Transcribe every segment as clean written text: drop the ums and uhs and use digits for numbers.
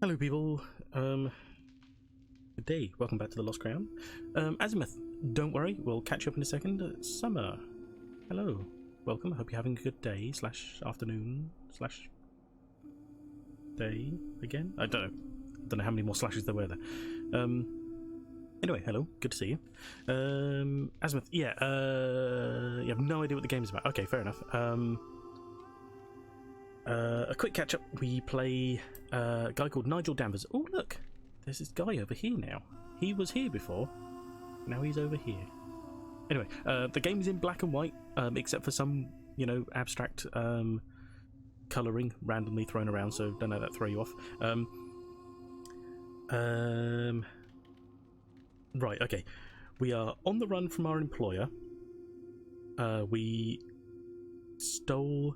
Hello people, good day, welcome back to the Lost Crown. Azimuth, don't worry, we'll catch you up in a second. Summer, hello, welcome, I hope you're having a good day, slash afternoon, slash day again? I don't know how many more slashes there were there. Anyway, hello, good to see you. Azimuth, yeah, you have no idea what the game's about. Okay, fair enough. A quick catch up. We play a guy called Nigel Danvers. Oh look, there's this guy over here now. He was here before. Now he's over here. Anyway, the game is in black and white, except for some, abstract colouring randomly thrown around. So don't let that throw you off. Right. Okay. We are on the run from our employer. We stole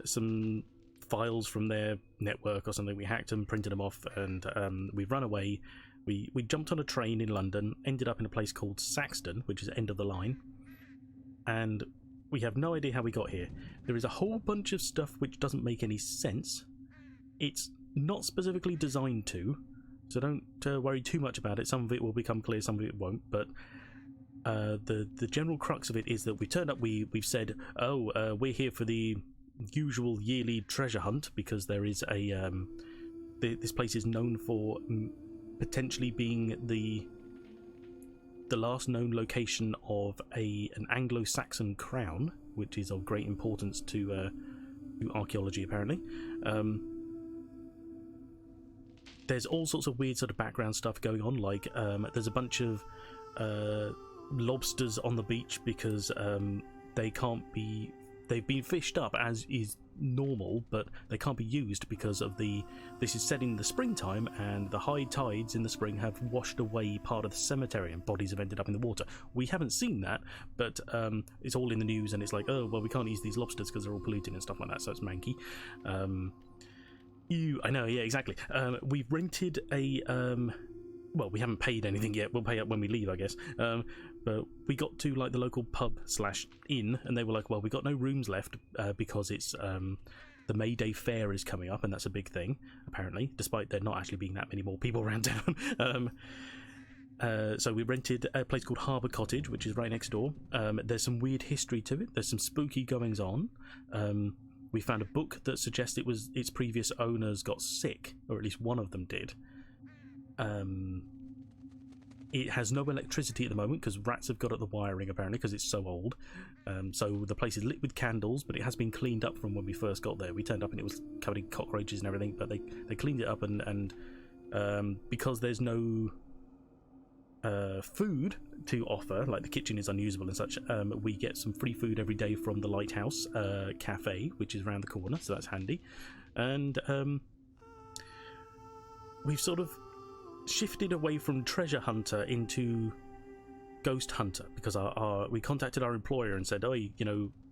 some files from their network or something. We hacked them, printed them off, and we've run away. We jumped on a train in London, ended up in a place called Saxton, which is end of the line, and we have no idea how we got here. There is a whole bunch of stuff which doesn't make any sense. It's not specifically designed to, so don't worry too much about it. Some of it will become clear, some of it won't, but the general crux of it is that we turned up, we've said, we're here for the usual yearly treasure hunt, because there is a this place is known for potentially being the last known location of an Anglo-Saxon crown, which is of great importance to archaeology apparently. There's all sorts of weird sort of background stuff going on, like there's a bunch of lobsters on the beach because they've been fished up as is normal, but they can't be used because of this is set in the springtime, and the high tides in the spring have washed away part of the cemetery and bodies have ended up in the water. We haven't seen that, but it's all in the news, and it's like, oh well, we can't use these lobsters because they're all polluted and stuff like that, so it's manky. I know, yeah, exactly. We've rented a well, we haven't paid anything yet. We'll pay up when we leave, I guess. But we got to like the local pub / inn, and they were like, well, we got no rooms left because it's the May Day fair is coming up, and that's a big thing, apparently, despite there not actually being that many more people around town. So we rented a place called Harbour Cottage, which is right next door. There's some weird history to it. There's some spooky goings on. We found a book that suggests its previous owners got sick, or at least one of them did. It has no electricity at the moment because rats have got at the wiring apparently because it's so old. So the place is lit with candles, but it has been cleaned up from when we first got there. We turned up and it was covered in cockroaches and everything, but they cleaned it up, and because there's no food to offer, like the kitchen is unusable and such, we get some free food every day from the Lighthouse Cafe, which is around the corner, so that's handy. And we've sort of shifted away from treasure hunter into ghost hunter, because we contacted our employer and said,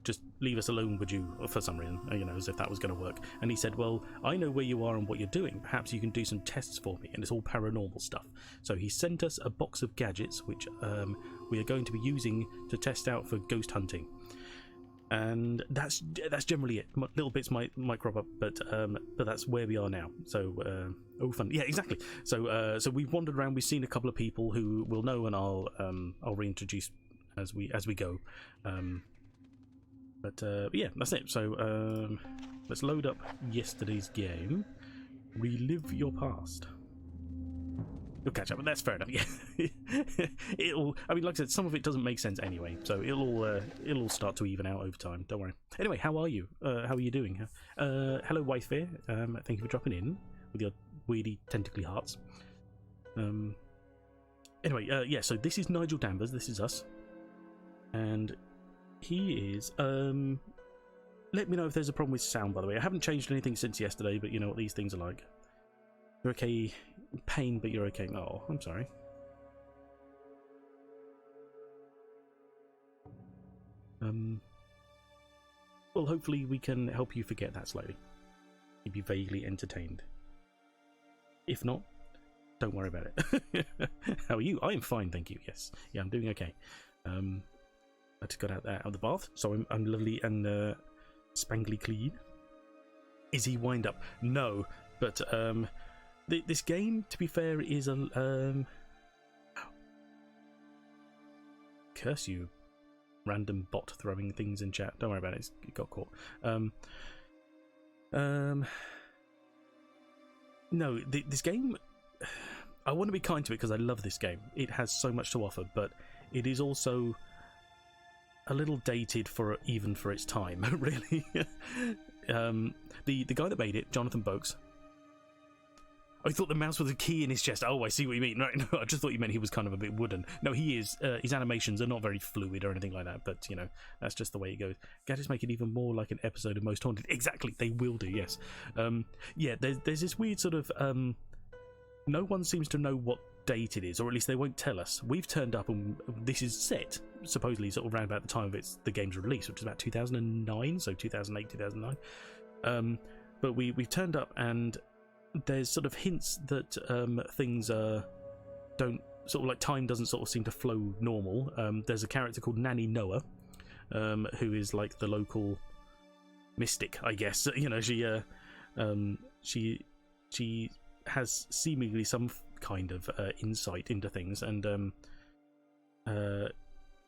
just leave us alone, would you, for some reason, as if that was going to work. And he said, well, I know where you are and what you're doing, perhaps you can do some tests for me, and it's all paranormal stuff. So he sent us a box of gadgets which we are going to be using to test out for ghost hunting. And that's generally it. Little bits might crop up, but that's where we are now. So fun, yeah, exactly. So we've wandered around. We've seen a couple of people who will know, and I'll reintroduce as we go. But yeah, that's it. So let's load up yesterday's game. Relive your past. You'll catch up, but that's fair enough. Yeah, I mean, like I said, some of it doesn't make sense anyway, so it'll start to even out over time. Don't worry. Anyway, how are you? How are you doing? Hello, Wayfair. Thank you for dropping in with your weirdy tentacly hearts. Anyway, yeah. So this is Nigel Danvers. This is us, and he is. Let me know if there's a problem with sound. By the way, I haven't changed anything since yesterday, but you know what these things are like. You're okay. Pain, but you're okay. Oh, I'm sorry. Well, hopefully we can help you forget that slightly. You'd be vaguely entertained. If not, don't worry about it. How are you? I am fine, thank you. Yes, yeah, I'm doing okay. I just got out of the bath, so I'm lovely and spangly clean. Is he wind up? No. But this game, to be fair, is a curse you, random bot throwing things in chat. Don't worry about it. It got caught. No, this game, I want to be kind to it because I love this game. It has so much to offer, but it is also a little dated even for its time, really. The guy that made it, Jonathan Boakes. I thought the mouse was a key in his chest. Oh, I see what you mean. Right? No, I just thought you meant he was kind of a bit wooden. No, he is. His animations are not very fluid or anything like that, but, you know, that's just the way it goes. Gadgets make it even more like an episode of Most Haunted. Exactly, they will do, yes. Yeah, there's this weird sort of... no one seems to know what date it is, or at least they won't tell us. We've turned up and this is set, supposedly, sort of around about the time of the game's release, which is about 2009, so 2008, 2009. But we've turned up and... there's sort of hints that things don't sort of like time doesn't sort of seem to flow normal. There's a character called Nanny Noah, who is like the local mystic, I guess. You know, she has seemingly some kind of insight into things, and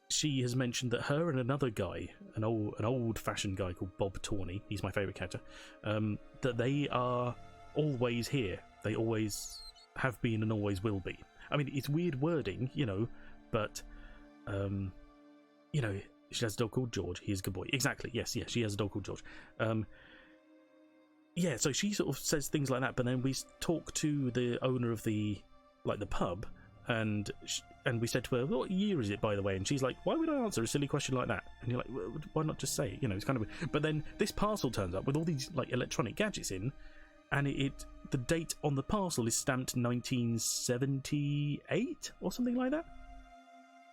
she has mentioned that her and another guy, an old-fashioned guy called Bob Tawney, he's my favourite character, that they are always here. They always have been and always will be. I mean, it's weird wording, you know, but you know, she has a dog called George. He is a good boy. Exactly. Yes, she has a dog called George. Yeah, so she sort of says things like that, but then we talk to the owner of the pub, and we said to her, "What year is it, by the way?" And she's like, "Why would I answer a silly question like that?" And you're like, well, "Why not just say it?" You know, it's kind of weird. But then this parcel turns up with all these like electronic gadgets in. And the date on the parcel is stamped 1978 or something like that.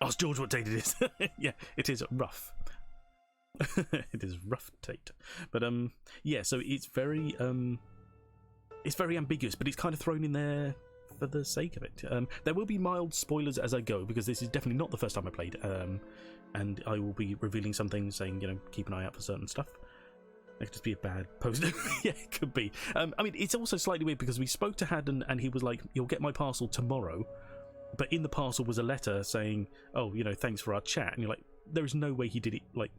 Ask George what date it is. Yeah, it is rough. It is rough date. But yeah, so it's very ambiguous, but it's kind of thrown in there for the sake of it. There will be mild spoilers as I go, because this is definitely not the first time I played. And I will be revealing some things, saying, you know, keep an eye out for certain stuff. It could just be a bad post. Yeah, it could be. I mean, it's also slightly weird because we spoke to Haddon and he was like, "You'll get my parcel tomorrow." But in the parcel was a letter saying, "Oh, you know, thanks for our chat." And you're like, there is no way he did it, like,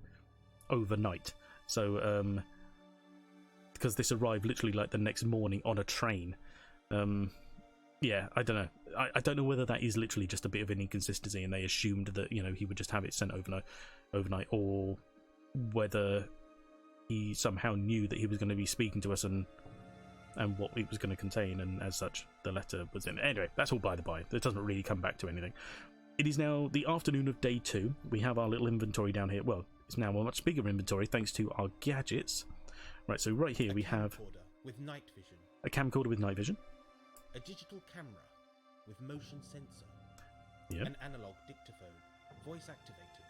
overnight. So, because this arrived literally, like, the next morning on a train. Yeah, I don't know. I don't know whether that is literally just a bit of an inconsistency and they assumed that, you know, he would just have it sent overnight, or whether... he somehow knew that he was going to be speaking to us and what it was going to contain, and as such the letter was in. Anyway, that's all by the by. It doesn't really come back to anything. It is now the afternoon of day 2. We have our little inventory down here. Well, it's now a much bigger inventory thanks to our gadgets. Right, so right here we have with night vision, a camcorder with night vision, a digital camera with motion sensor, yep, an analog dictaphone, voice activated,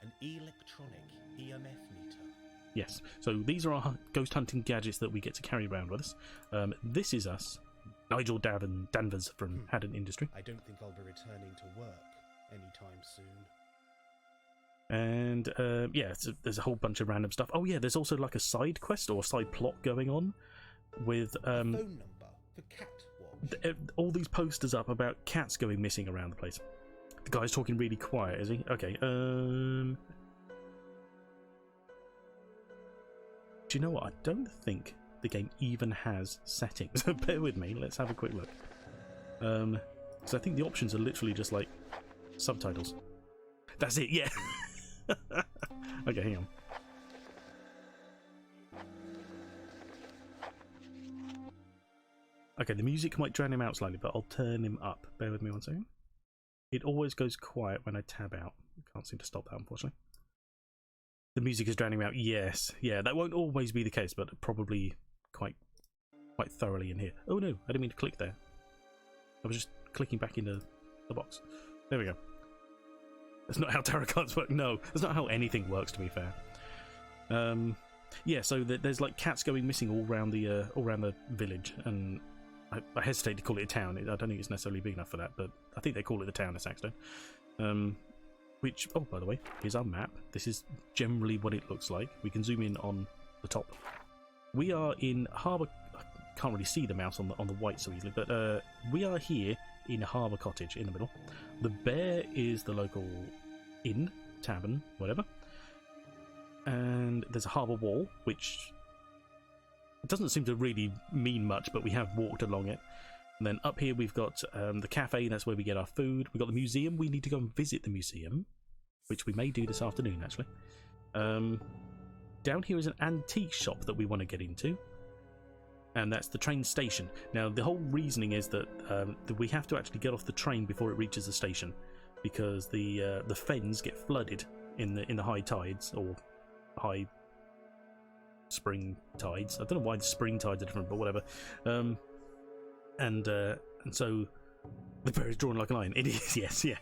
an electronic EMF meter. Yes, so these are our ghost hunting gadgets that we get to carry around with us. This is us, Nigel Danvers from Haddon Industry. I don't think I'll be returning to work anytime soon. And yeah, there's a whole bunch of random stuff. Oh yeah, there's also like a side quest or a side plot going on with phone number for cat watch. All these posters up about cats going missing around the place. The guy's talking really quiet, is he? Okay. Do you know what? I don't think the game even has settings. Bear with me. Let's have a quick look. Because I think the options are literally just like subtitles. That's it. Yeah. Okay, hang on. Okay, the music might drown him out slightly, but I'll turn him up. Bear with me one second. It always goes quiet when I tab out. Can't seem to stop that, unfortunately. The music is drowning him out. Yes, yeah, that won't always be the case, but probably quite thoroughly in here. Oh no, I didn't mean to click there. I was just clicking back into the box. There we go. That's not how tarot cards work. No, that's not how anything works, to be fair. Yeah, so there's like cats going missing all around the village, and I hesitate to call it a town. I don't think it's necessarily big enough for that, but I think they call it the town of Saxton. Which, oh, by the way, here's our map. This is generally what it looks like. We can zoom in on the top. We are in Harbour. can't really see the mouse on the white so easily. But we are here in Harbour Cottage in the middle. The bear is the local inn, tavern, whatever. And there's a harbour wall, which doesn't seem to really mean much, but we have walked along it. And then up here we've got the cafe, that's where we get our food. We've got the museum, we need to go and visit the museum, which we may do this afternoon, actually. Down here is an antique shop that we want to get into. And that's the train station. Now, the whole reasoning is that we have to actually get off the train before it reaches the station, because the fens get flooded in the high tides, or high spring tides. I don't know why the spring tides are different, but whatever. And so the bear is drawn like a lion. It is, yes, yeah.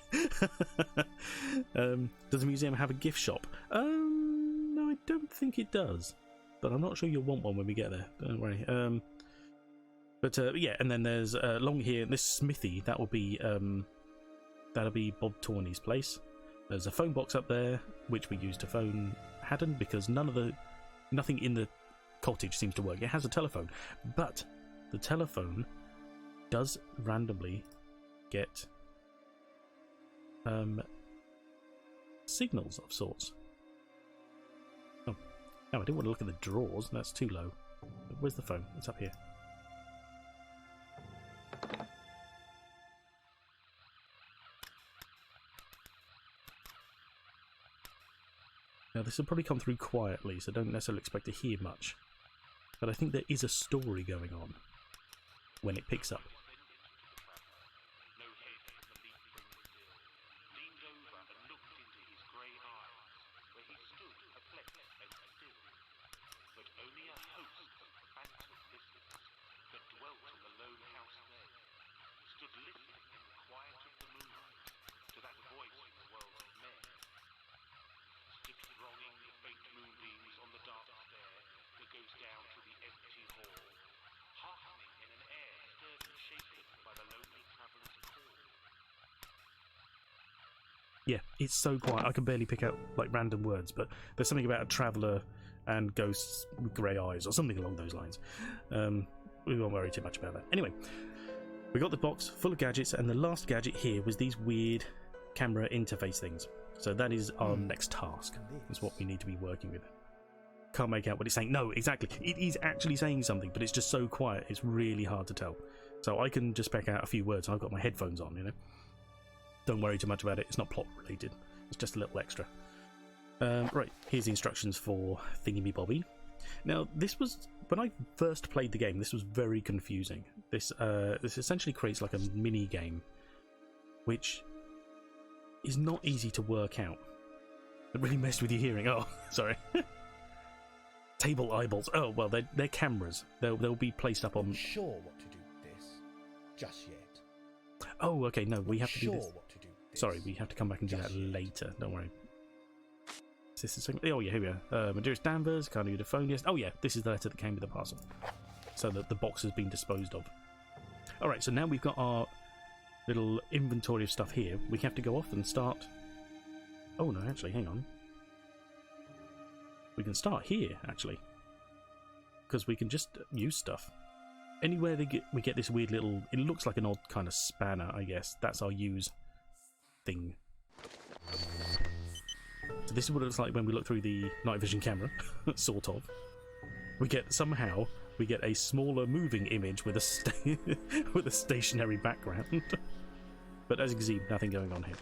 Does the museum have a gift shop? No, I don't think it does. But I'm not sure you'll want one when we get there. Don't worry. But yeah, and then there's along here this smithy. That'll be Bob Tawney's place. There's a phone box up there, which we use to phone Haddon, because nothing in the cottage seems to work. It has a telephone, but the telephone does randomly get signals of sorts. Oh, I didn't want to look at the drawers. That's too low. Where's the phone? It's up here. Now, this will probably come through quietly, so don't necessarily expect to hear much. But I think there is a story going on when it picks up. Yeah, it's so quiet. I can barely pick out like random words, but there's something about a traveller and ghosts with grey eyes or something along those lines. We won't worry too much about that. Anyway, we got the box full of gadgets, and the last gadget here was these weird camera interface things. So that is our next task. That's what we need to be working with. Can't make out what it's saying. No, exactly. It is actually saying something, but it's just so quiet. It's really hard to tell. So I can just pick out a few words. I've got my headphones on, you know. Don't worry too much about it. It's not plot related. It's just a little extra. Right, here's the instructions for Thingy-me-bobby. Now, this was, when I first played the game, this was very confusing. This essentially creates like a mini game, which is not easy to work out. It really messed with your hearing. Oh, sorry. Table eyeballs. Oh, well, they're cameras. They'll be placed up on. Not sure what to do with this just yet. Oh, okay. No, we have to do this. What to do with this. Sorry, we have to come back and do that later. Don't worry. Is this the second? Oh yeah, here we are. My dearest Danvers, kind of phone. Yes. Oh yeah, this is the letter that came with the parcel. So that the box has been disposed of. All right. So now we've got our little inventory of stuff here. We have to go off and start. Oh no, actually, hang on. We can start here actually, because we can just use stuff. Anywhere we get this weird little. It looks like an odd kind of spanner, I guess. That's our use thing. So this is what it looks like when we look through the night vision camera, sort of. We get a smaller moving image with a with a stationary background. But as you can see, nothing going on here.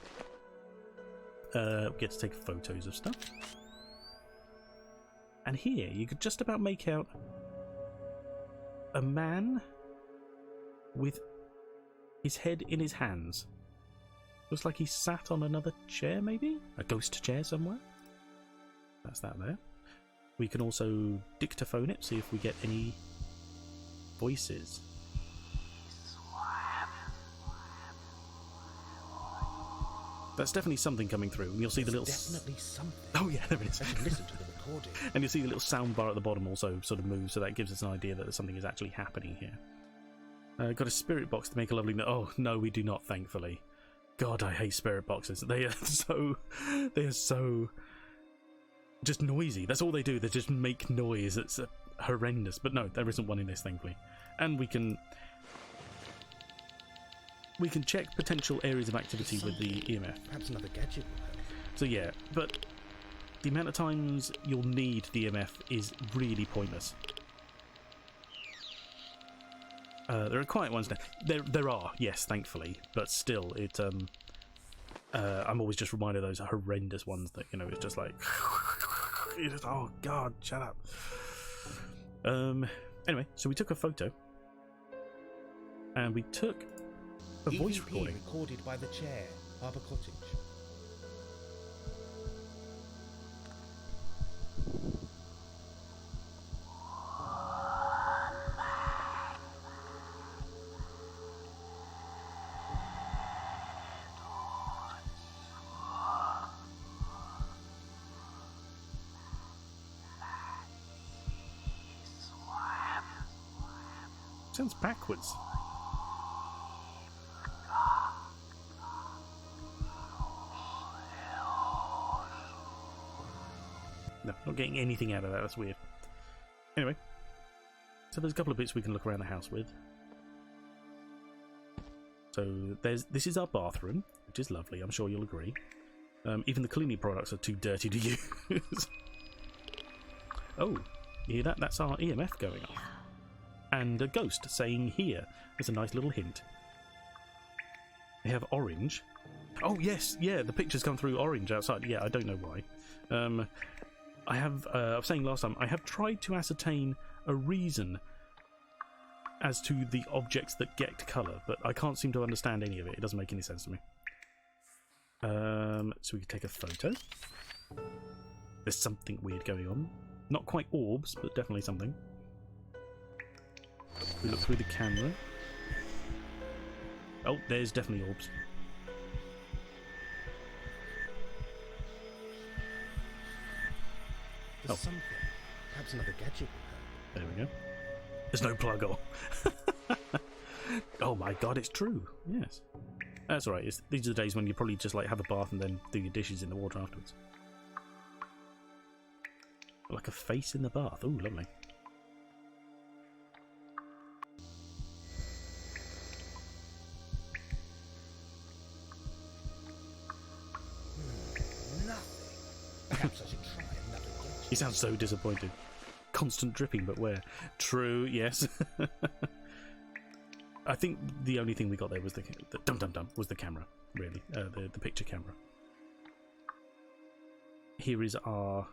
We get to take photos of stuff. And here you could just about make out a man with his head in his hands. Looks like he sat on another chair, maybe? A ghost chair somewhere? That's that there. We can also dictaphone it, see if we get any voices. That's definitely something coming through, and you'll see the little. Definitely something. Oh yeah, there it is. I should listen to the recording. And you'll see the little soundbar at the bottom also sort of move, so that gives us an idea that something is actually happening here. Got a spirit box to make a lovely. Oh no, we do not. Thankfully, God, I hate spirit boxes. They are so just noisy. That's all they do. They just make noise. It's horrendous. But no, there isn't one in this, thankfully. And we can check potential areas of activity with the EMF. Perhaps another gadget will help. So yeah, but the amount of times you'll need the EMF is really pointless. There are quiet ones now. There are, yes, thankfully, but still, I'm always just reminded of those horrendous ones that, you know, it's just like, oh god, shut up. Anyway, so we took a photo, and we took a voice recording. Recorded by the chair, Harbour Cottage. Sounds backwards. No, not getting anything out of that. That's weird. Anyway, so there's a couple of bits we can look around the house with. So this is our bathroom, which is lovely. I'm sure you'll agree. Even the cleaning products are too dirty to use. Oh, you hear that? That's our EMF going off. And a ghost saying here. There's a nice little hint. They have orange. Oh yes, yeah, the pictures come through orange outside. Yeah, I don't know why. I was saying last time, I have tried to ascertain a reason as to the objects that get colour, but I can't seem to understand any of it. It doesn't make any sense to me. So we can take a photo. There's something weird going on. Not quite orbs, but definitely something. We look through the camera. Oh, there's definitely orbs. There's something. Perhaps another gadget will help. There we go. There's no plug on. Oh my god, it's true. Yes. That's alright. These are the days when you probably just like have a bath and then do your dishes in the water afterwards. Like a face in the bath. Ooh, lovely. Perhaps I should try another gadget. He sounds so disappointed. Constant dripping, but where? True, yes. I think the only thing we got there was the was the camera, really, the picture camera. Here is our.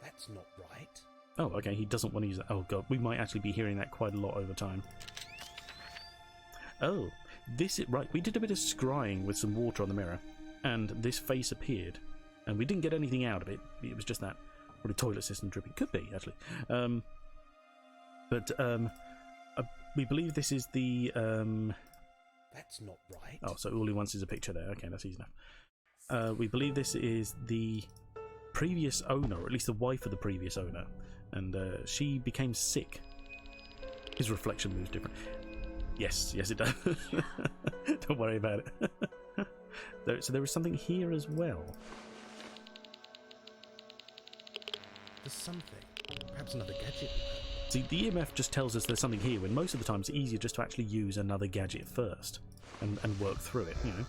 That's not right. Oh, okay. He doesn't want to use that. Oh god, we might actually be hearing that quite a lot over time. Oh, this is right. We did a bit of scrying with some water on the mirror. And this face appeared, and we didn't get anything out of it. It was just that, or the toilet system dripping. Could be actually, we believe this is the. That's not right. Oh, so all he wants is a picture there. Okay, that's easy enough. We believe this is the previous owner, or at least the wife of the previous owner, and she became sick. His reflection moves different. Yes, it does. Don't worry about it. So there is something here as well. There's something. Perhaps another gadget. See, the EMF just tells us there's something here, when most of the time it's easier just to actually use another gadget first and work through it, you know.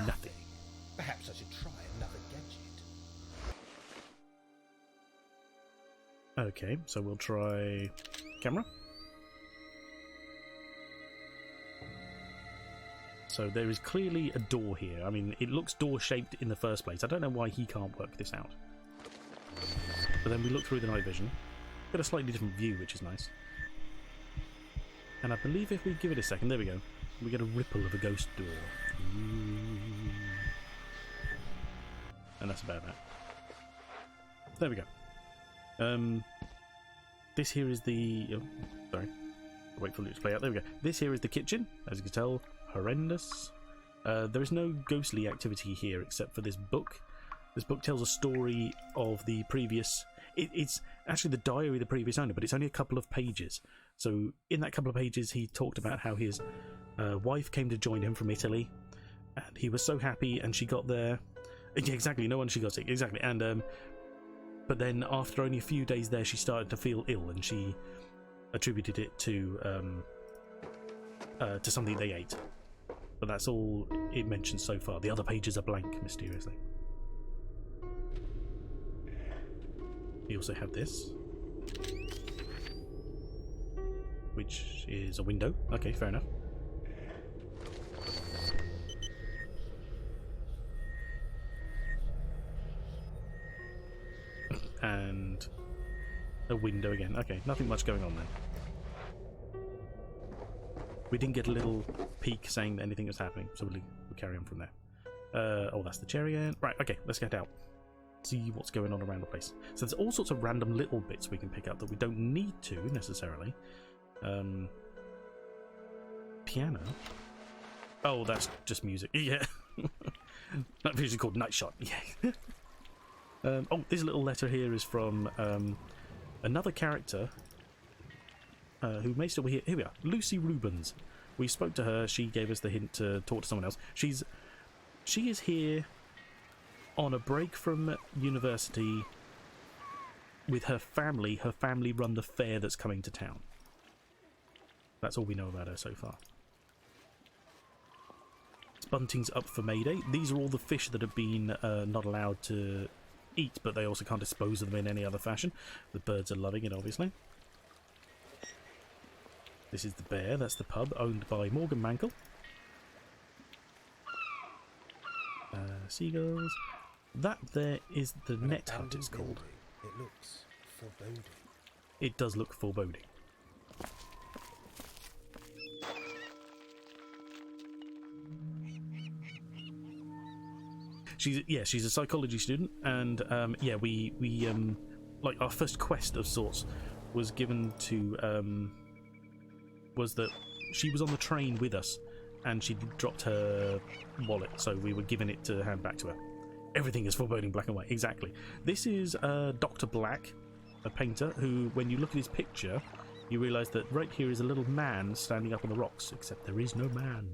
Nothing. Perhaps I should try another gadget. Okay, so we'll try camera. So there is clearly a door here. I mean, it looks door-shaped in the first place. I don't know why he can't work this out. But then we look through the night vision. Get a slightly different view, which is nice. And I believe if we give it a second, there we go. We get a ripple of a ghost door. Ooh. And that's about that. There we go. This here is the... Oh, sorry. Wait for it to play out. There we go. This here is the kitchen, as you can tell. Horrendous. There is no ghostly activity here except for this book. This book tells a story of the previous... It's actually the diary of the previous owner, but it's only a couple of pages. So in that couple of pages, he talked about how his wife came to join him from Italy, And he was so happy, and she got there. Yeah, exactly. No wonder she got sick. Exactly. And but then after only a few days there, she started to feel ill, and she attributed it to something they ate. But that's all it mentions so far. The other pages are blank, mysteriously. We also have this, which is a window. Okay, fair enough. And a window again. Okay, nothing much going on then. We didn't get a little peek saying that anything was happening, so we'll carry on from there. Oh, that's the cherry end. Right, okay, let's get out. See what's going on around the place. So there's all sorts of random little bits we can pick up that we don't need to, necessarily. Piano? Oh, that's just music. Yeah. That usually called Night Shot. Yeah. Oh, this little letter here is from another character who may still be here. Here we are, Lucy Rubens. We spoke to her. She gave us the hint to talk to someone else. She is here on a break from university with her family. Her family run the fair that's coming to town. That's all we know about her so far. Bunting's up for Mayday. These are all the fish that have been not allowed to eat, but they also can't dispose of them in any other fashion. The birds are loving it, obviously. This is the Bear. That's the pub, owned by Morgan Mankell. Seagulls. That there is the net hut, it's called. It looks foreboding. It does look foreboding. She's a psychology student, and yeah, we like our first quest of sorts was given to was that she was on the train with us, and she dropped her wallet, so we were giving it to hand back to her. Everything is foreboding, black and white. Exactly. This is Dr. Black, a painter, who, when you look at his picture, you realise that right here is a little man standing up on the rocks, except there is no man.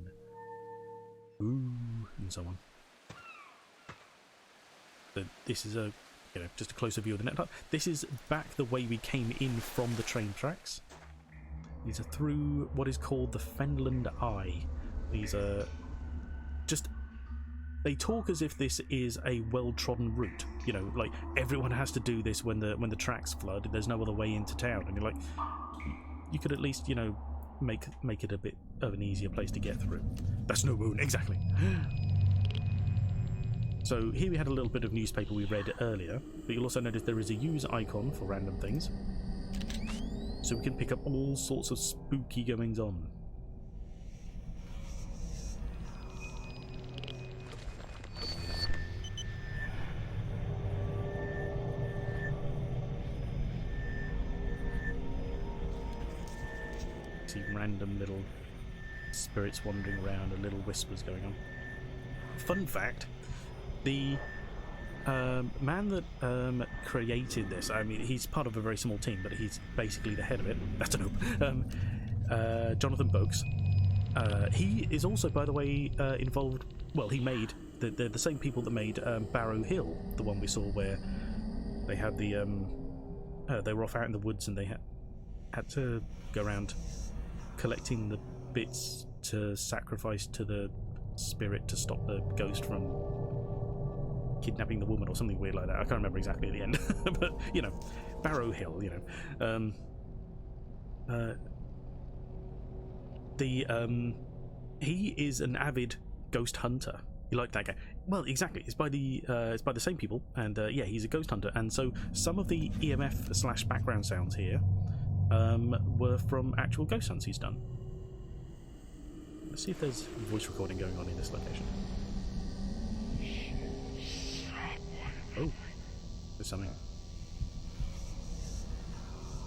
Ooh, and so on. But this is a, just a closer view of the net hut. This is back the way we came in from the train tracks. These are through what is called the Finland Eye. These are just... They talk as if this is a well-trodden route. You know, like, everyone has to do this when the tracks flood. There's no other way into town. And you're like, you could at least, make it a bit of an easier place to get through. That's no moon, exactly. So here we had a little bit of newspaper we read earlier, but you'll also notice there is a use icon for random things. So we can pick up all sorts of spooky goings on. See random little spirits wandering around and little whispers going on. Fun fact, the man that created this, I mean, he's part of a very small team, but he's basically the head of it. That's a noob. Jonathan Boakes. He is also, by the way, involved. Well, he made the same people that made Barrow Hill, the one we saw where they had the they were off out in the woods and they had to go around collecting the bits to sacrifice to the spirit to stop the ghost from kidnapping the woman or something weird like that. I can't remember exactly at the end. But, Barrow Hill, he is an avid ghost hunter. You like that guy? Well, exactly. It's by the same people, and yeah, he's a ghost hunter. And so some of the EMF / background sounds here were from actual ghost hunts he's done. Let's see if there's voice recording going on in this location. Oh, there's something.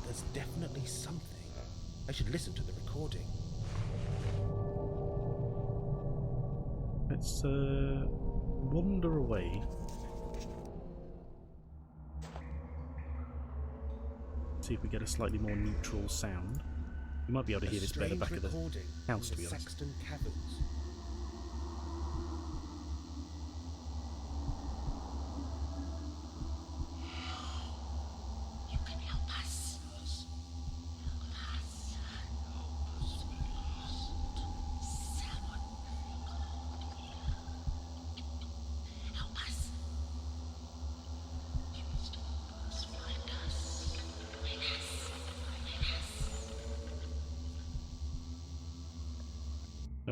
There's definitely something. I should listen to the recording. Let's wander away. See if we get a slightly more neutral sound. You might be able to hear this better back at the house, to be honest. Saxton Caverns.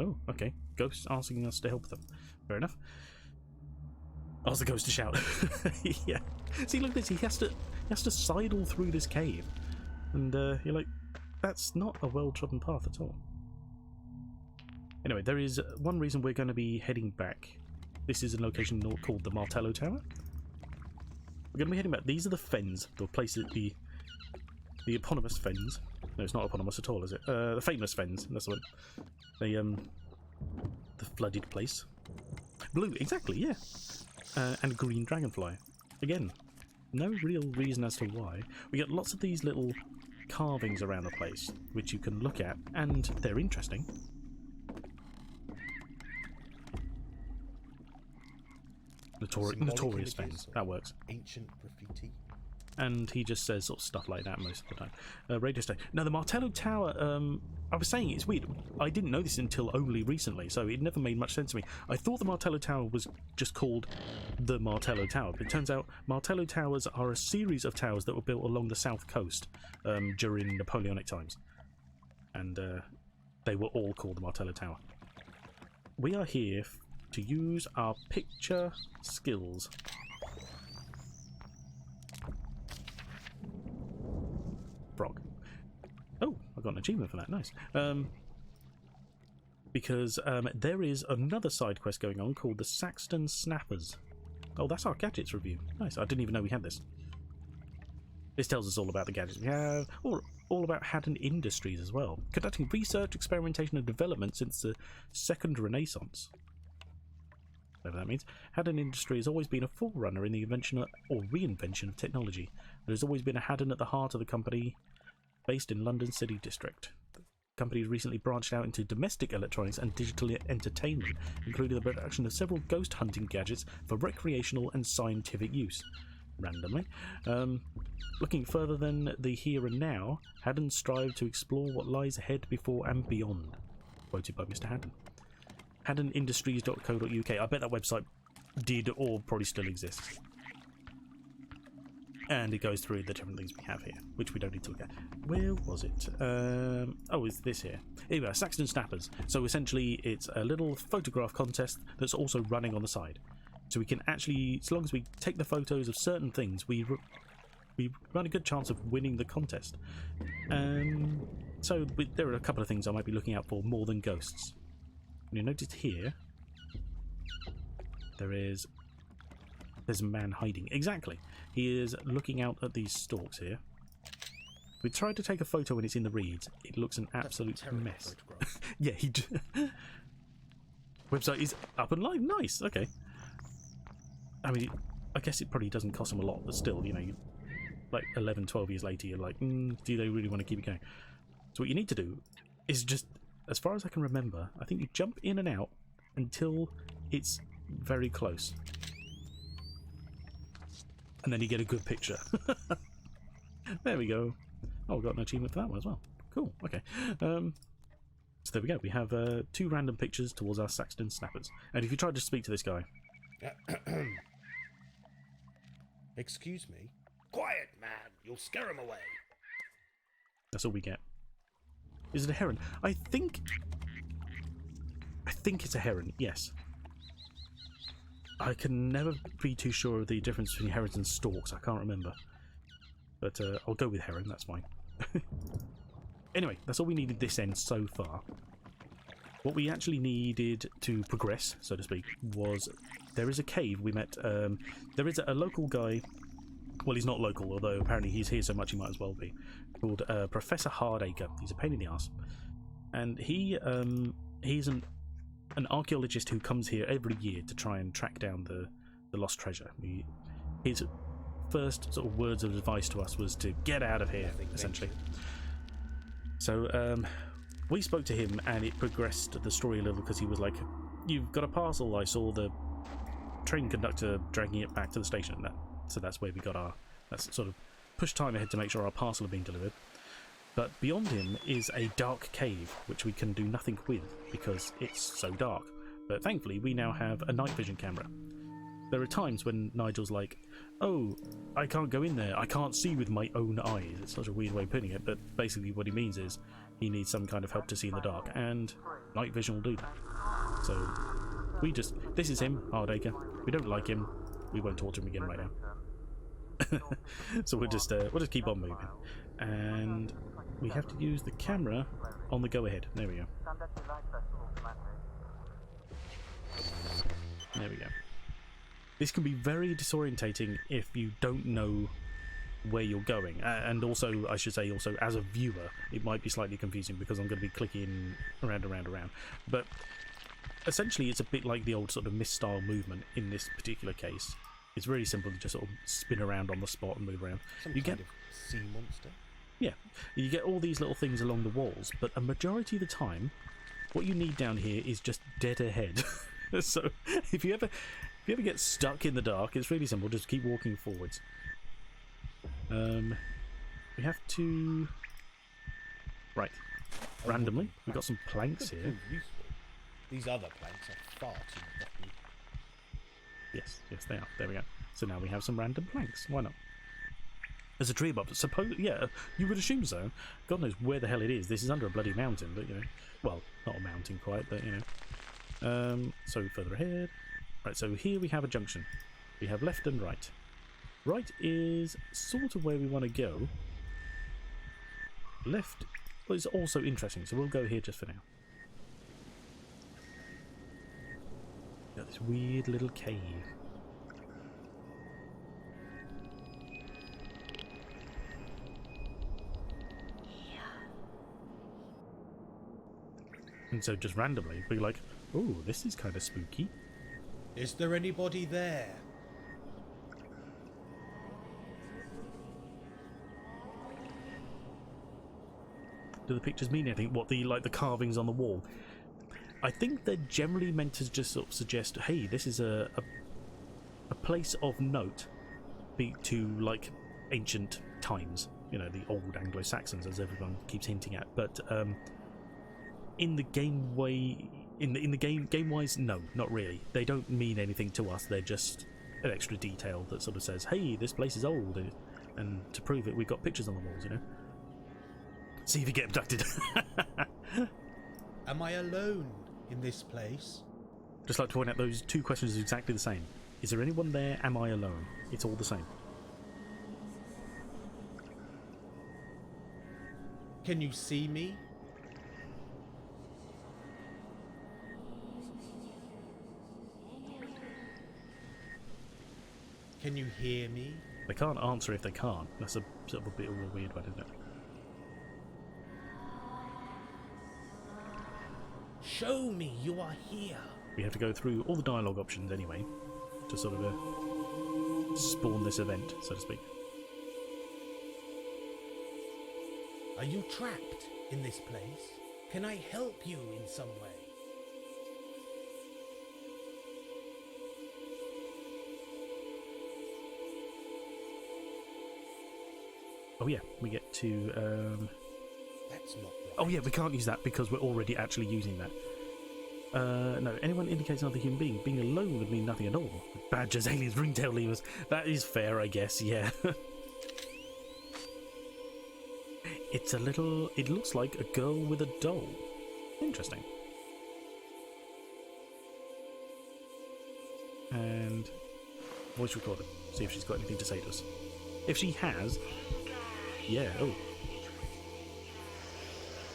Oh, okay. Ghosts asking us to help them. Fair enough. Ask the ghost to shout. Yeah. See, look at this. He has to sidle through this cave, and you're like, that's not a well-trodden path at all. Anyway, there is one reason we're going to be heading back. This is a location called the Martellum Tower. We're going to be heading back. These are the fens, the places, the eponymous fens. No, it's not eponymous at all, is it? The famous fens. That's the one. The flooded place. Blue, exactly, yeah. And green dragonfly. Again, no real reason as to why. We get lots of these little carvings around the place, which you can look at, and they're interesting. Notorious fans. That works. Ancient graffiti. And he just says sort of stuff like that most of the time. Radio station. Now, the Martellum Tower, I was saying it's weird. I didn't know this until only recently, so it never made much sense to me. I thought the Martellum Tower was just called the Martellum Tower, but it turns out Martellum Towers are a series of towers that were built along the south coast during Napoleonic times. And they were all called the Martellum Tower. We are here to use our picture skills. Frog. Oh, I got an achievement for that. Nice. Because there is another side quest going on called the Saxton Snappers. Oh, that's our gadgets review. Nice. I didn't even know we had this. This tells us all about the gadgets we have, or all about Haddon Industries as well. Conducting research, experimentation and development since the Second Renaissance. Whatever that means. Haddon Industry has always been a forerunner in the invention or reinvention of technology. There has always been a Haddon at the heart of the company, based in London City District. The company has recently branched out into domestic electronics and digital entertainment, including the production of several ghost hunting gadgets for recreational and scientific use. Randomly. Looking further than the here and now, Haddon strive to explore what lies ahead, before and beyond. Quoted by Mr. Haddon. HaddonIndustries.co.uk. I bet that website did or probably still exists. And it goes through the different things we have here, which we don't need to look at. Where was it? Oh, it's this here. Here we are, Saxton Snappers. So essentially, it's a little photograph contest that's also running on the side. So we can actually, as long as we take the photos of certain things, we run a good chance of winning the contest. So there are a couple of things I might be looking out for more than ghosts. And you notice here, there's a man hiding. Exactly. He is looking out at these stalks here. We tried to take a photo when it's in the reeds. It looks an absolute mess. Yeah, website is up and live. Nice. Okay. I mean, I guess it probably doesn't cost them a lot, but still, you know, like 11, 12 years later, you're like, do they really want to keep it going? So what you need to do is just, as far as I can remember, I think you jump in and out until it's very close. And then you get a good picture. There we go. Oh, we got an achievement for that one as well. Cool, okay. So there we go. We have 2 random pictures towards our Saxton Snappers. And if you try to speak to this guy... Excuse me? Quiet, man! You'll scare him away! That's all we get. Is it a heron? I think it's a heron, yes. I can never be too sure of the difference between herons and storks. I can't remember. But I'll go with heron, that's fine. Anyway, that's all we needed this end so far. What we actually needed to progress, so to speak, was there is a cave we met. There is a local guy. Well, he's not local, although apparently he's here so much he might as well be. Called Professor Hardaker. He's a pain in the ass, and he's an archaeologist who comes here every year to try and track down the lost treasure. His first sort of words of advice to us was to get out of here, essentially. So we spoke to him, and it progressed the story a little because he was like, "You've got a parcel. I saw the train conductor dragging it back to the station." So that's where we got our. That's sort of push time ahead to make sure our parcel are being delivered. But beyond him is a dark cave, which we can do nothing with because it's so dark. But thankfully, we now have a night vision camera. There are times when Nigel's like, "Oh, I can't go in there. I can't see with my own eyes." It's such a weird way of putting it, but basically what he means is he needs some kind of help to see in the dark, and night vision will do that. So this is him, Hardaker. We don't like him. We won't talk to him again right now. So we'll just keep on moving, and we have to use the camera on the go ahead. There we go. There we go. This can be very disorientating if you don't know where you're going, and also, I should say, also as a viewer, it might be slightly confusing because I'm going to be clicking around. But essentially, it's a bit like the old sort of mist style movement in this particular case. It's really simple to just sort of spin around on the spot and move around. You get of sea monster. Yeah, you get all these little things along the walls, but a majority of the time, what you need down here is just dead ahead. So if you ever get stuck in the dark, it's really simple. Just keep walking forwards. We have to randomly. We've got some planks here. These other planks are far too rotten. Yes, they are. There we go. So now we have some random planks. Why not? There's a tree above. Yeah, you would assume so. God knows where the hell it is. This is under a bloody mountain, but you know, well, not a mountain quite, but you know. So further ahead. Right. So here we have a junction. We have left and right. Right is sort of where we want to go. Left is also interesting, so we'll go here just for now. Got this weird little cave. And so just randomly, we're like, oh, this is kind of spooky. Is there anybody there? Do the pictures mean anything? What, the carvings on the wall? I think they're generally meant to just sort of suggest, hey, this is a place of note to like ancient times, you know, the old Anglo-Saxons, as everyone keeps hinting at. But in the game way, in the game wise, no, not really. They don't mean anything to us. They're just an extra detail that sort of says, hey, this place is old, and to prove it, we've got pictures on the walls, you know. See if you get abducted. Am I alone in this place? Just like to point out, those two questions are exactly the same. Is there anyone there? Am I alone? It's all the same. Can you see me? Can you hear me? They can't answer if they can't. That's a sort of a bit of a weird one, isn't it? Show me you are here. We have to go through all the dialogue options anyway to sort of spawn this event, so to speak. Are you trapped in this place? Can I help you in some way? Oh yeah, we get to... That's not right. Oh yeah, we can't use that because we're already actually using that. No, anyone indicates another human being. Being alone would mean nothing at all. Badgers, aliens, ringtail levers. That is fair, I guess, yeah. It's a little... It looks like a girl with a doll. Interesting. And... voice recorder. See if she's got anything to say to us. If she has... Yeah, oh.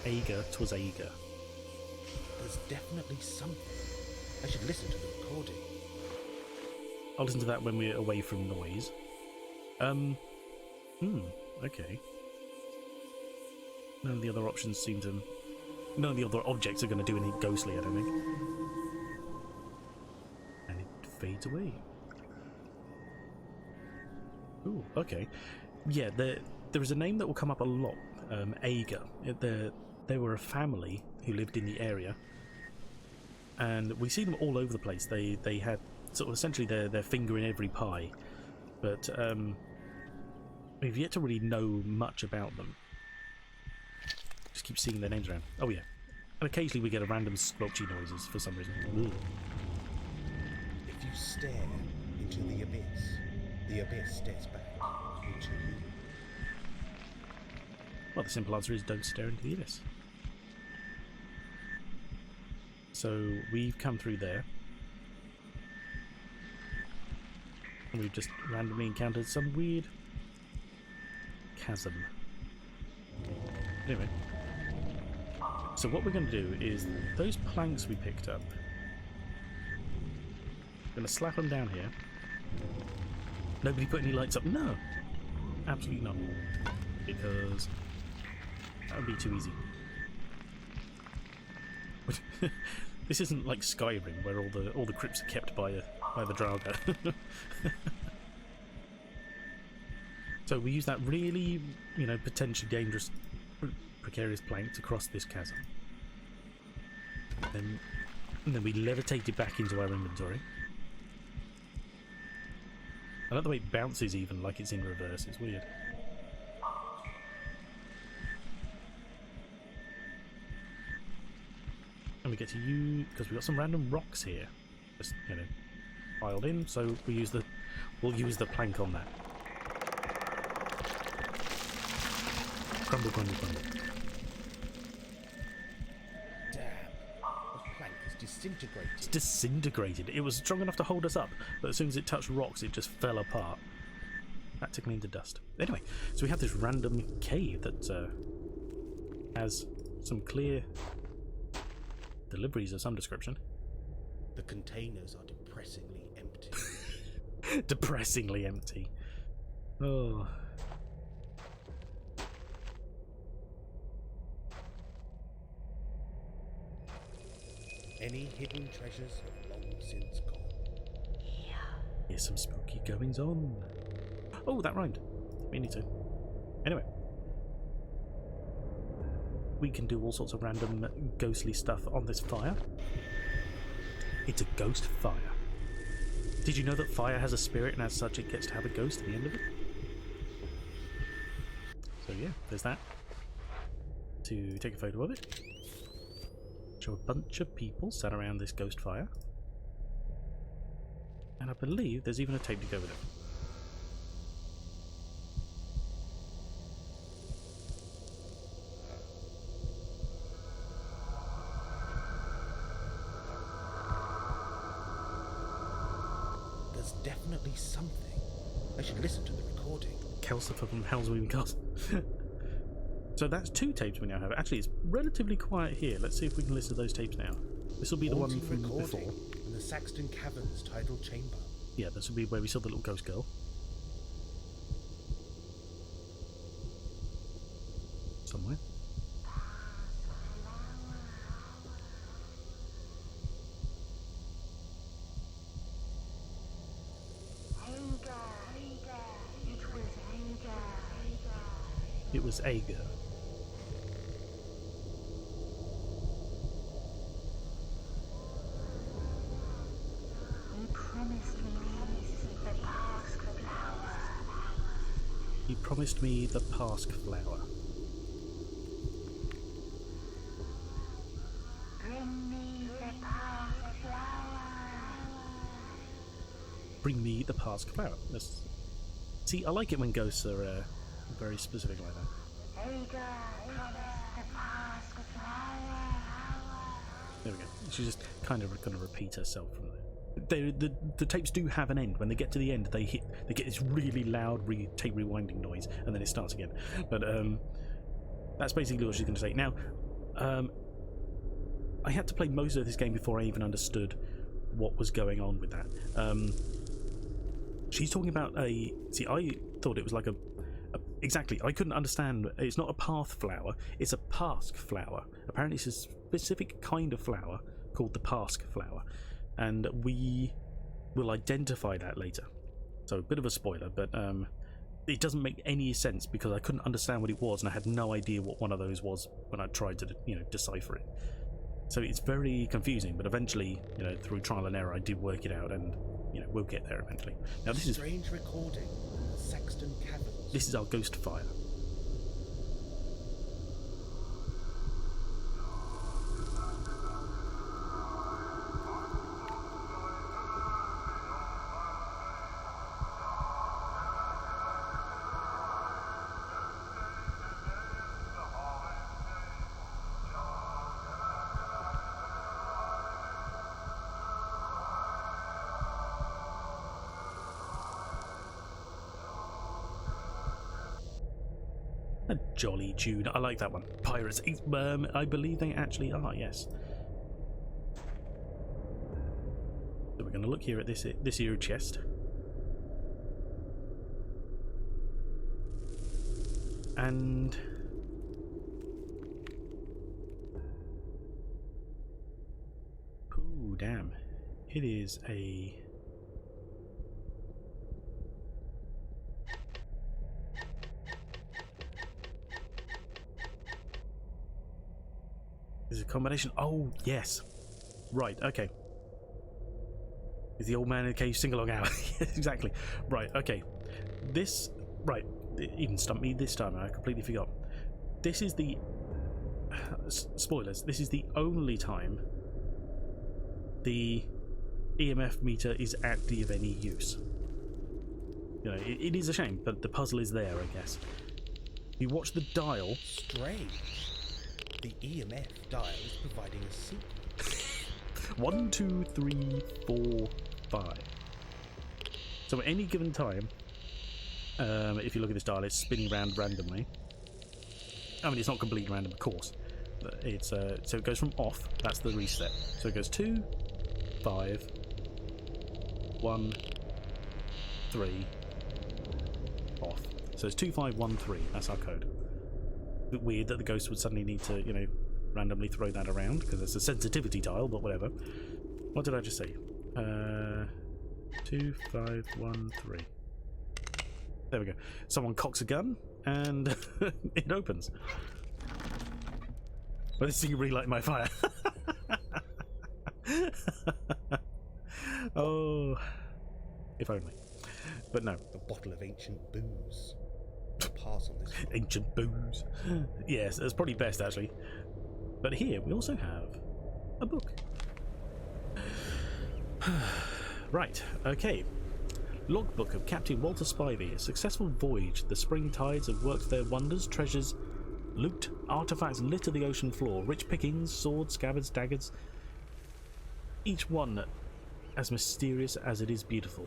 Aga, 'twas Aga. There's definitely something. I should listen to the recording. I'll listen to that when we're away from noise. Okay. None of the other options seem to... None of the other objects are going to do anything ghostly, I don't think. And it fades away. Ooh, okay. Yeah, there is a name that will come up a lot. Aga. They were a family who lived in the area. And we see them all over the place. They had sort of essentially their finger in every pie. But we've yet to really know much about them. Just keep seeing their names around. Oh yeah. And occasionally we get a random splotchy noises for some reason. Ooh. If you stare into the abyss stares back into you. Well, the simple answer is don't stare into the abyss. So we've come through there. And we've just randomly encountered some weird chasm. Anyway. So what we're going to do is those planks we picked up, going to slap them down here. Nobody put any lights up. No! Absolutely not. Because that would be too easy. This isn't like Skyrim where all the crypts are kept by the Draugr. So we use that really, potentially dangerous, precarious plank to cross this chasm. And then we levitate it back into our inventory. I like the way it bounces even like it's in reverse, it's weird. And we get to use, because we've got some random rocks here, just, piled in, so we'll use the plank on that. Crumble, crumble, crumble. Disintegrated. It's disintegrated. It was strong enough to hold us up, but as soon as it touched rocks, it just fell apart. That took me into dust. Anyway, so we have this random cave that has some clear deliveries of some description. The containers are depressingly empty. Depressingly empty. Oh. Any hidden treasures have long since gone. Here's some spooky goings on. Oh, that rhymed. We need to. Anyway. We can do all sorts of random ghostly stuff on this fire. It's a ghost fire. Did you know that fire has a spirit and as such it gets to have a ghost at the end of it? So yeah, there's that. To take a photo of it. Show a bunch of people sat around this ghost fire. And I believe there's even a tape to go with it. There's definitely something. I should listen to the recording. Kelsifer from Hell's Moving Castle. So that's 2 tapes we now have. Actually, it's relatively quiet here. Let's see if we can listen to those tapes now. This will be the one from before. In the Saxton Caverns tidal chamber. Yeah, this will be where we saw the little ghost girl. Somewhere. It was Ager. He promised me the Pask flower. Bring me the Pask flower. Bring me the Pask flower. See, I like it when ghosts are very specific like that. There we go. She's just kind of going to repeat herself from there. The tapes do have an end. When they get to the end, they get this really loud tape rewinding noise, and then it starts again. But that's basically what she's going to say. Now, I had to play most of this game before I even understood what was going on with that. She's talking about See, I thought it was like exactly. I couldn't understand. It's not a path flower. It's a Pask flower. Apparently, it's a specific kind of flower called the Pask flower. And we will identify that later. So a bit of a spoiler, but it doesn't make any sense because I couldn't understand what it was and I had no idea what one of those was when I tried to decipher it. So it's very confusing, but eventually, through trial and error, I did work it out, and we'll get there eventually. Now this is strange recording from the Saxton Caverns. This is our ghost fire. A jolly tune. I like that one. Pirates. I believe they actually are, yes. So we're going to look here at this here chest. And ooh, damn. It is a Is it a combination? Oh, yes. Right, okay. Is the old man in the cave sing-along hour? Yes, exactly. Right, okay. This, right, it even stumped me this time. I completely forgot. This is the... spoilers. This is the only time the EMF meter is actually of any use. You know, it is a shame, but the puzzle is there, I guess. You watch the dial... Strange. The EMF dial is providing a signal. 1, 2, 3, 4, 5. So at any given time, if you look at this dial, it's spinning around randomly. I mean, it's not completely random, of course. But it's so it goes from off. That's the reset. So it goes 2, 5, 1, 3, off. So it's 2, 5, 1, 3. That's our code. A bit weird that the ghost would suddenly need to, you know, randomly throw that around because it's a sensitivity dial, but whatever. What did I just say? 2, 5, 1, 3. There we go. Someone cocks a gun and it opens. Well, this thing really light my fire. Oh, if only. But no. A bottle of ancient booze. I'll pass on this one. Ancient booze. Yes, that's probably best actually. But here we also have a book. Right, okay. Logbook of Captain Walter Spivey. A successful voyage. The spring tides have worked their wonders. Treasures, loot, artifacts litter the ocean floor. Rich pickings, swords, scabbards, daggers. Each one as mysterious as it is beautiful.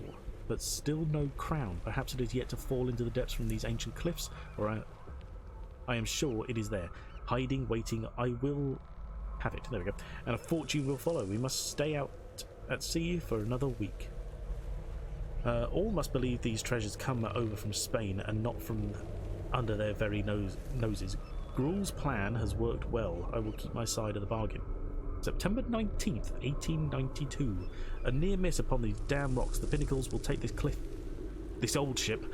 But still no crown. Perhaps it is yet to fall into the depths from these ancient cliffs, or I am sure it is there. Hiding, waiting, I will have it. There we go. And a fortune will follow. We must stay out at sea for another week. All must believe these treasures come over from Spain and not from under their very noses. Gruel's plan has worked well. I will keep my side of the bargain. September 19th, 1892. A near miss upon these damn rocks. The pinnacles will take this old ship,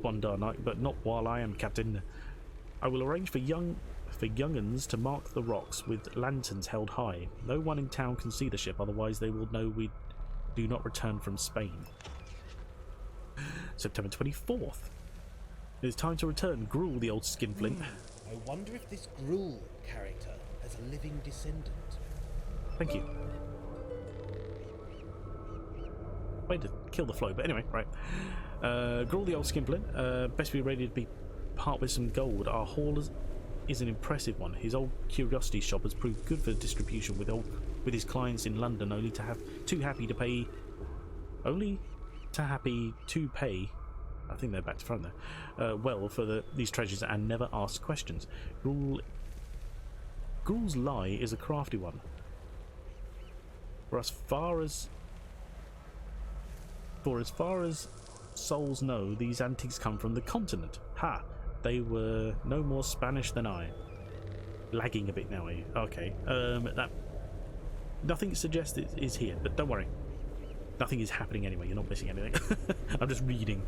one darn night, but not while I am captain. I will arrange for young'uns to mark the rocks with lanterns held high. No one in town can see the ship, otherwise they will know we do not return from Spain. September 24th. It is time to return. Gruel, the old skinflint. I wonder if this Gruel character has a living descendant. Thank you. Way to kill the flow, but anyway, right. Gruel, the old skinflint. Best be ready to part with some gold. Our haul is an impressive one. His old curiosity shop has proved good for distribution with his clients in London, only too happy to pay. I think they're back to front there. Well, for these treasures and never ask questions. Gruel's lie is a crafty one. For as far as souls know, these antiques come from the continent. Ha! They were no more Spanish than I. Lagging a bit now, are you? Okay. That nothing suggests it is here, but don't worry. Nothing is happening anyway. You're not missing anything. I'm just reading.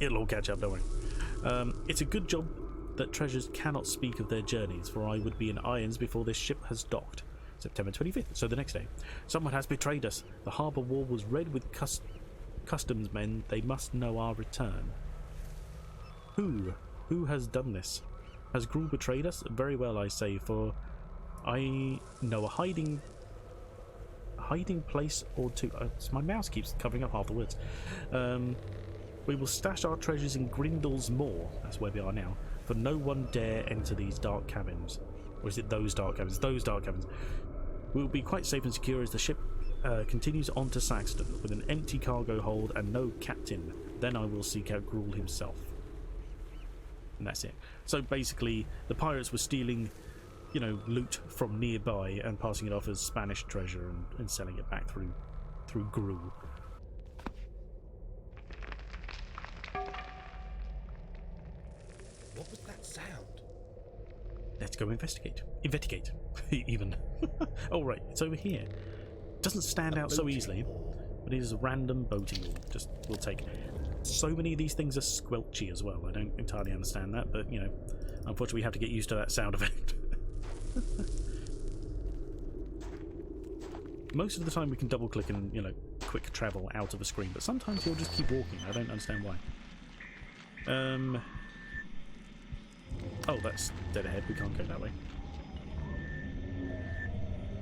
It'll all catch up. Don't worry. It's a good job that treasures cannot speak of their journeys, for I would be in irons before this ship has docked. September 25th. So the next day, someone has betrayed us. The harbour wall was red with customs men. They must know our return. Who has done this? Has Gruel betrayed us? Very well, I say, for I know a hiding place or two. My mouse keeps covering up half the words. We will stash our treasures in Grindle's Moor. That's where we are now. For no one dare enter these dark cabins. Or is it those dark cabins? Those dark cabins. We will be quite safe and secure as the ship continues on to Saxton with an empty cargo hold and no captain. Then I will seek out Gruel himself. and that's it. So basically, the pirates were stealing, you know, loot from nearby and passing it off as Spanish treasure and selling it back through gruel. What was that sound? Let's go investigate. Investigate, even. Oh right, it's over here. Doesn't stand out so easily, but it is a random boating oar. Just we'll take. So many of these things are squelchy as well. I don't entirely understand that, but you know, unfortunately, we have to get used to that sound effect. Most of the time, we can double click and, you know, quick travel out of a screen, but sometimes you'll just keep walking. I don't understand why. Oh, that's dead ahead. We can't go that way.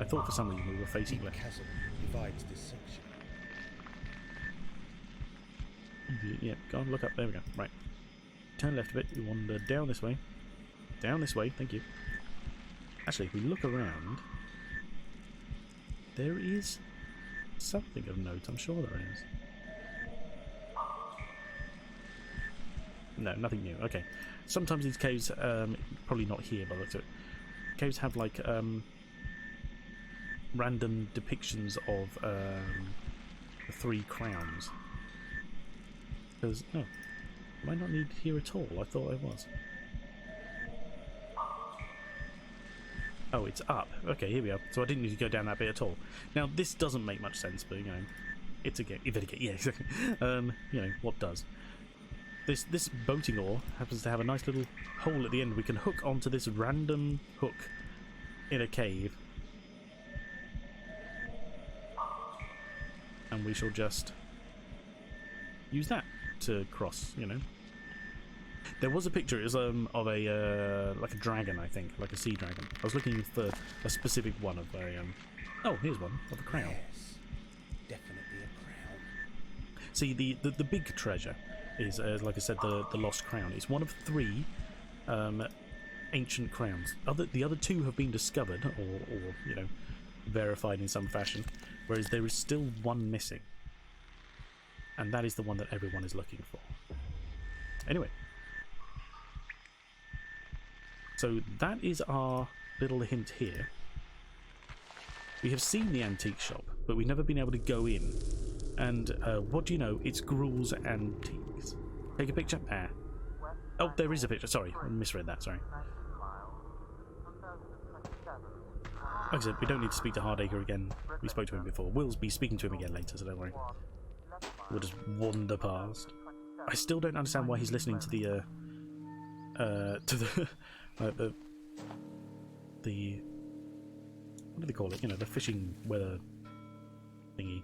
I thought for some reason we were facing left. Chasm divides this section. Yeah, go on, look up. There we go. Right. Turn left a bit. We wander down this way. Down this way. Thank you. Actually, if we look around, there is something of note. I'm sure there is. No, nothing new. Okay. Sometimes these caves, probably not here, but look at it. Caves have like random depictions of the 3 crowns. Because no, might not need here at all. I thought I was. Oh, it's up. Okay, here we are. So I didn't need to go down that bit at all. Now this doesn't make much sense, but you know, it's a game. Yeah, exactly. You know what does? This boating oar happens to have a nice little hole at the end. We can hook onto this random hook in a cave, and we shall just use that to cross. You know. There was a picture. It was of a like a dragon, I think, like a sea dragon. I was looking for a specific one of a. Oh, here's one of a crown. Yes, definitely a crown. See, the big treasure is, like I said, the lost crown. It's one of 3 ancient crowns. The other 2 have been discovered or you know, verified in some fashion, whereas there is still one missing, and that is the one that everyone is looking for. Anyway. So that is our little hint here. We have seen the antique shop, but we've never been able to go in. And what do you know? It's Gruel's Antiques. Take a picture. Ah. Oh, there is a picture. Sorry, I misread that. Sorry. Like I said, we don't need to speak to Hardaker again. We spoke to him before. We'll be speaking to him again later, so don't worry. We'll just wander past. I still don't understand why he's listening to the what do they call it? You know, the fishing weather thingy.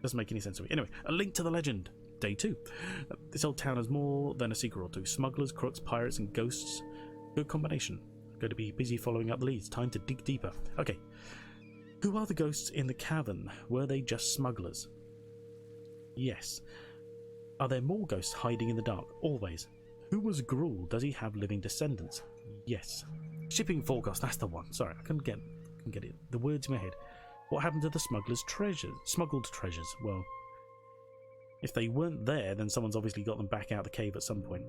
Doesn't make any sense to me. Anyway, a link to the legend. Day 2. This old town has more than a secret or 2. Smugglers, crooks, pirates, and ghosts. Good combination. Going to be busy following up the leads. Time to dig deeper. Okay. Who are the ghosts in the cavern? Were they just smugglers? Yes. Are there more ghosts hiding in the dark? Always. Who was Gruel? Does he have living descendants? Yes. Shipping forecast, that's the one. Sorry, I couldn't get it. The words in my head. What happened to the smugglers' treasures? Smuggled treasures? Well, if they weren't there, then someone's obviously got them back out the cave at some point.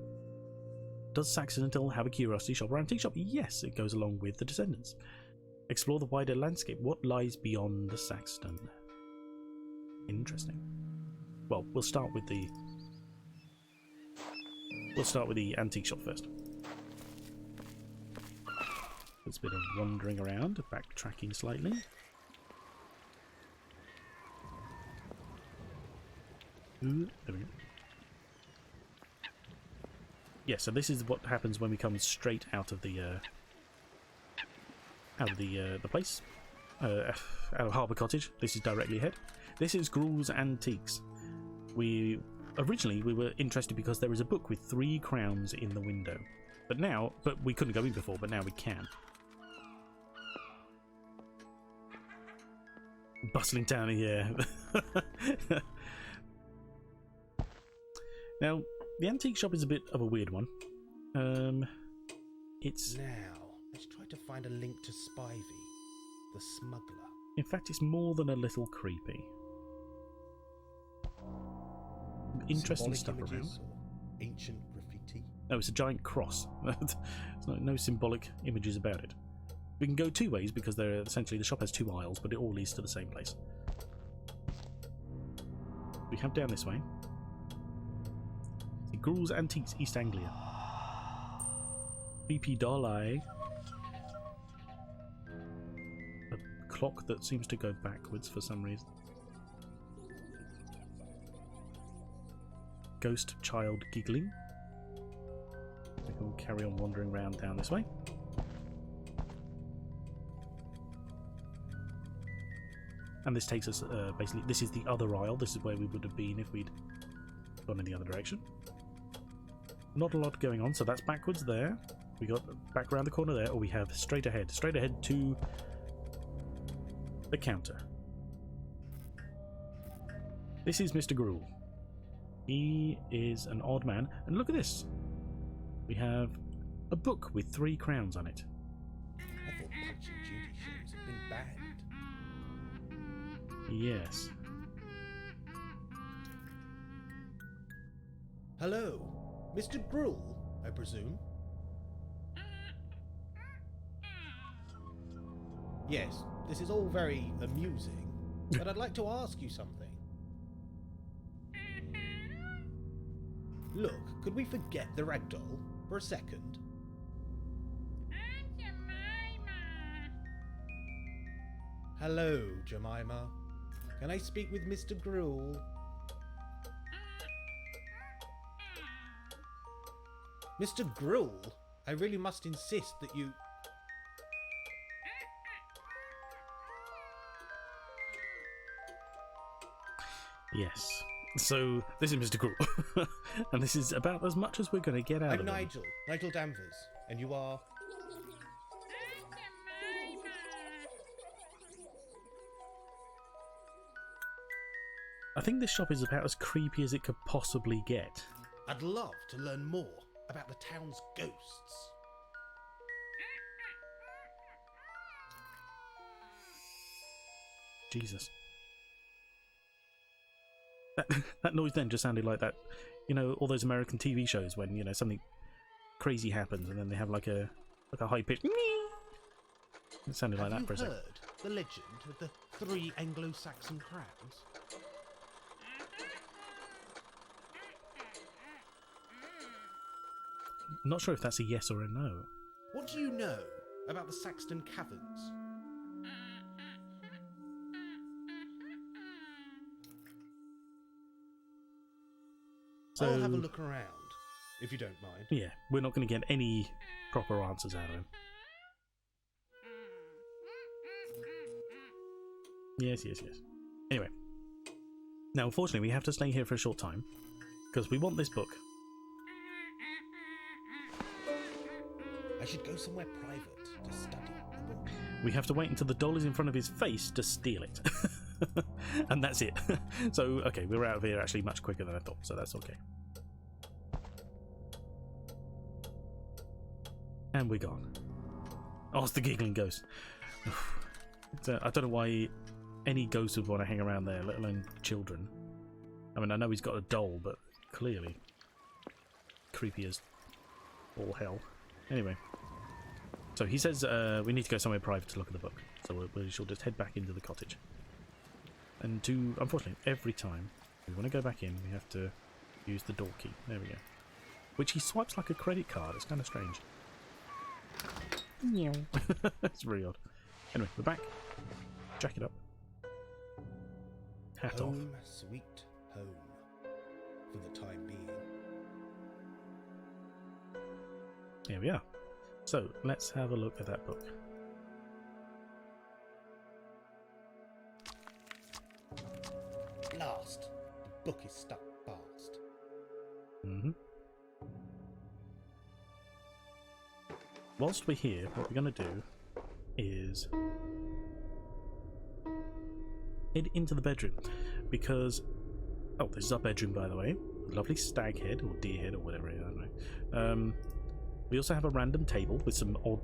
Does Saxon have a curiosity shop or antique shop? Yes, it goes along with the descendants. Explore the wider landscape. What lies beyond the Saxon? Interesting. Well, we'll start with the antique shop first. It's a bit of wandering around, backtracking slightly. Ooh, there we go. Yeah, so this is what happens when we come straight out of the place, out of Harbour Cottage. This is directly ahead. This is Gruel's Antiques. Originally we were interested because there is a book with 3 crowns in the window, but we couldn't go in before, but now we can. Bustling town here. Now, the antique shop is a bit of a weird one. It's now let's try to find a link to Spivey, the smuggler. In fact, it's more than a little creepy. Interesting Symbolic stuff around. images or ancient graffiti. No, it's a giant cross. There's no symbolic images about it. We can go two ways because they're essentially the shop has two aisles, but it all leads to the same place. We have down this way. The Gruel's Antiques, East Anglia. BP Dolly. A clock that seems to go backwards for some reason. Ghost child giggling. We can carry on wandering around down this way. And this takes us, basically, this is the other aisle. This is where we would have been if we'd gone in the other direction. Not a lot going on, so that's backwards there. We got back around the corner there, or we have straight ahead to the counter. This is Mr. Gruel. He is an odd man, and look at this. We have a book with 3 crowns on it. I thought Punch and Judy shows had been banned. Yes. Hello, Mr. Gruel, I presume? Yes, this is all very amusing, but I'd like to ask you something. Look, could we forget the ragdoll for a second? Hello, Jemima. Can I speak with Mr. Gruel? Mr. Gruel, I really must insist that you... Yes. So, this is Mr. Gruel. And this is about as much as we're going to get out I'm of him. Nigel Danvers, and you are... I think this shop is about as creepy as it could possibly get. I'd love to learn more about the town's ghosts. Jesus. That noise then just sounded like that, you know, all those American TV shows when, you know, something crazy happens and then they have like a high pitch. It sounded like that for a second. Have you heard the legend of the 3 Anglo-Saxon crowns? Not sure if that's a yes or a no. What do you know about the Saxton Caverns? So, I'll have a look around, if you don't mind. Yeah, we're not going to get any proper answers out of him. Yes. Anyway. Now, unfortunately, we have to stay here for a short time, because we want this book. I should go somewhere private to study the book. We have to wait until the doll is in front of his face to steal it. And that's it. So, okay, we're out of here actually much quicker than I thought, so that's okay. And we're gone. Oh, it's the giggling ghost. I don't know why any ghost would want to hang around there, let alone children. I mean, I know he's got a doll, but clearly creepy as all hell. Anyway. So he says we need to go somewhere private to look at the book. So we shall just head back into the cottage. And unfortunately, every time we want to go back in, we have to use the door key. There we go. Which he swipes like a credit card. It's kind of strange. It's really odd. Anyway, we're back. Jack it up. Hat off. Home, sweet home. For the time being. Here we are. So, let's have a look at that book. Last, the book is stuck fast. Whilst we're here, what we're going to do is head into the bedroom, because this is our bedroom, by the way. Lovely stag head or deer head or whatever, I don't know. We also have a random table with some odd,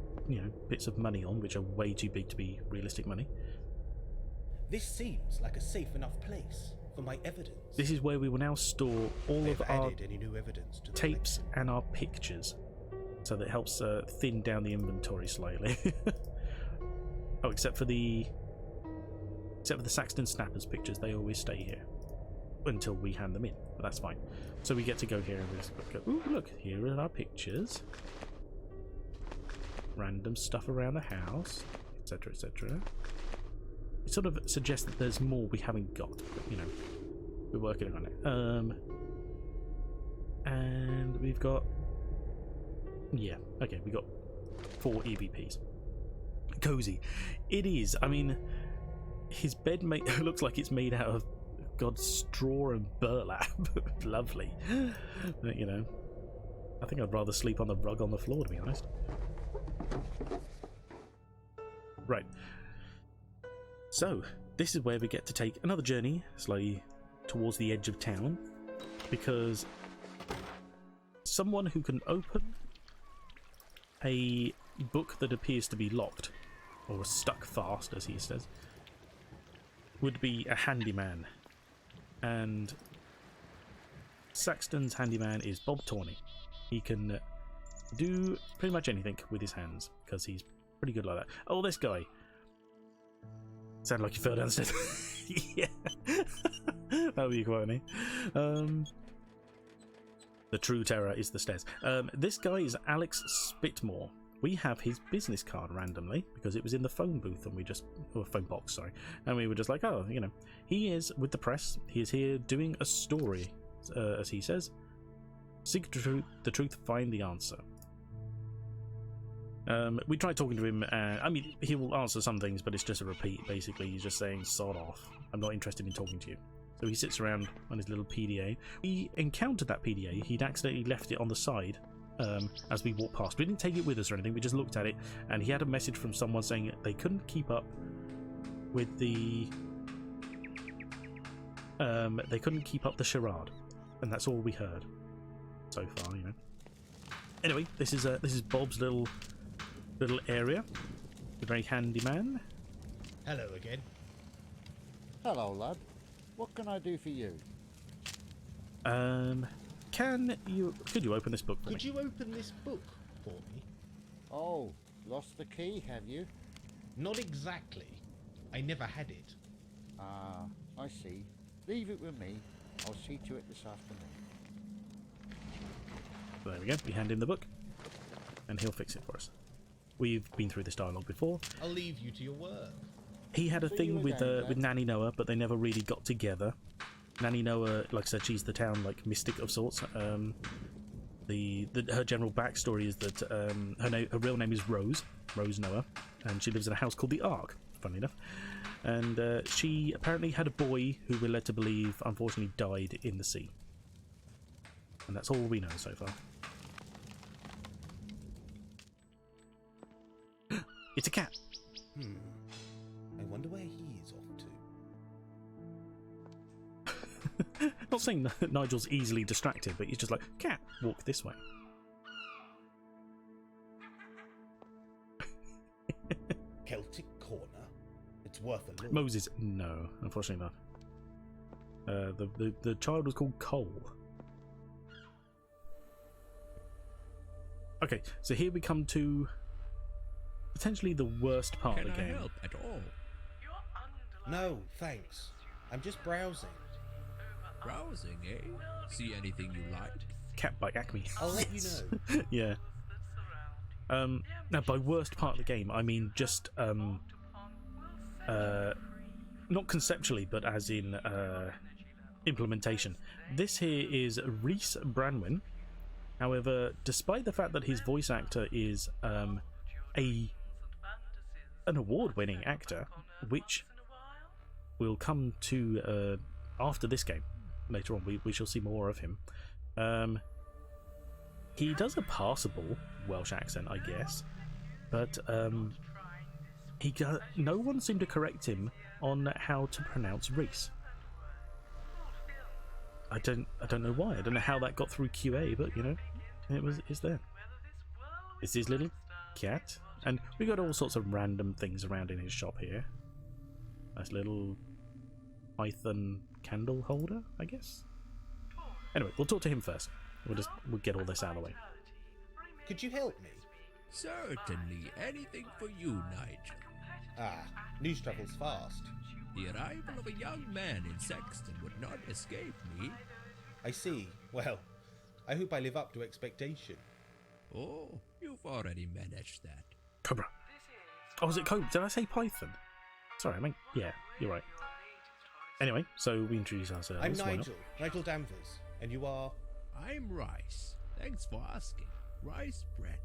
bits of money on, which are way too big to be realistic money. This seems like a safe enough place. for my evidence. This is where we will now store all They've of our added any new evidence to the tapes collection. and our pictures, so that helps thin down the inventory slightly. Oh, except for the Saxton Snappers pictures, they always stay here until we hand them in, but that's fine. So we get to go here and we just go, ooh, look, here are our pictures. Random stuff around the house, etc, etc. It sort of suggests that there's more we haven't got, but you know, we're working on it. And we've got, yeah, okay, we got 4 EVPs. Cozy. It is. I mean, his bed looks like it's made out of, God, straw and burlap. Lovely. You know, I think I'd rather sleep on the rug on the floor, to be honest. Right. So, this is where we get to take another journey, slightly towards the edge of town, because someone who can open a book that appears to be locked, or stuck fast, as he says, would be a handyman. And Saxton's handyman is Bob Tawney. He can do pretty much anything with his hands, because he's pretty good like that. Oh, this guy. Sounded like you fell down the stairs. Yeah. That would be quite funny. The true terror is the stairs. This guy is Alex Spitmore. We have his business card randomly because it was in the phone booth, and or phone box, sorry, and we were just like, oh, you know, he is with the press. He is here doing a story, as he says. Seek the truth, find the answer. We tried talking to him, I mean, he will answer some things, but it's just a repeat, basically. He's just saying, sod off, I'm not interested in talking to you. So he sits around on his little PDA. We encountered that PDA. He'd accidentally left it on the side as we walked past. We didn't take it with us or anything, we just looked at it, and he had a message from someone saying they couldn't keep up with the the charade, and that's all we heard so far, you know. Anyway, this is Bob's little area. A very handy man. Hello again. Hello, lad. What can I do for you? Could you open this book for me? Could you open this book for me? Oh, lost the key, have you? Not exactly. I never had it. Ah, I see. Leave it with me. I'll see to it this afternoon. There we go. We hand him the book, and he'll fix it for us. We've been through this dialogue before. I'll leave you to your work. He had a See thing you with again, Nanny Noah, but they never really got together. Nanny Noah, like I said, she's the town mystic of sorts. Her general backstory is that her real name is Rose Noah, and she lives in a house called the Ark, funny enough. And she apparently had a boy who we're led to believe unfortunately died in the sea. And that's all we know so far. It's a cat. I wonder where he is off to. Not saying that Nigel's easily distracted, but he's just like, cat, walk this way. Celtic Corner? It's worth a look. Moses, no, unfortunately not. The child was called Cole. Okay, so here we come to potentially the worst part of the game. Can I help at all? No, thanks. I'm just browsing. Browsing, eh? See anything you liked? Cat by Acme. I'll let you know. Yeah. Now, by worst part of the game, I mean just not conceptually, but as in implementation. This here is Rhys Branwen. However, despite the fact that his voice actor is an award-winning actor, which will come to after this game. Later on, we shall see more of him. He does a passable Welsh accent, I guess, but no one seemed to correct him on how to pronounce Rhys. I don't know why. I don't know how that got through QA, but you know, it's there. It's his little cat, and we got all sorts of random things around in his shop here. Nice little python candle holder, I guess. Anyway, we'll talk to him first. We'll get all this out of the way. Could you help me? Certainly, anything for you, Nigel. Ah, news travels fast. The arrival of a young man in Saxton would not escape me. I see. Well, I hope I live up to expectation. Oh, you've already managed that. Cobra. Oh, was it Cobra? Did I say Python? Sorry, I mean, yeah, you're right. Anyway, so we introduce ourselves. I'm Nigel Danvers, and you are... I'm Rice. Thanks for asking. Rice bread.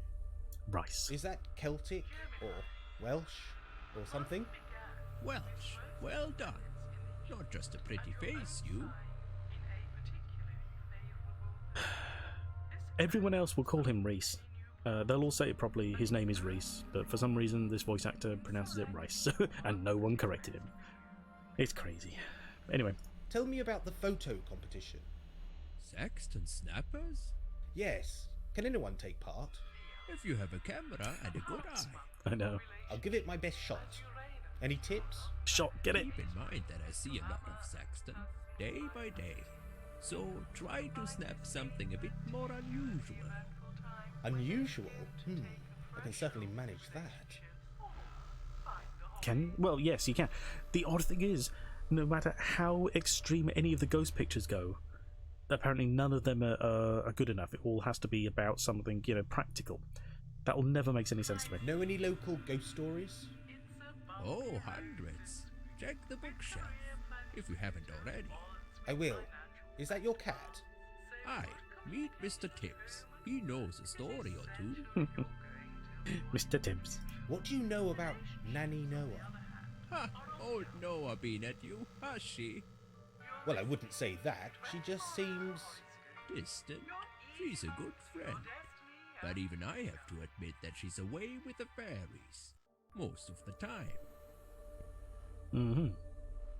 Rice. Is that Celtic, or Welsh, or something? Welsh. Well done. Not just a pretty face, you. Everyone else will call him Reese. They'll all say it properly, his name is Reese, but for some reason this voice actor pronounces it Rice, and no one corrected him. It's crazy. Anyway. Tell me about the photo competition. Saxton snappers? Yes. Can anyone take part? If you have a camera and a good eye. I know. I'll give it my best shot. Any tips? Shot, get it? Keep in mind that I see a lot of Saxton, day by day. So try to snap something a bit more unusual. Unusual? I can certainly manage that. Can? Well, yes, you can. The odd thing is, no matter how extreme any of the ghost pictures go, apparently none of them are good enough. It all has to be about something, practical. That will never make any sense to me. Know any local ghost stories? Oh, hundreds. Check the bookshelf, if you haven't already. I will. Is that your cat? Aye, meet Mr. Tibbs. He knows a story or two. Mr. Tibbs. What do you know about Nanny Noah? Ha! Old Noah been at you, has she? Well, I wouldn't say that. She just seems... Distant. She's a good friend. But even I have to admit that she's away with the fairies. Most of the time. Mm-hmm.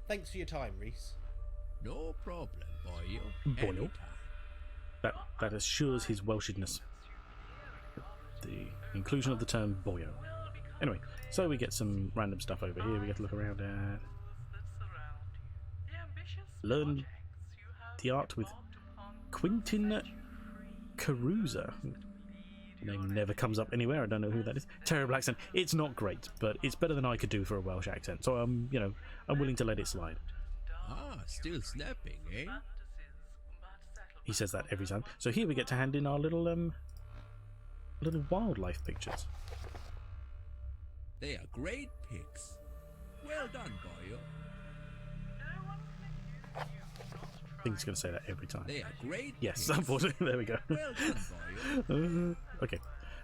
Thanks for your time, Reese. No problem, boyo. Boyo. Anytime. That assures his Welshedness. The inclusion of the term boyo. Anyway, so we get some random stuff over here we get to look around at. Learn the art with Quentin Caruza. Name never comes up anywhere. I don't know who that is. Terrible accent. It's not great, but it's better than I could do for a Welsh accent. So I'm willing to let it slide. Ah, still snapping, eh? He says that every time. So here we get to hand in our little wildlife pictures. They are great pics. Well done, boyo. I think he's going to say that every time. They are great. Yes, pics. unfortunately. There we go. Well done, boyo. Okay,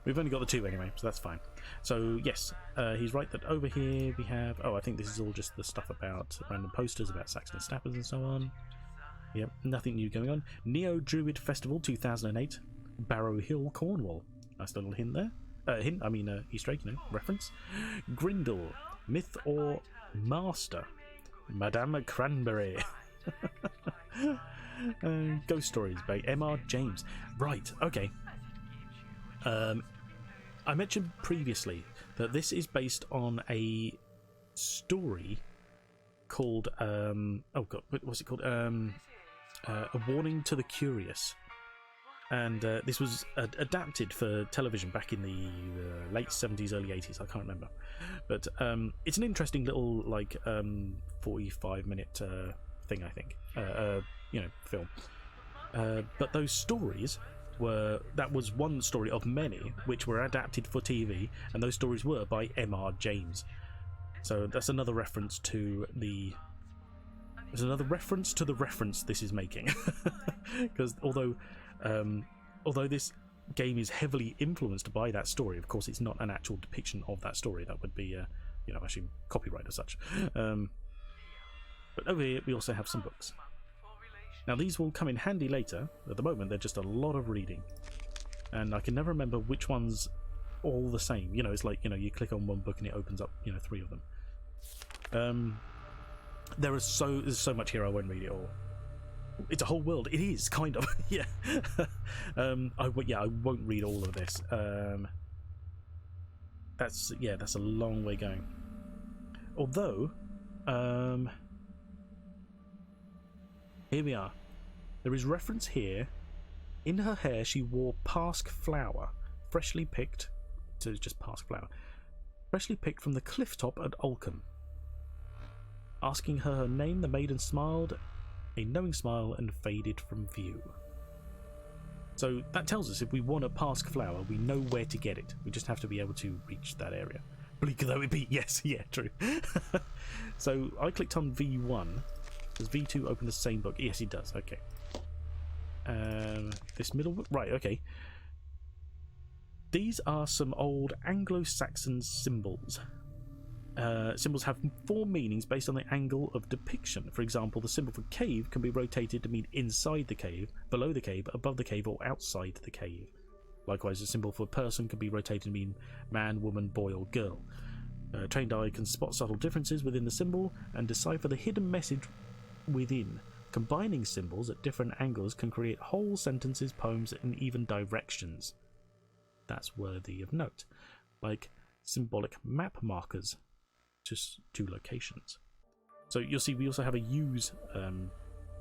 we've only got the two anyway, so that's fine. So yes, he's right that over here we have... Oh, I think this is all just the stuff about random posters about Saxton Snappers and so on. Yep, nothing new going on. Neo Druid Festival 2008, Barrow Hill, Cornwall. Nice little hint there. Easter egg, reference. Grindle, Myth or Master, Madame Cranberry. Ghost Stories by M.R. James. Right, okay. I mentioned previously that this is based on a story called what's it called? A Warning to the Curious, and this was adapted for television back in the late 70s, early 80s. I can't remember, but it's an interesting little 45-minute thing, I think. Film. But those stories that was one story of many which were adapted for TV, and those stories were by M.R. James. So that's another reference to the. There's another reference to the reference this is making, because although this game is heavily influenced by that story, of course it's not an actual depiction of that story. That would be, actually copyright as such. But over here we also have some books. Now these will come in handy later. At the moment they're just a lot of reading, and I can never remember which one's all the same. It's like you click on one book and it opens up 3 of them. There's so much here I won't read it all. It's a whole world. It is kind of yeah. I won't read all of this. That's a long way going. Although Here we are. There is reference here. In her hair, she wore Pask flower, freshly picked. So it's just Pask flower. Freshly picked from the cliff top at Olcombe. Asking her name, the maiden smiled a knowing smile and faded from view. So that tells us if we want a Pask flower, we know where to get it. We just have to be able to reach that area. Bleak though it be, yes, yeah, true. So I clicked on V1. Does V2 open the same book? Yes, it does. Okay. This middle book, right? Okay. These are some old Anglo-Saxon symbols. Symbols have 4 meanings based on the angle of depiction. For example, the symbol for cave can be rotated to mean inside the cave, below the cave, above the cave, or outside the cave. Likewise, the symbol for person can be rotated to mean man, woman, boy, or girl. A trained eye can spot subtle differences within the symbol and decipher the hidden message within. Combining symbols at different angles can create whole sentences, poems, and even directions. That's worthy of note. Like symbolic map markers to locations. So you'll see we also have a use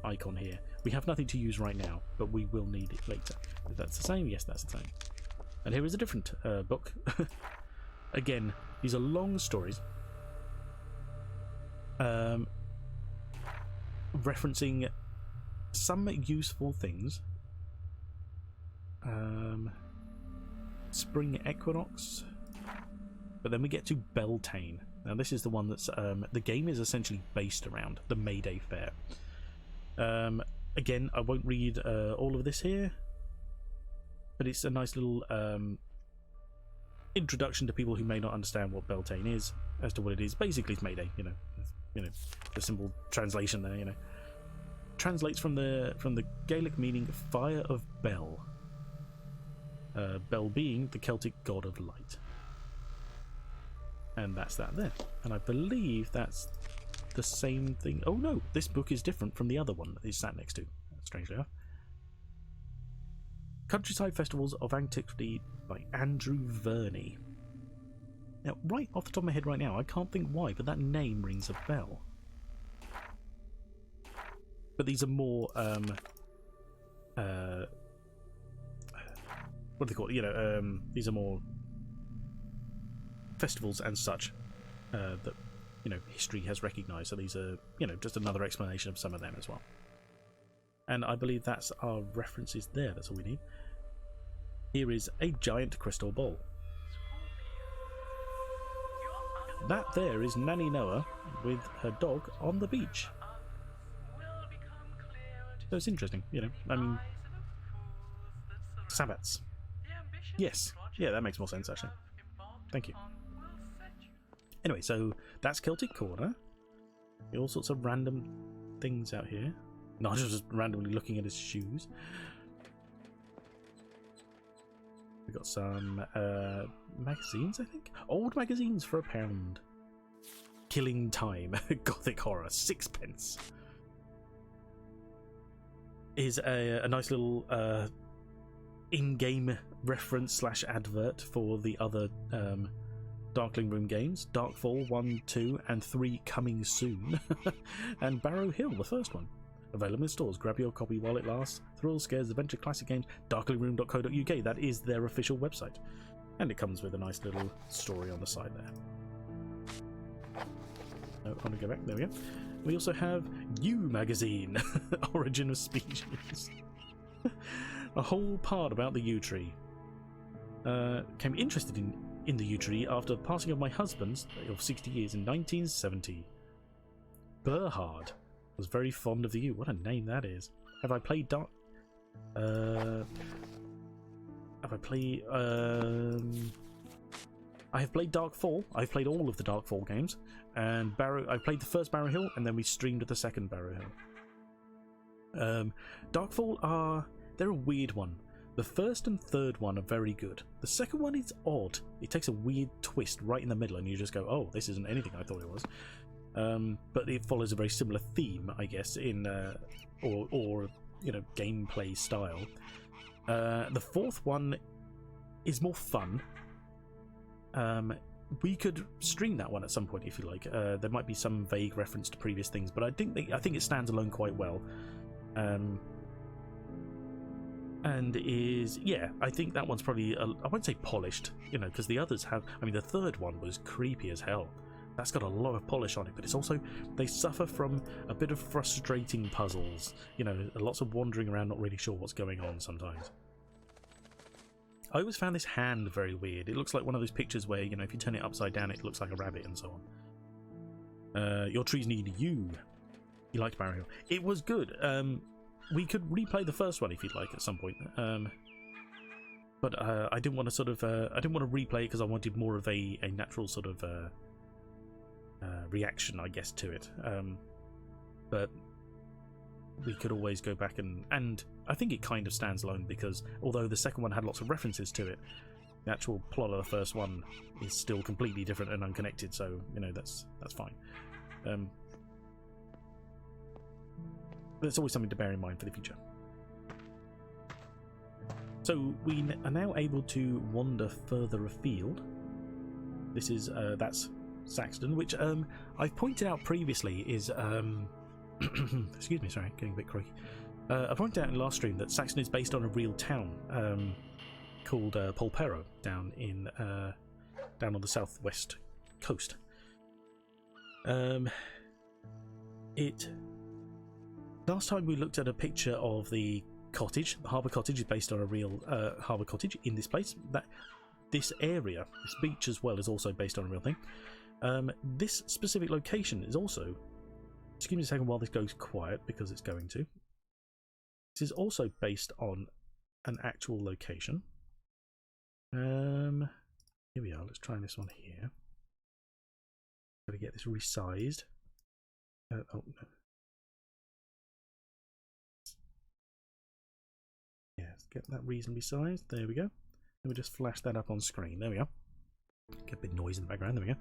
icon here. We have nothing to use right now, but we will need it later. If that's the same, yes, that's the same. And here is a different book. Again, these are long stories referencing some useful things. Spring equinox, but then we get to Beltane. Now this is the one that's the game is essentially based around the May Day Fair. Again, I won't read all of this here, but it's a nice little introduction to people who may not understand what Beltane is as to what it is. Basically, it's May Day. You know, the simple translation there. You know, translates from the Gaelic meaning "fire of Bel." Bel being the Celtic god of light. And that's that there. And I believe that's the same thing. Oh no, this book is different from the other one that it's sat next to, strangely enough. Countryside Festivals of Antiquity by Andrew Verney. Now, right off the top of my head right now, I can't think why, but that name rings a bell. But these are more, what do they call it? You know, these are more festivals and such that, you know, history has recognised. So these are, you know, just another explanation of some of them as well. And I believe that's our references there. That's all we need. Here is a giant crystal ball. That there is Nanny Noah with her dog on the beach. So it's interesting, you know. I mean, Sabbats. Yes, yeah, that makes more sense actually. Thank you. Anyway, so that's Celtic Corner. All sorts of random things out here. Not just randomly looking at his shoes. We've got some magazines, I think. Old magazines for £1. Killing Time, Gothic Horror, 6p. Is a nice little in-game reference / advert for the other Darkling Room games. Darkfall 1, 2 and 3 coming soon. And Barrow Hill, the first one. Available in stores. Grab your copy while it lasts. Thrill, Scares, Adventure, Classic Games, darklingroom.co.uk. That is their official website. And it comes with a nice little story on the side there. Oh, I want to go back. There we go. We also have U Magazine, Origin of Species. A whole part about the yew tree. Became interested in the yew tree after the passing of my husband of 60 years in 1970. Berhard was very fond of the yew. What a name that is. Have I played Dark... I have played Darkfall. I've played all of the Darkfall games. And I played the first Barrow Hill, and then we streamed the second Barrow Hill. Darkfall they're a weird one. The first and third one are very good. The second one is odd. It takes a weird twist right in the middle, and you just go, "Oh, this isn't anything I thought it was." But it follows a very similar theme, I guess, in or you know, gameplay style. The fourth one is more fun. We could stream that one at some point if you like. There might be some vague reference to previous things, but I think it stands alone quite well. And is, yeah, I think that one's probably, I won't say polished, you know, because the others have, I mean, the third one was creepy as hell. That's got a lot of polish on it, but it's also, they suffer from a bit of frustrating puzzles, you know, lots of wandering around, not really sure what's going on sometimes. I always found this hand very weird. It looks like one of those pictures where, you know, if you turn it upside down, it looks like a rabbit and so on. Your trees need you. You liked Barrow Hill. It was good. We could replay the first one if you'd like at some point. But I didn't want to sort of, I didn't want to replay it because I wanted more of a natural sort of reaction, I guess, to it. But we could always go back and I think it kind of stands alone because although the second one had lots of references to it, the actual plot of the first one is still completely different and unconnected. So you know that's fine. There's always something to bear in mind for the future. So we are now able to wander further afield. This is that's Saxton, which I've pointed out previously is excuse me, sorry, getting a bit croaky. I pointed out in last stream that Saxton is based on a real town called Polperro down on the southwest coast. Last time we looked at a picture of the cottage. The Harbour cottage is based on a real Harbour cottage in this place. This area, this beach as well, is also based on a real thing. This specific location is also, excuse me a second while this goes quiet because it's going to. This is also based on an actual location. Here we are, let's try this one here. Gotta get this resized. Oh no. Yeah, let's get that reasonably sized. There we go. Let me just flash that up on screen. There we go. Get a bit of noise in the background. There we go.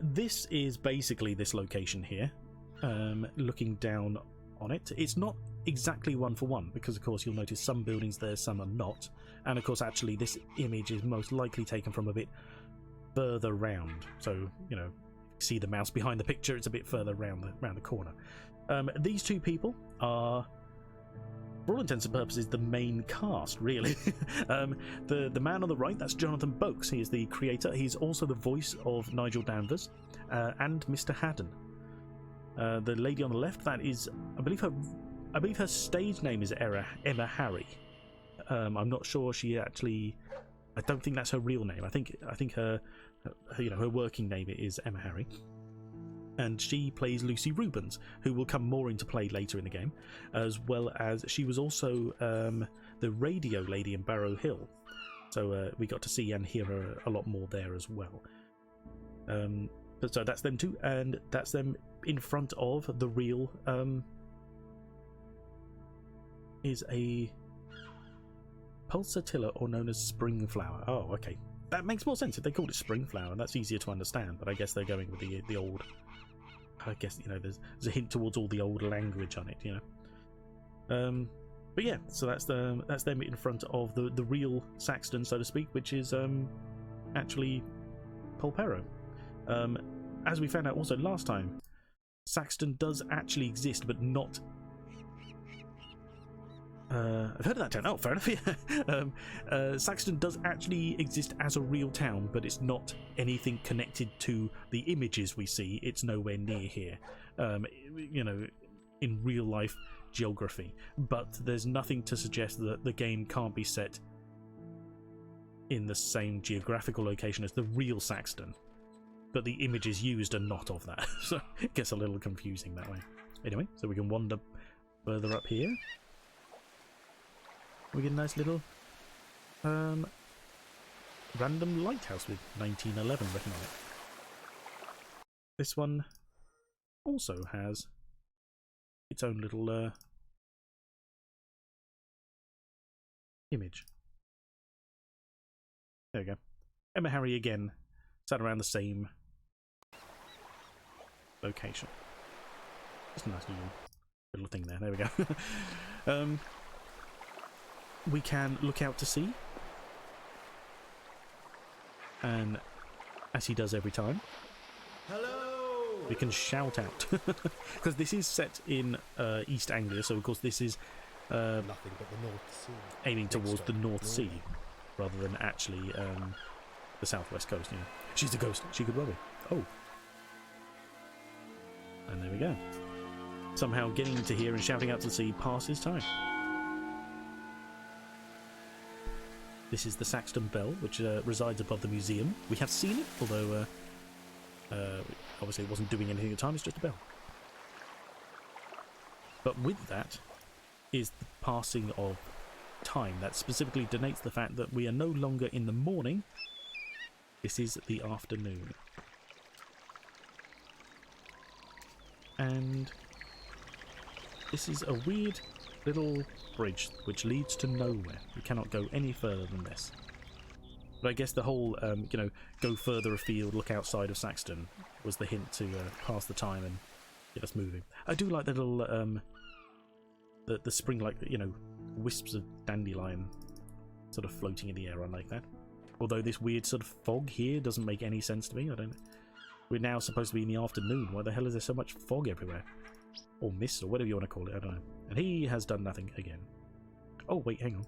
This is basically this location here. Looking down on it. It's not exactly one for one because, of course, you'll notice some buildings there, some are not. And, of course, actually, this image is most likely taken from a bit further round. So, you know, see the mouse behind the picture. It's a bit further round the corner. These two people are, for all intents and purposes, the main cast, really. The man on the right, that's Jonathan Boakes. He is the creator. He's also the voice of Nigel Danvers and Mr. Haddon. The lady on the left, that is, I believe her stage name is Emma Harry. I'm not sure she actually. I don't think that's her real name. I think her her working name is Emma Harry. And she plays Lucy Rubens, who will come more into play later in the game, as well as she was also the radio lady in Barrow Hill. So we got to see and hear her a lot more there as well. So that's them too, and that's them in front of the real is a pulsatilla, or known as spring flower. Oh, okay. That makes more sense if they called it spring flower. That's easier to understand, but I guess they're going with the old. I guess, you know, there's a hint towards all the old language on it, you know. But yeah, so that's them in front of the real Saxton, so to speak, which is actually Polperro. As we found out also last time, Saxton does actually exist, but not. I've heard of that town. Oh, fair enough. Yeah. Saxton does actually exist as a real town, but it's not anything connected to the images we see. It's nowhere near here, you know, in real life geography. But there's nothing to suggest that the game can't be set in the same geographical location as the real Saxton. But the images used are not of that, so it gets a little confusing that way. Anyway, so we can wander further up here. We get a nice little random lighthouse with 1911 written on it. This one also has its own little image. There we go. Emma Harry again, sat around the same location. Just a nice little thing there. There we go. We can look out to sea, and as he does every time. Hello! We can shout out. Because this is set in East Anglia, so of course this is Nothing but the North Sea. aiming towards Next the stop, North Sea, Norway. rather than actually the southwest coast. You know. She's a ghost. She could well be. Oh. And there we go. Somehow getting to here and shouting out to the sea passes time. This is the Saxton Bell, which resides above the museum. We have seen it, although obviously it wasn't doing anything at the time, it's just a bell. But with that is the passing of time. That specifically denotes the fact that we are no longer in the morning. This is the afternoon. And this is a weird little bridge which leads to nowhere. You cannot go any further than this. But I guess the whole, you know, go further afield, look outside of Saxton was the hint to pass the time and get us moving. I do like the little, the spring, like, you know, wisps of dandelion sort of floating in the air. I like that. Although this weird sort of fog here doesn't make any sense to me. I don't. We're now supposed to be in the afternoon. Why the hell is there so much fog everywhere? Or mist, or whatever you want to call it. I don't know. And he has done nothing again. Oh wait, hang on.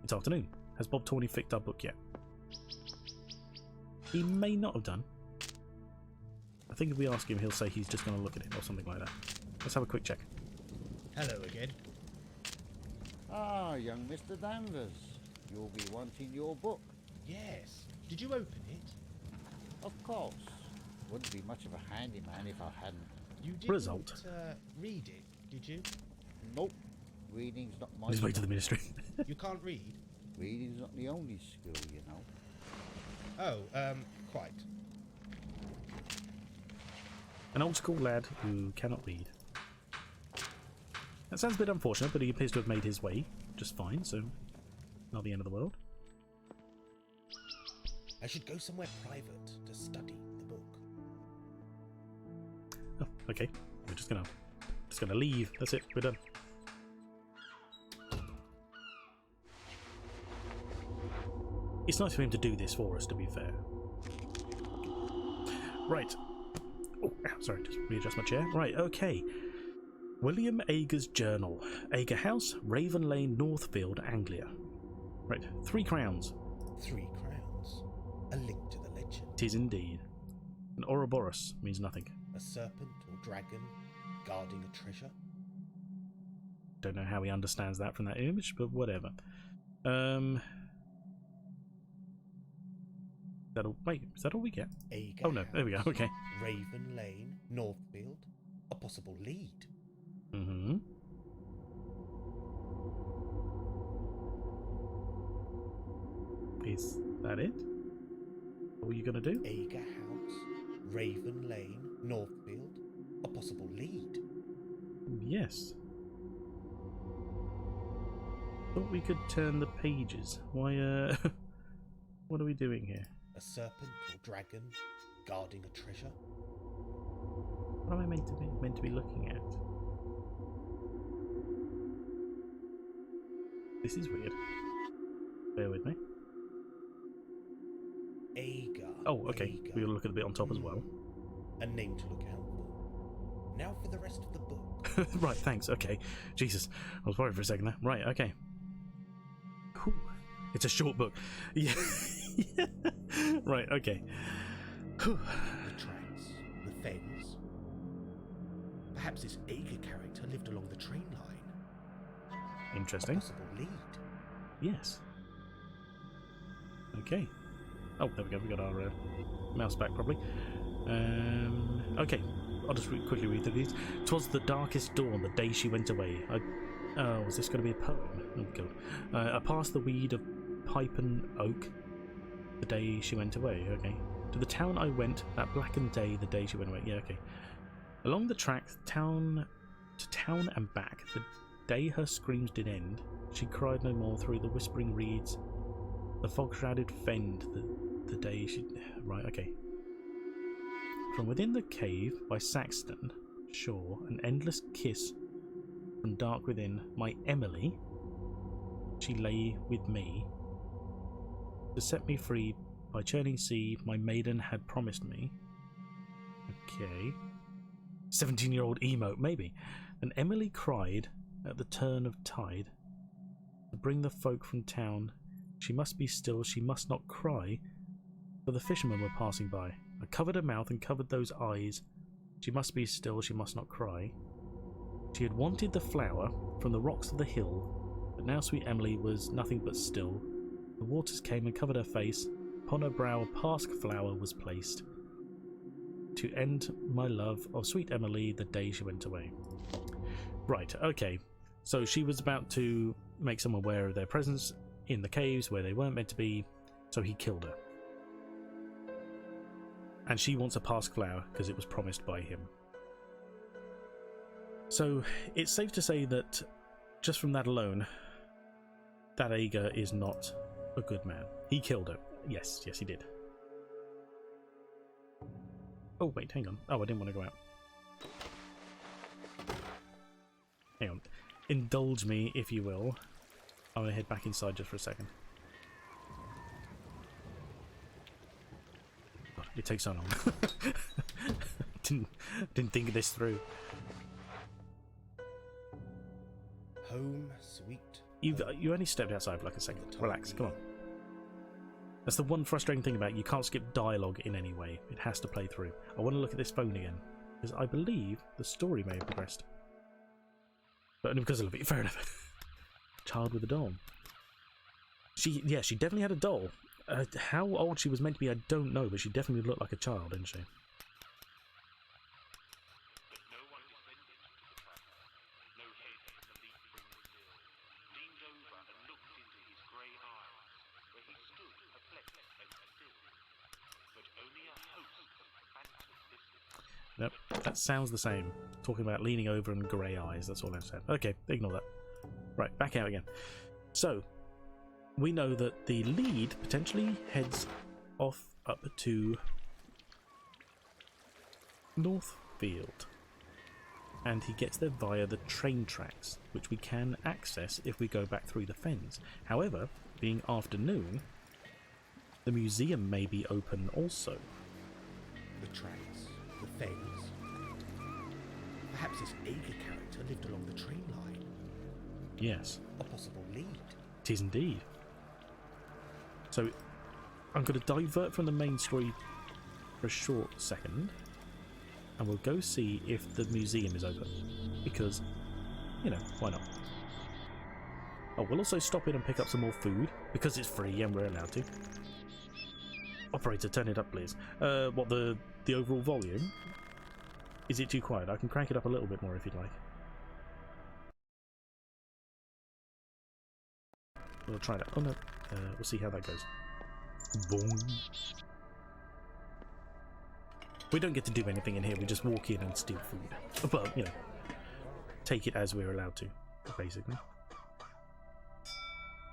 It's afternoon. Has Bob Tawney fixed our book yet? He may not have done. I think if we ask him, he'll say he's just going to look at it or something like that. Let's have a quick check. Hello again. Ah, young Mr. Danvers. You'll be wanting your book. Yes. Did you open it? Of course. Wouldn't be much of a handyman if I hadn't. You didn't Result. Read it, did you? Nope. Reading's not my On his way to the skill. ministry. You can't read? Reading's not the only skill, you know. Oh, quite. An old school lad who cannot read. That sounds a bit unfortunate, but he appears to have made his way just fine, so not the end of the world. I should go somewhere private to study the book. Oh, okay. We're just gonna leave. That's it. We're done. It's nice for him to do this for us, to be fair. Right. Oh, sorry, just readjust my chair. Right, okay. William Ager's journal. Ager House, Raven Lane, Northfield, Anglia. Right, 3 crowns. 3 crowns. A link to the legend. It is indeed. An Ouroboros means nothing. A serpent or dragon guarding a treasure. Don't know how he understands that from that image, but whatever. Wait, is that all we get? Ager Oh no, there we go, House, okay. Raven Lane, Northfield. A possible lead. Mm-hmm. Is that it? What are you gonna do? Ager House, Raven Lane, Northfield. A possible lead. Yes. Thought we could turn the pages. Why, what are we doing here? A serpent or dragon guarding a treasure. What am I meant to be looking at? This is weird. Bear with me. Ager. Oh, okay. Ager. We'll look at the bit on top as well. A name to look out for. Now for the rest of the book. Right, thanks. Okay. Jesus. I was worried for a second there. Right, okay. Whew. It's a short book. Yeah. Right, okay. Whew. The tracks, the fens. Perhaps this Ager character lived along the train line. A Interesting. possible lead. Yes. Okay. Oh, there we go. We got our mouse back properly. Okay. I'll just quickly read through these. 'Twas the darkest dawn, the day she went away. Oh, is this going to be a poem? Oh, God. I passed the weed of pipe and oak, the day she went away. Okay. To the town I went, that blackened day, the day she went away. Yeah, okay. Along the track, town and back, the day her screams did end, she cried no more through the whispering reeds, the fog-shrouded fend, the day she... Right, okay. From within the cave by Saxton shore, an endless kiss from dark within, my Emily, she lay with me. To set me free by churning sea, my maiden had promised me. Okay. 17-year-old emote, maybe. And Emily cried at the turn of tide to bring the folk from town. She must be still, she must not cry, for the fishermen were passing by. I covered her mouth and covered those eyes. She must be still, she must not cry. She had wanted the flower from the rocks of the hill, but now sweet Emily was nothing but still. The waters came and covered her face. Upon her brow a pasque flower was placed, to end my love of sweet Emily the day she went away. Right, okay. So she was about to make someone aware of their presence in the caves where they weren't meant to be, so he killed her. And she wants a pasque flower because it was promised by him. So it's safe to say that just from that alone, that Ager is not a good man. He killed her. Yes, he did. Oh, wait, hang on. Oh, I didn't want to go out. Hang on. Indulge me, if you will. I'm going to head back inside just for a second. God, it takes so long. didn't think of this through. Home, sweet. You only stepped outside for like a second. Relax, come on. That's the one frustrating thing about it. You can't skip dialogue in any way. It has to play through. I want to look at this phone again, because I believe the story may have progressed. But only because I love it. Fair enough. Child with a doll. She definitely had a doll. How old she was meant to be, I don't know, but she definitely looked like a child, didn't she? Nope, that sounds the same. Talking about leaning over and grey eyes, that's all I'm saying. Okay, ignore that. Right, back out again. So, we know that the lead potentially heads off up to Northfield. And he gets there via the train tracks, which we can access if we go back through the fens. However, being afternoon, the museum may be open also. The tracks, the fens. Perhaps this Ager character lived along the train line. Yes. A possible lead. It is indeed. So, I'm going to divert from the main story for a short second, and we'll go see if the museum is open. Because, you know, why not? Oh, we'll also stop in and pick up some more food, because it's free and we're allowed to. Operator, turn it up, please. What, the overall volume? Is it too quiet? I can crank it up a little bit more if you'd like. We'll try that. Oh no, we'll see how that goes. Boom. We don't get to do anything in here, we just walk in and steal food. Well, you know, take it as we're allowed to, basically.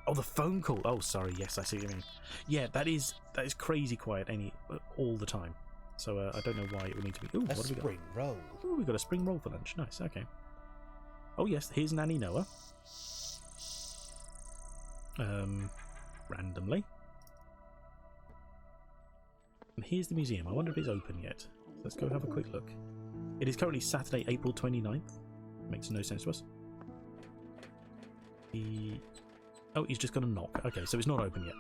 Oh, the phone call! Oh, sorry, yes, I see what you mean. Yeah, that is crazy quiet all the time. So I don't know why it would need to be... Ooh, what have we got? Spring roll. Ooh, we got a spring roll for lunch. Nice, okay. Oh yes, here's Nanny Noah. Randomly. And here's the museum. I wonder if it's open yet. Let's go have a quick look. It is currently Saturday, April 29th. Makes no sense to us. Oh, he's just going to knock. Okay, so it's not open yet.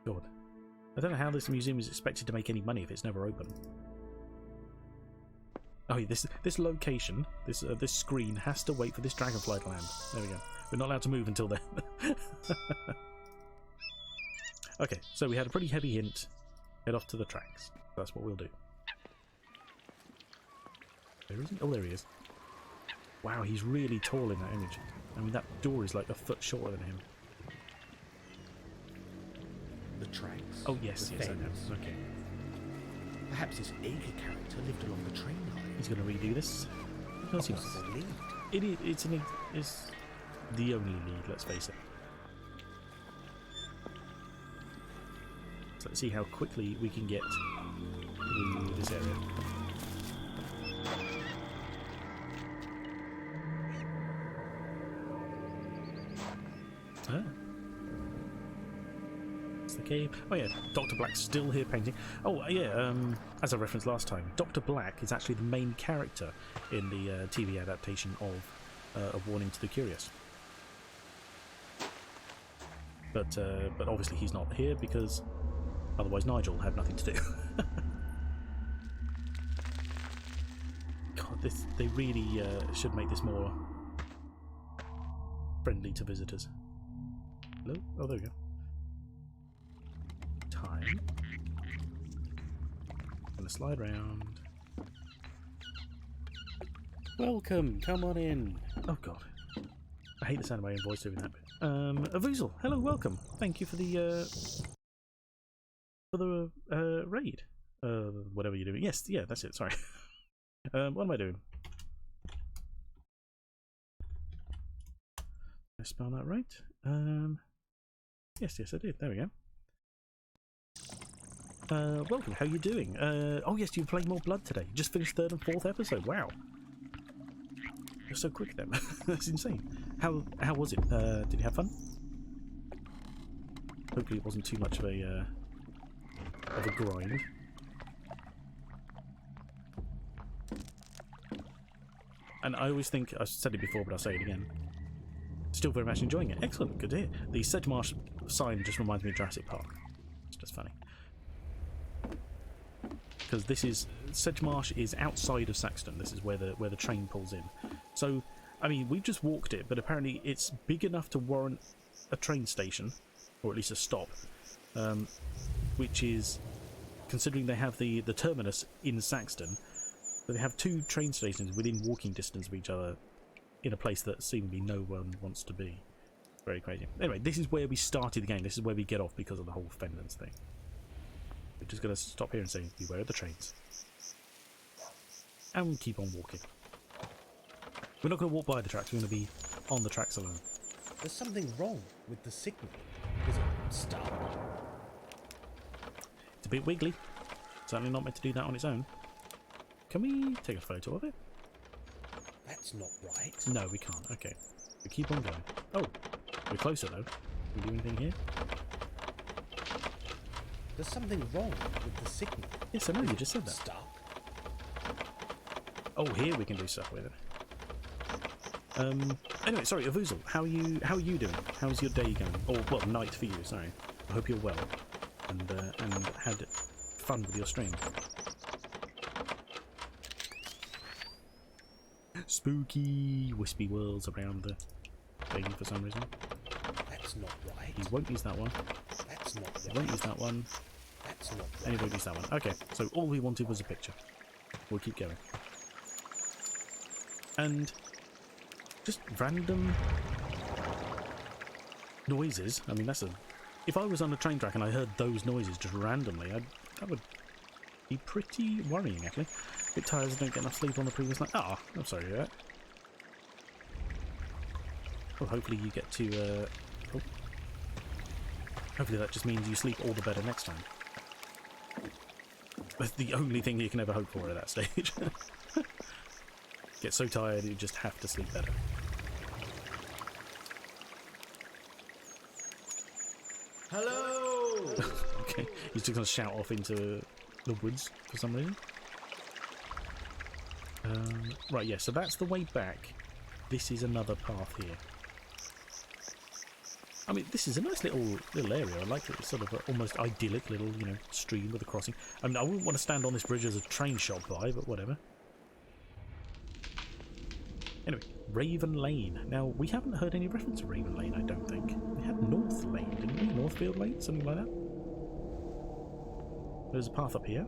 God. I don't know how this museum is expected to make any money if it's never open. Oh, yeah, this location, this screen has to wait for this dragonfly to land. There we go. We're not allowed to move until then. Okay, so we had a pretty heavy hint. Head off to the tracks. That's what we'll do. Where is he? Oh, there he is. Wow, he's really tall in that image. I mean, that door is like a foot shorter than him. The tracks. Oh, yes, the yes, I know. fens. Okay. Perhaps this Ager character lived along the train line. He's going to redo this. A Because he must. possible lead. It's the only lead, let's face it. So let's see how quickly we can get through this area. Ah. That's the cave. Oh yeah, Dr. Black's still here painting. Oh yeah, as I referenced last time, Dr. Black is actually the main character in the TV adaptation of Warning to the Curious. But obviously he's not here because otherwise Nigel had nothing to do. God, they really should make this more friendly to visitors. Hello? Oh, there we go. Time. Gonna slide round. Welcome, come on in. Oh god, I hate the sound of my own voice doing that bit. Avuzal, hello, welcome. Thank you for the raid. Whatever you're doing. Yes, yeah, that's it. Sorry. What am I doing? Did I spell that right? Yes, I did. There we go. Welcome. How you doing? Oh yes, you've played more Blood today. Just finished 3rd and 4th episode. Wow. You're so quick then. That's insane. How was it? Did you have fun? Hopefully it wasn't too much of a grind. And I always think, I've said it before but I'll say it again, still very much enjoying it. Excellent, good to hear. The Sedgemarsh sign just reminds me of Jurassic Park. It's just funny. Because this is, Sedgemarsh is outside of Saxton. This is where the train pulls in. So, I mean, we've just walked it, but apparently it's big enough to warrant a train station, or at least a stop, which is, considering they have the terminus in Saxton, they have 2 train stations within walking distance of each other in a place that seemingly no one wants to be. Very crazy. Anyway, this is where we started the game. This is where we get off because of the whole Fenlands thing. We're just going to stop here and say, beware of the trains. And keep on walking. We're not going to walk by the tracks, we're going to be on the tracks alone. There's something wrong with the signal. Is it stuck? It's a bit wiggly. Certainly not meant to do that on its own. Can we take a photo of it? That's not right. No, we can't. Okay. We keep on going. Oh, we're closer though. Can we do anything here? There's something wrong with the signal. Yes, I know, you just said that. Stuck? Oh, here we can do stuff with it. Anyway, sorry, Avuzal, how are you doing? How's your day going? Or, well, night for you, sorry. I hope you're well. And had fun with your stream. Spooky, wispy whirls around the thing for some reason. That's not right. He won't use that one. That's not right. He won't use that one. That's not right. And he won't use that one. Okay, so all we wanted was a picture. We'll keep going. And just random noises. I mean, that's a... If I was on a train track and I heard those noises just randomly, that would be pretty worrying, actually. A bit tired, I don't get enough sleep on the previous night. Ah, I'm sorry to hear that. Well, hopefully you get to... Oh. Hopefully that just means you sleep all the better next time. That's the only thing you can ever hope for at that stage. Get so tired you just have to sleep better. Hello! Okay, he's just going to shout off into the woods for some reason. Right, yeah, so that's the way back. This is another path here. I mean, this is a nice little area. I like it. It's sort of an almost idyllic little, you know, stream with a crossing. I mean, I wouldn't want to stand on this bridge as a train shot by, but whatever. Anyway, Raven Lane. Now, we haven't heard any reference to Raven Lane, I don't think. We had North Lane, didn't we? Northfield Lane? Something like that? There's a path up here.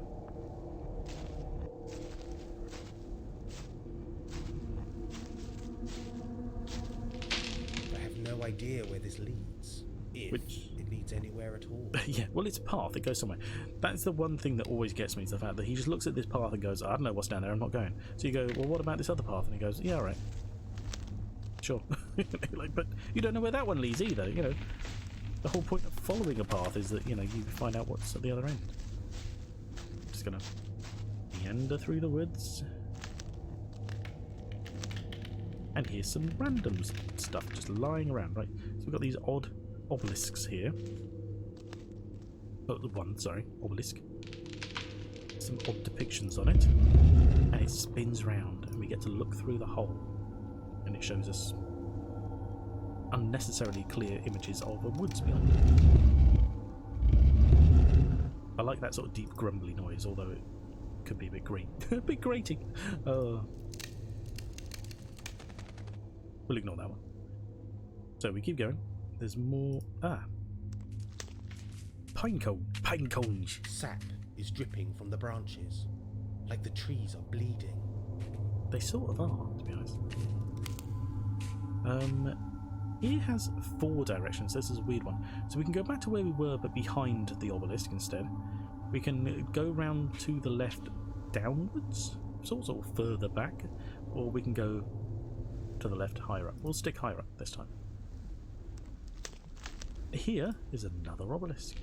I have no idea where this leads. If it leads anywhere at all. Yeah, well, it's a path. It goes somewhere. That's the one thing that always gets me, is the fact that he just looks at this path and goes, I don't know what's down there, I'm not going. So you go, well, what about this other path? And he goes, yeah, all right. Sure. Like, but you don't know where that one leads either, you know. The whole point of following a path is that, you know, you find out what's at the other end. Just gonna meander through the woods. And here's some random stuff just lying around, right? So we've got these odd obelisks here. Oh, one, sorry, obelisk. Some odd depictions on it. And it spins round, and we get to look through the hole. And it shows us unnecessarily clear images of a woods beyond. I like that sort of deep grumbly noise, although it could be a bit a bit grating. We'll ignore that one. So we keep going. There's more. Pine cones. Sap is dripping from the branches, like the trees are bleeding. They sort of are, to be honest. Here has 4 directions. This is a weird one. So we can go back to where we were, but behind the obelisk instead. We can go round to the left downwards, sort of further back, or we can go to the left higher up. We'll stick higher up this time. Here is another obelisk.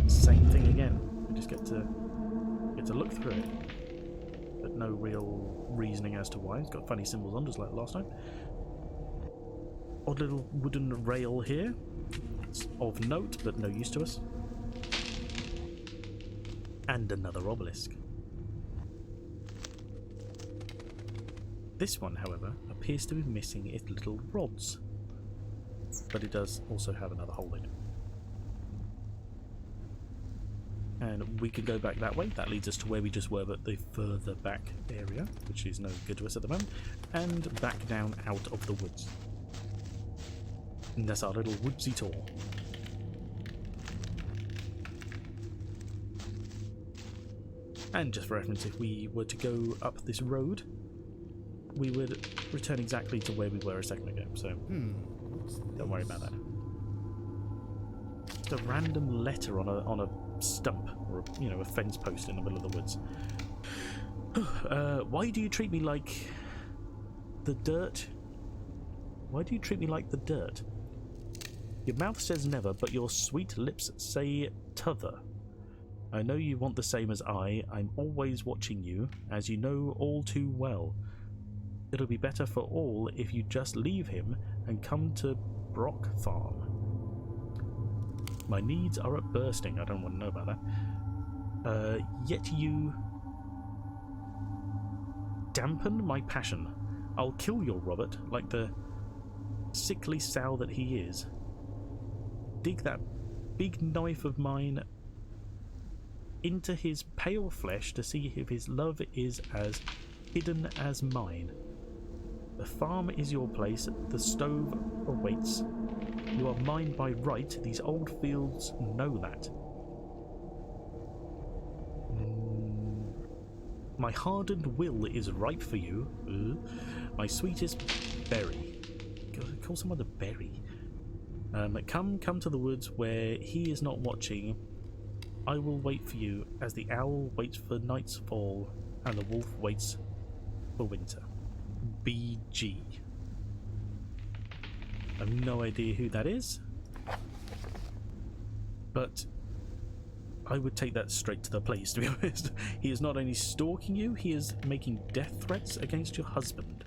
Same thing again. We just get to look through it. But no real reasoning as to why. It's got funny symbols on, just like last time. Odd little wooden rail here. It's of note, but no use to us. And another obelisk. This one, however, appears to be missing its little rods. But it does also have another hole in it. And we can go back that way. That leads us to where we just were, but the further back area, which is no good to us at the moment, and back down out of the woods. And that's our little woodsy tour. And just for reference, if we were to go up this road, we would return exactly to where we were a second ago, so don't worry about that. Just a random letter on a stump, or a fence post in the middle of the woods. Why do you treat me like the dirt? Why do you treat me like the dirt? Your mouth says never, but your sweet lips say t'other. I know you want the same as I. I'm always watching you, as you know all too well. It'll be better for all if you just leave him and come to Brock Farm. My needs are at bursting. I don't want to know about that. Yet you dampen my passion. I'll kill your Robert like the sickly sow that he is. Dig that big knife of mine into his pale flesh to see if his love is as hidden as mine. The farm is your place, the stove awaits. You are mine by right, these old fields know that. My hardened will is ripe for you. My sweetest berry. Call someone a berry. Come to the woods where he is not watching. I will wait for you as the owl waits for night's fall and the wolf waits for winter. BG. I have no idea who that is, but I would take that straight to the police, to be honest. He is not only stalking you, he is making death threats against your husband.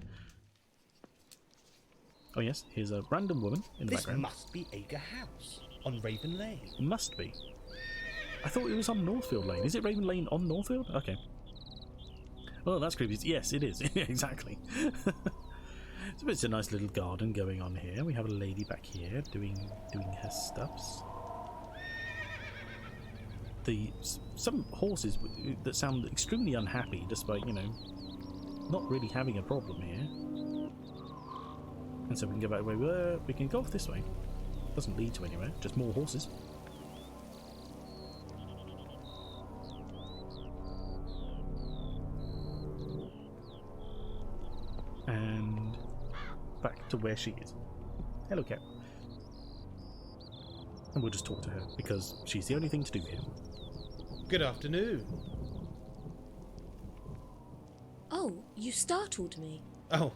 Oh yes, here's a random woman in the background. This must be Aga House on Raven Lane. Must be. I thought it was on Northfield Lane. Is it Raven Lane on Northfield? Okay. Oh, that's creepy. Yes, it is. Exactly. So it's a nice little garden going on here. We have a lady back here doing her stuffs. Some horses that sound extremely unhappy, despite not really having a problem here. And so we can go back where we were. We can go off this way. Doesn't lead to anywhere. Just more horses. And back to where she is. Hello, cat. And we'll just talk to her because she's the only thing to do here. Good afternoon. Oh, you startled me. Oh,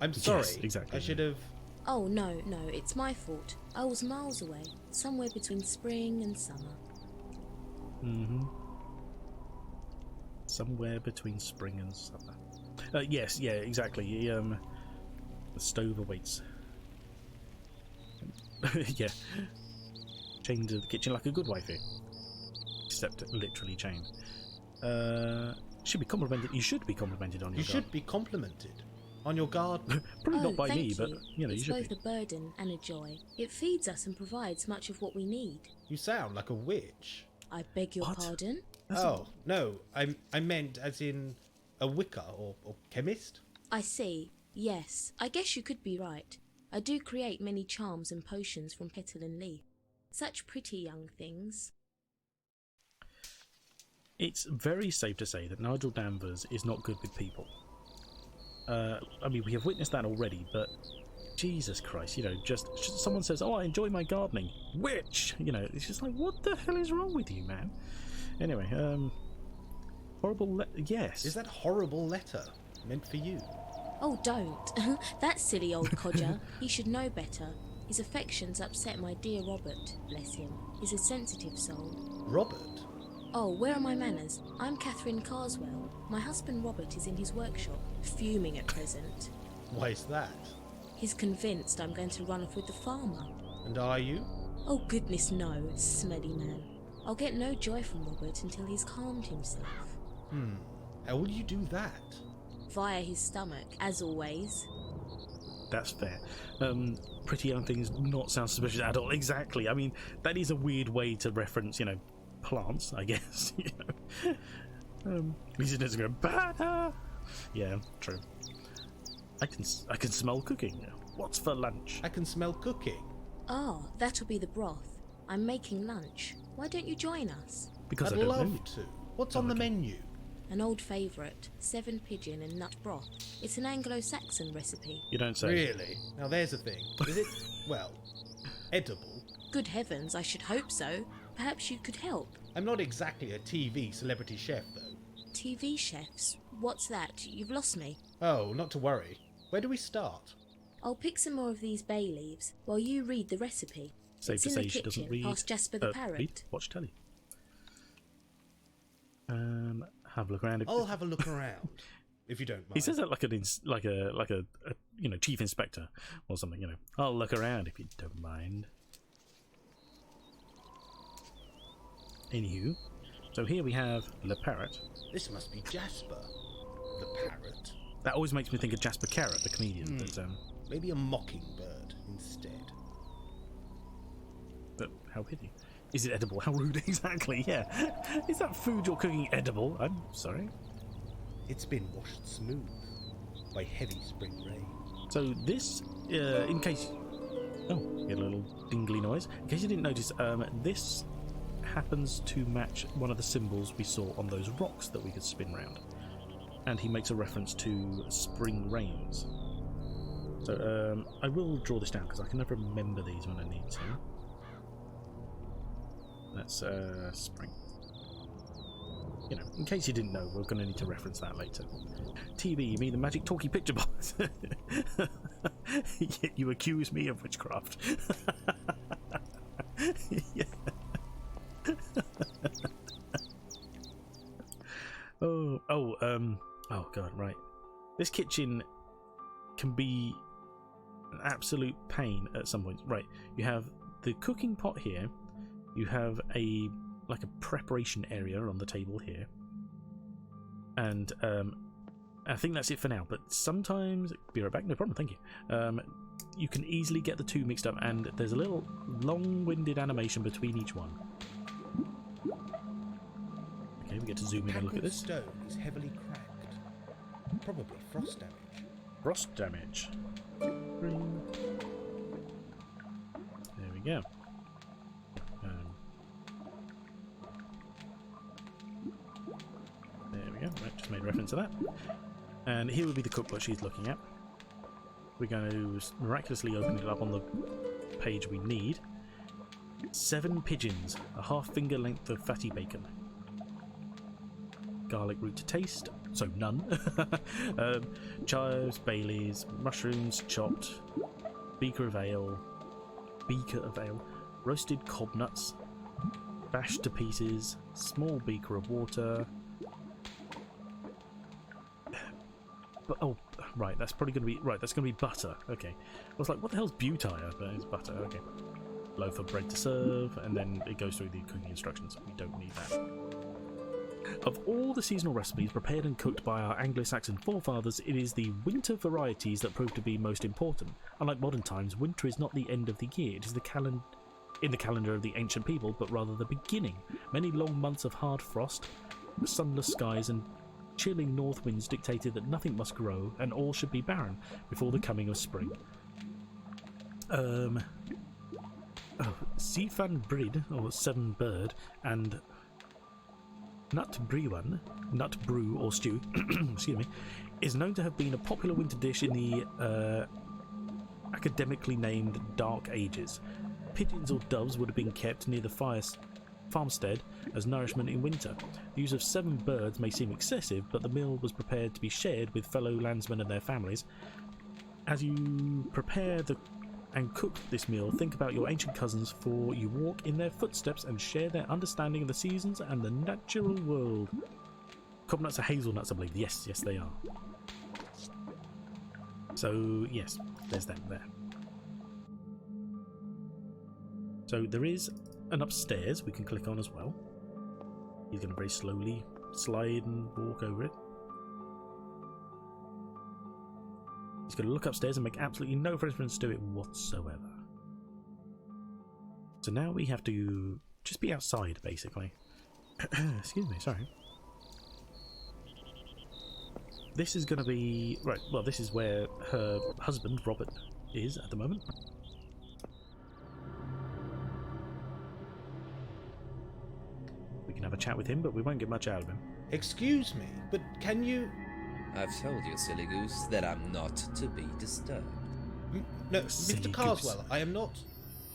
I'm sorry. Yes, exactly. I should have... Oh, no, it's my fault. I was miles away, somewhere between spring and summer. Mm-hmm. Somewhere between spring and summer. Yes, yeah, exactly. The stove awaits. Yeah. chained to the kitchen like a good wifey. Except literally chained. Should be complimented. You should be complimented on your garden. You should be complimented on your garden. Probably not by thank me, but you know, it's you should both be. a burden and a joy. It feeds us and provides much of what we need. You sound like a witch. I beg your What? pardon? Oh, no, I meant as in a Wicca or chemist. I see. Yes, I guess you could be right. I do create many charms and potions from petal and leaf. Such pretty young things. It's very safe to say that Nigel Danvers is not good with people. I mean, we have witnessed that already, but Jesus Christ, you know, just someone says, "Oh, I enjoy my gardening," witch, you know, it's just like, what the hell is wrong with you, man? Anyway, horrible. Yes. Is that horrible letter meant for you? Oh, don't. That silly old codger. He should know better. His affections upset my dear Robert, bless him. He's a sensitive soul. Robert? Oh, where are my manners? I'm Catherine Carswell. My husband Robert is in his workshop, fuming at present. Why is that? He's convinced I'm going to run off with the farmer. And are you? Oh, goodness no, smelly man. I'll get no joy from Robert until he's calmed himself. How will you do that? Via his stomach, as always. That's fair. Pretty young things not sound suspicious at all. Exactly. I mean, that is a weird way to reference, you know, plants, I guess. You know, he doesn't go bah! Yeah, true. I can smell cooking. What's for lunch? I can smell cooking. Ah, that'll be the broth. I'm making lunch. Why don't you join us? Because I'd I don't know. love to. What's on the menu? An old favourite, 7 pigeon and nut broth. It's an Anglo-Saxon recipe. You don't say. Really? Now there's a thing. Is it, well, edible? Good heavens, I should hope so. Perhaps you could help. I'm not exactly a TV celebrity chef, though. TV chefs? What's that? You've lost me. Oh, not to worry. Where do we start? I'll pick some more of these bay leaves while you read the recipe. Safe It's to in say the she doesn't kitchen, read. past Jasper the Read, parrot. watch telly. Have a look around. I'll have a look around, if you don't mind. He says that like a you know, chief inspector or something. You know, I'll look around if you don't mind. Anywho, so here we have the parrot. This must be Jasper, the parrot. That always makes me think of Jasper Carrot, the comedian. Maybe a mockingbird instead. But how pity. Is it edible? How rude. Exactly, yeah. Is that food you're cooking edible? I'm sorry. It's been washed smooth by heavy spring rain. So this, in case... Oh, you get a little dingly noise. In case you didn't notice, this happens to match one of the symbols we saw on those rocks that we could spin round. And he makes a reference to spring rains. So I will draw this down because I can never remember these when I need to. That's spring. You know, in case you didn't know, we're going to need to reference that later. TV, you mean the magic talkie picture box? Yet you accuse me of witchcraft. Yeah. Oh god, right. This kitchen can be an absolute pain at some points. Right, you have the cooking pot here. You have a preparation area on the table here, and I think that's it for now. But sometimes, be right back. No problem. Thank you. You can easily get the two mixed up, and there's a little long-winded animation between each one. Okay, we get to zoom in and look at this. Stone is heavily cracked. Probably frost damage. Frost damage. Ring. There we go. There we go. Right, just made reference to that. And here would be the cookbook she's looking at. We're going to miraculously open it up on the page we need. 7 pigeons, a half-finger length of fatty bacon. Garlic root to taste, so none. Chives, Baileys, mushrooms chopped, beaker of ale, roasted cob nuts, bashed to pieces, small beaker of water. But oh, right, that's probably going to be right. That's going to be butter. Okay, I was like, what the hell's butire? But it's butter. Okay. loaf of bread to serve, and then it goes through the cooking instructions. We don't need that. Of all the seasonal recipes prepared and cooked by our Anglo-Saxon forefathers, it is the winter varieties that prove to be most important. Unlike modern times, winter is not the end of the year. It is in the calendar of the ancient people, but rather the beginning. Many long months of hard frost, sunless skies, and chilling north winds dictated that nothing must grow and all should be barren before the coming of spring. Sifan Brid, or Seven Bird, and Nut brew or stew, excuse me, is known to have been a popular winter dish in the academically named Dark Ages. Pigeons or doves would have been kept near the farmstead as nourishment in winter. The use of 7 birds may seem excessive, but the meal was prepared to be shared with fellow landsmen and their families. As you prepare and cook this meal, think about your ancient cousins, for you walk in their footsteps and share their understanding of the seasons and the natural world. Cob nuts are hazelnuts, I believe. Yes, they are. So, yes, there's that there. So there is an upstairs we can click on as well. He's going to very slowly slide and walk over it. He's going to look upstairs and make absolutely no reference to it whatsoever. So now we have to just be outside, basically. Excuse me, sorry. This is going to be... Right, well, this is where her husband, Robert, is at the moment. We can have a chat with him, but we won't get much out of him. Excuse me, but can you... I've told you, silly goose, that I'm not to be disturbed. No, Silly Mr. Carswell, goose. I am not...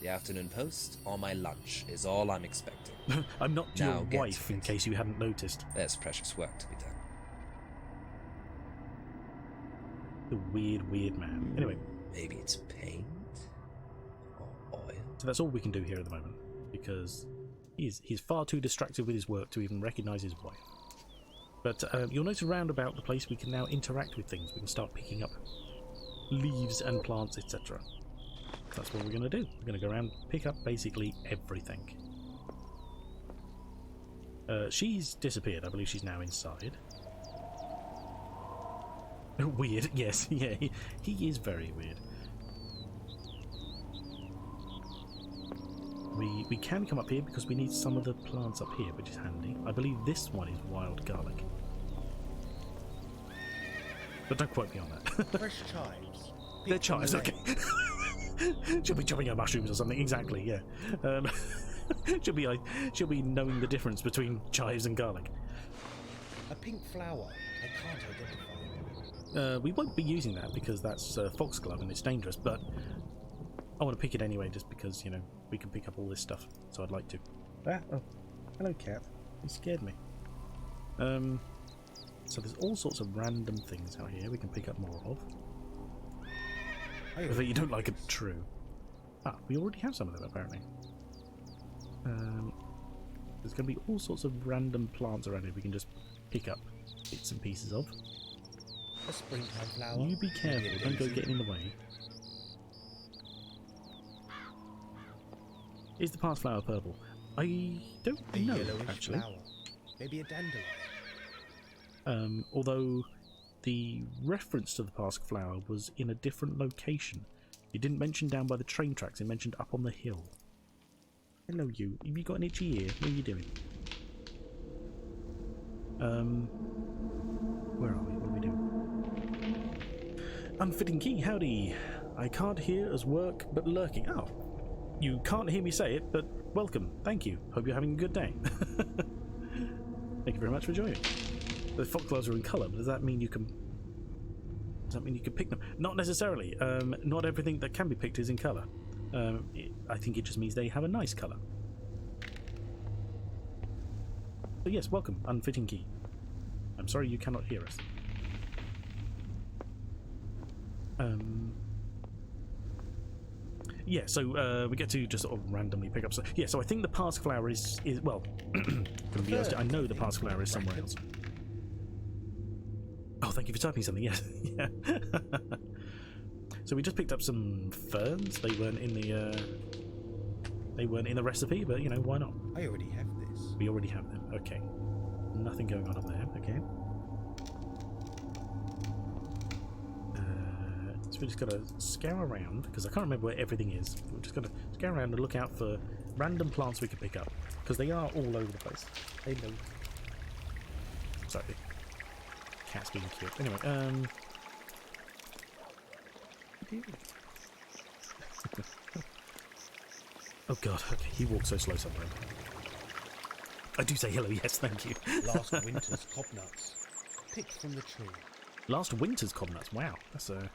The afternoon post or my lunch is all I'm expecting. I'm not Now your get wife, to in it. case you hadn't noticed. There's precious work to be done. The weird man. Anyway, Maybe it's paint or oil. so that's all we can do here at the moment, because he's far too distracted with his work to even recognise his wife. But you'll notice around about the place we can now interact with things. We can start picking up leaves and plants, etc. That's what we're going to do. We're going to go around and pick up basically everything. She's disappeared. I believe she's now inside. Weird, yes, yeah, he is very weird. We can come up here because we need some of the plants up here, which is handy. I believe this one is wild garlic. But don't quote me on that. Fresh chives. They're chives, okay. She'll be chopping up mushrooms or something, exactly, yeah. She'll be knowing the difference between chives and garlic. A pink flower. I can't identify. We won't be using that because that's foxglove and it's dangerous, but I want to pick it anyway just because, you know, we can pick up all this stuff, so I'd like to. Oh, hello cat. You scared me. So there's all sorts of random things out here we can pick up more of. That you don't like it, true. Ah, we already have some of them apparently. There's going to be all sorts of random plants around here we can just pick up bits and pieces of. A springtime flower. You be careful, don't go getting in the way. Is the past flower purple? I don't A know, yellowish actually. flower. Maybe a dandelion. Although the reference to the past flower was in a different location. It didn't mention down by the train tracks, it mentioned up on the hill. Hello you, have you got an itchy ear? What are you doing? Where are we? What are we doing? Unfitting key, howdy. I can't hear as work, but lurking. Oh, you can't hear me say it, but welcome. Thank you. Hope you're having a good day. Thank you very much for joining. The foxgloves are in colour, but does that mean you can... Does that mean you can pick them? Not necessarily. Not everything that can be picked is in colour. I think it just means they have a nice colour. So yes, welcome, Unfitting Key. I'm sorry you cannot hear us. Yeah, so we get to just sort of randomly pick up stuff. Yeah, so I think the past flower is well, gonna be honest, I know the past flower is somewhere else. Oh, thank you for typing something, yes. Yeah. So we just picked up some ferns. They weren't in the They weren't in the recipe, but you know, why not? I already have this. We already have them. Okay. Nothing going on up there. Okay. So we just gotta scour around because I can't remember where everything is. We're just gonna scour around and look out for random plants we can pick up because they are all over the place. They know. Sorry. Cat's being cute. Anyway, oh god, okay, he walks so slow sometimes. I do say hello, yes, thank you. Last winter's cobnuts, picked from the tree. Last winter's cobnuts, wow, that's a...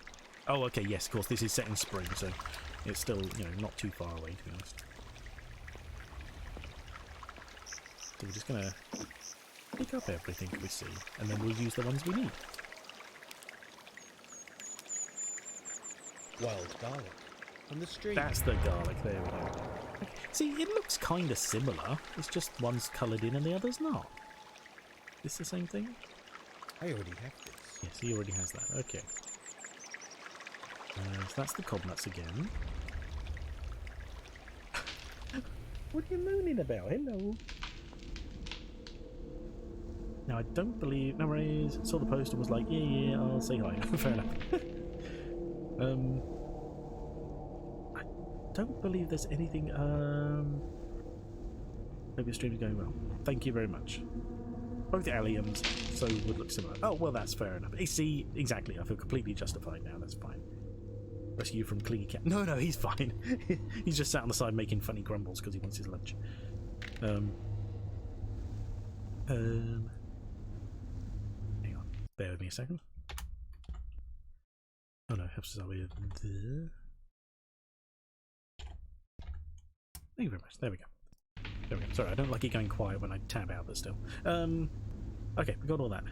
Oh, okay, yes, of course, this is set in spring, so it's still, you know, not too far away, to be honest. So we're just gonna pick up everything we see, and then we'll use the ones we need. Wild garlic from the stream. That's the garlic, there we go. Okay. See, it looks kind of similar, it's just one's coloured in and the other's not. Is this the same thing? I already have this. Yes, he already has that, okay. So that's the cobnuts again. What are you mooning about? Hello. Now I don't believe... No worries. Saw the post and was like, yeah, I'll say hi. Fair enough. I don't believe there's anything... Hope your stream is going well. Thank you very much. Both alliums, so would look similar. Oh, well, that's fair enough. See, exactly. I feel completely justified now. That's fine. Rescue you from Clingy Cat. No, he's fine. He's just sat on the side making funny grumbles because he wants his lunch. Hang on. Bear with me a second. Oh no, helps us out with the... Thank you very much. There we go. There we go. Sorry, I don't like it going quiet when I tab out, but still. Okay, we got all that.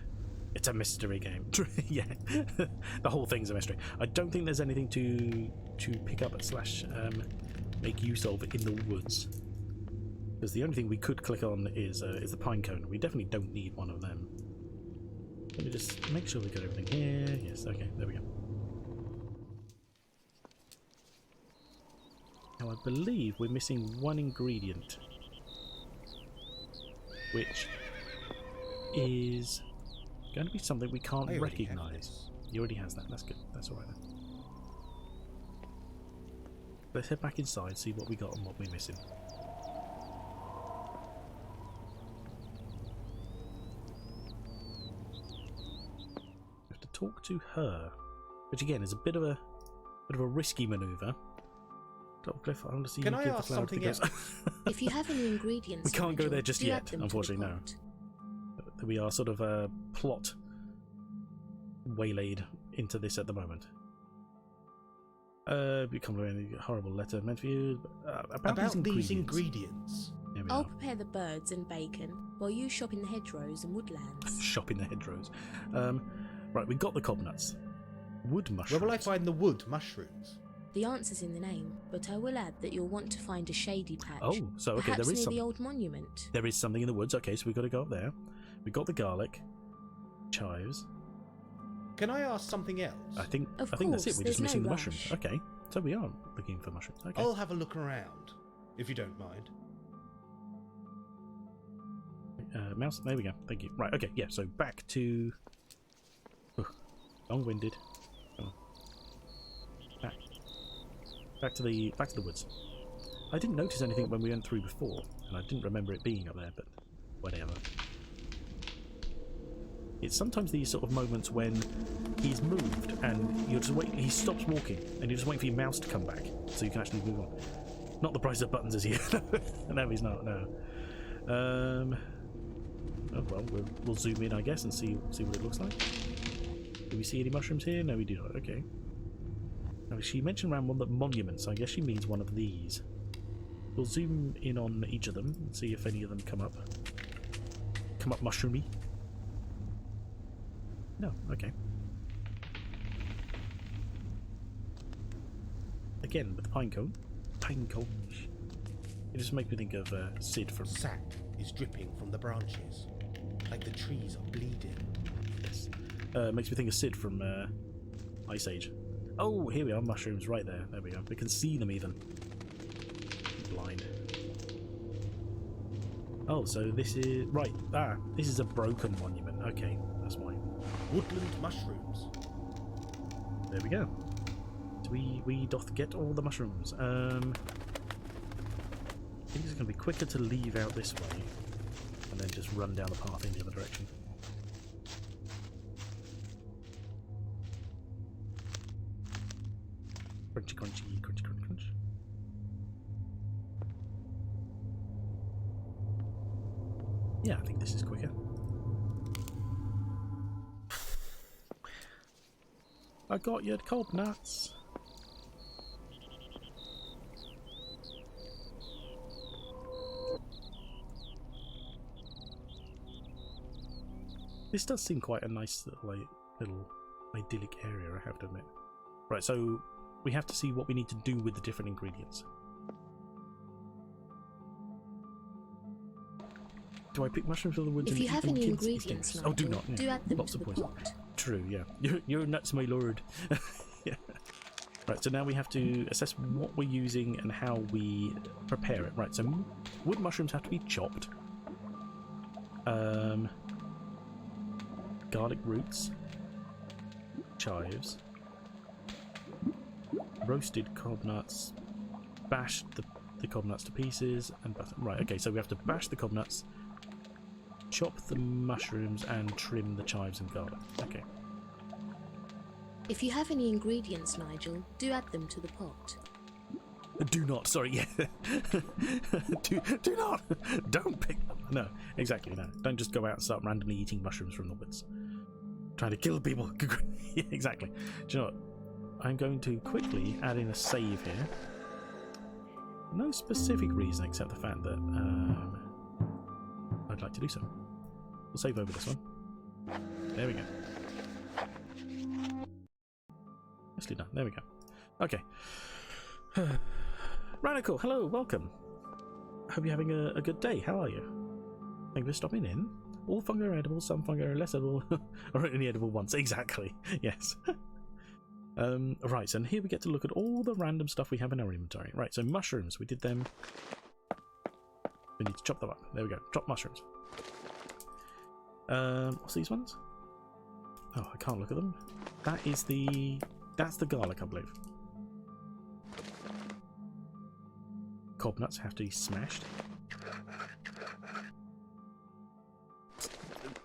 It's a mystery game. Yeah, the whole thing's a mystery. I don't think there's anything to pick up slash make use of in the woods. Because the only thing we could click on is the pine cone. We definitely don't need one of them. Let me just make sure we got everything here. Yes, okay, there we go. Now I believe we're missing one ingredient, which is going to be something we can't recognise. He already has that. That's good. That's all right then. Let's head back inside, see what we got and what we're missing. We have to talk to her, which again is a bit of a risky manoeuvre. Cliff, I want to see. Can I ask something else? If you have any ingredients, we can't go there just yet, unfortunately. No. We are sort of plot waylaid into this at the moment. Become a horrible letter meant for you about these ingredients. I'll prepare the birds and bacon while you shop in the hedgerows and woodlands. Shop in the hedgerows. Right, we got the cobnuts. Wood mushrooms. Where will I find the wood mushrooms? The answer's in the name, but I will add that you'll want to find a shady patch. Oh, so okay, perhaps there is near something. The old monument. There is something in the woods. Okay, so we've got to go up there. We got the garlic, chives. Can I ask something else? I think that's it. We're just missing the mushrooms. Okay, so we are looking for mushrooms. Okay. I'll have a look around, if you don't mind. Mouse. There we go. Thank you. Right. Okay. Yeah. So back to. Long-winded. Oh. Back to the woods. I didn't notice anything when we went through before, and I didn't remember it being up there, but whatever. It's sometimes these sort of moments when he's moved and you're just waiting. He stops walking, and you're just waiting for your mouse to come back so you can actually move on. Not the price of buttons as yet. No, he's not. No. Oh well, we'll zoom in, I guess, and see what it looks like. Do we see any mushrooms here? No, we do not. Okay. Now, she mentioned around one of the monuments. I guess she means one of these. We'll zoom in on each of them and see if any of them come up. Come up mushroomy. No. Okay. Again with the pine cone. Pine cones. It just makes me think of Sid from. Sap is dripping from the branches, like the trees are bleeding. Yes. Makes me think of Sid from Ice Age. Oh, here we are, mushrooms right there. There we go. We can see them even. Blind. Oh, so this is right. Ah, this is a broken monument. Okay, that's why. Woodland mushrooms. There we go. So we doth get all the mushrooms. I think it's going to be quicker to leave out this way and then just run down the path in the other direction. Crunchy, crunchy, crunchy, crunchy, crunch. Yeah, I think this is quicker. I got your cob nuts. This does seem quite a nice little idyllic area, I have to admit. Right, so we have to see what we need to do with the different ingredients. Do I pick mushrooms from the woods? If you have any ingredients, Nigel, do not. Do add them Lots to of the poison. pot. True, yeah. You're nuts, my lord. Yeah. Right, so now we have to assess what we're using and how we prepare it. Right, so wood mushrooms have to be chopped. Garlic roots, chives, roasted cob nuts, bash the cob nuts to pieces, and butter. Right, okay, so we have to bash the cob nuts, chop the mushrooms, and trim the chives and garlic. Okay. If you have any ingredients, Nigel, do add them to the pot. Do not, sorry, yeah. do not, don't pick them. No, exactly, no. Don't just go out and start randomly eating mushrooms from the woods. Trying to kill people. Yeah, exactly. Do you know what? I'm going to quickly add in a save here. No specific reason except the fact that I'd like to do so. We'll save over this one. There we go. Nicely done. There we go. Okay. Radical, hello, welcome. Hope you're having a good day. How are you? Thank you for stopping in. All fungi are edible, some fungi are less edible, or only edible once. Exactly, yes. Right, so here we get to look at all the random stuff we have in our inventory. Right, so mushrooms, we did them. We need to chop them up. There we go, chop mushrooms. What's these ones? Oh, I can't look at them. That's the garlic, I believe. Cob nuts have to be smashed.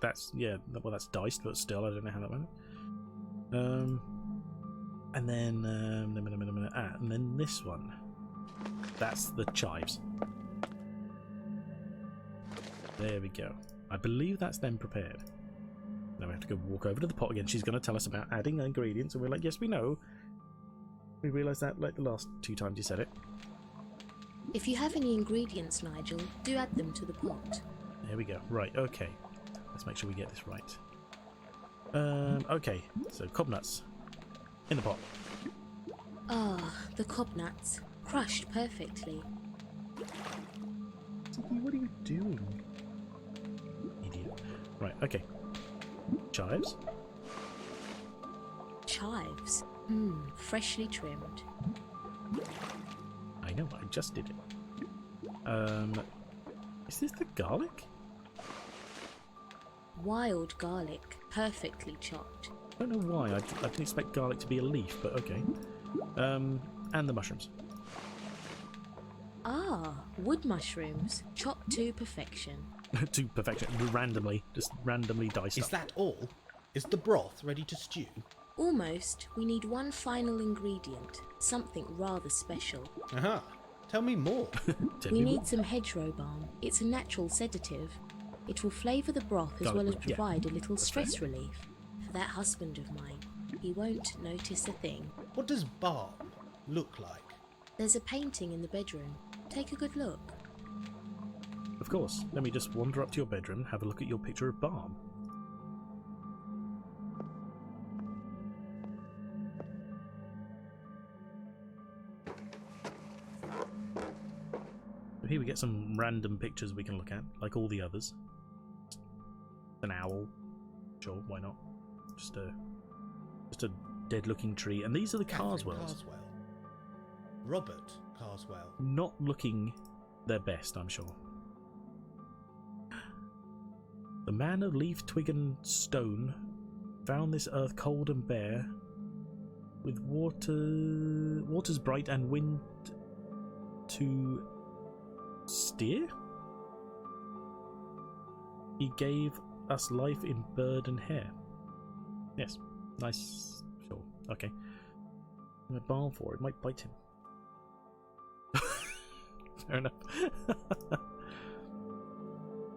That's, yeah, well, that's diced, but still, I don't know how that went. And then, and then this one. That's the chives. There we go. I believe that's them prepared. Now we have to go walk over to the pot again. She's going to tell us about adding ingredients, and we're like, yes, we know. We realised that like the last 2 times you said it. If you have any ingredients, Nigel, do add them to the pot. There we go. Right, okay. Let's make sure we get this right. Okay, so cob nuts in the pot. Ah, the cob nuts. Crushed perfectly. What are you doing? Idiot. Right, okay. Chives. Chives. Freshly trimmed. I know, I just did it. Is this the garlic? Wild garlic, perfectly chopped. I don't know why. I didn't expect garlic to be a leaf, but okay. And the mushrooms. Ah, wood mushrooms, chopped to perfection. To perfection, just randomly diced Is up. that all? Is the broth ready to stew? Almost. We need one final ingredient, something rather special. Aha. Tell me more. Tell We me need what? some hedgerow balm. It's a natural sedative. It will flavour the broth as Garlic well as root, yeah. provide a little That's stress relief. For that husband of mine, he won't notice a thing. What does balm look like? There's a painting in the bedroom. Take a good look. Of course. Let me just wander up to your bedroom, have a look at your picture of balm. So here we get some random pictures we can look at, like all the others. An owl. Sure, why not? Just a dead-looking tree. And these are the Catherine Carswells. Carswell. Robert Carswell. Not looking their best, I'm sure. The man of leaf, twig, and stone found this earth cold and bare, with waters bright and wind to steer. He gave us life in bird and hare. Yes, nice. Sure, okay. I'm a balm for it. Might bite him. Fair enough.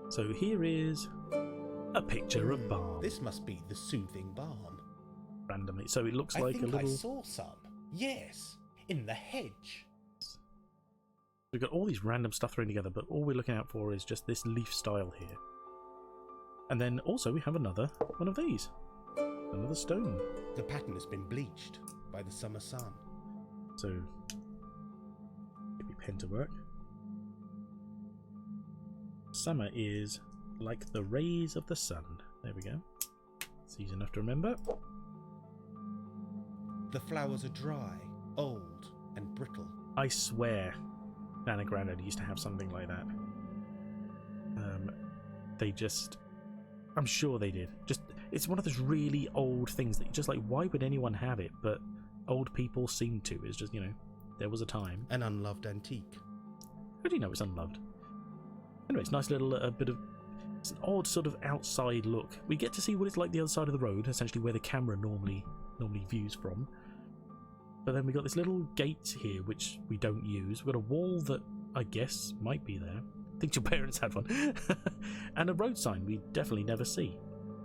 So here is a picture of balm. This must be the soothing balm. Randomly, so it looks I like think a little. I saw some. Yes, in the hedge. We've got all these random stuff thrown together, but all we're looking out for is just this leaf style here. And then also we have another one of these. Another stone. The pattern has been bleached by the summer sun. So, get my pen to work. Summer is like the rays of the sun. There we go. It's easy enough to remember. The flowers are dry, old, and brittle. I swear Nana Grandad used to have something like that. They just... I'm sure they did. Just, it's one of those really old things that you just like, why would anyone have it? But old people seem to. It's just, you know, there was a time. An unloved antique. How do you know it's unloved? Anyway, it's a nice little bit of... It's an odd sort of outside look. We get to see what it's like the other side of the road, essentially where the camera normally views from. But then we got this little gate here, which we don't use. We've got a wall that I guess might be there. I think your parents had one. And a road sign we definitely never see.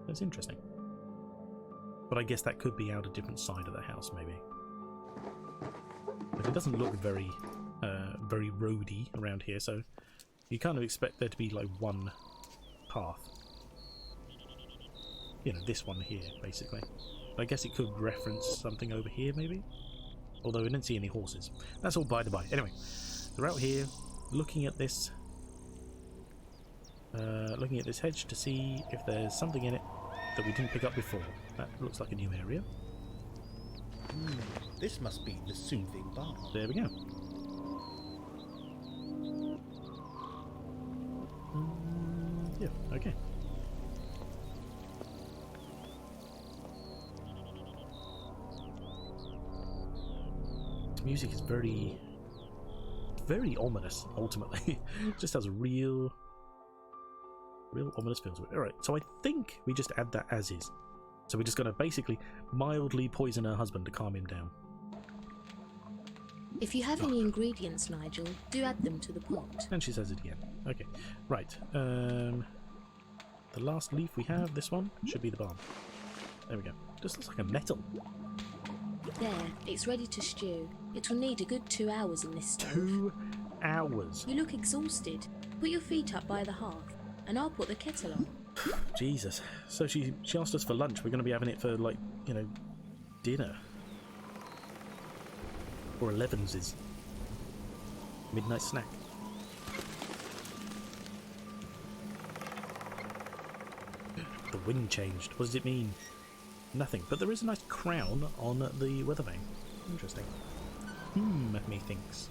That's interesting. But I guess that could be out a different side of the house, maybe. But it doesn't look very roady around here, so you kind of expect there to be like one path. You know, this one here, basically. I guess it could reference something over here, maybe? Although I didn't see any horses. That's all by the by. Anyway, we're out here looking at this hedge to see if there's something in it that we didn't pick up before. That looks like a new area. This must be the soothing balm. There we go. Yeah, okay. This music is very ominous, ultimately. It just has a real ominous feel to it. Alright, so I think we just add that as is. So we're just going to basically mildly poison her husband to calm him down. If you have any ingredients, Nigel, do add them to the pot. And she says it again. Okay, right. The last leaf we have, this one, should be the balm. There we go. Just looks like a nettle. There, it's ready to stew. It will need a good 2 hours in this stove. 2 hours? You look exhausted. Put your feet up by the hearth, and I'll put the kettle on. Jesus. So she asked us for lunch. We're going to be having it for, like, you know, dinner. Or 11's midnight snack. The wind changed. What does it mean? Nothing. But there is a nice crown on the weather vane. Interesting. Methinks.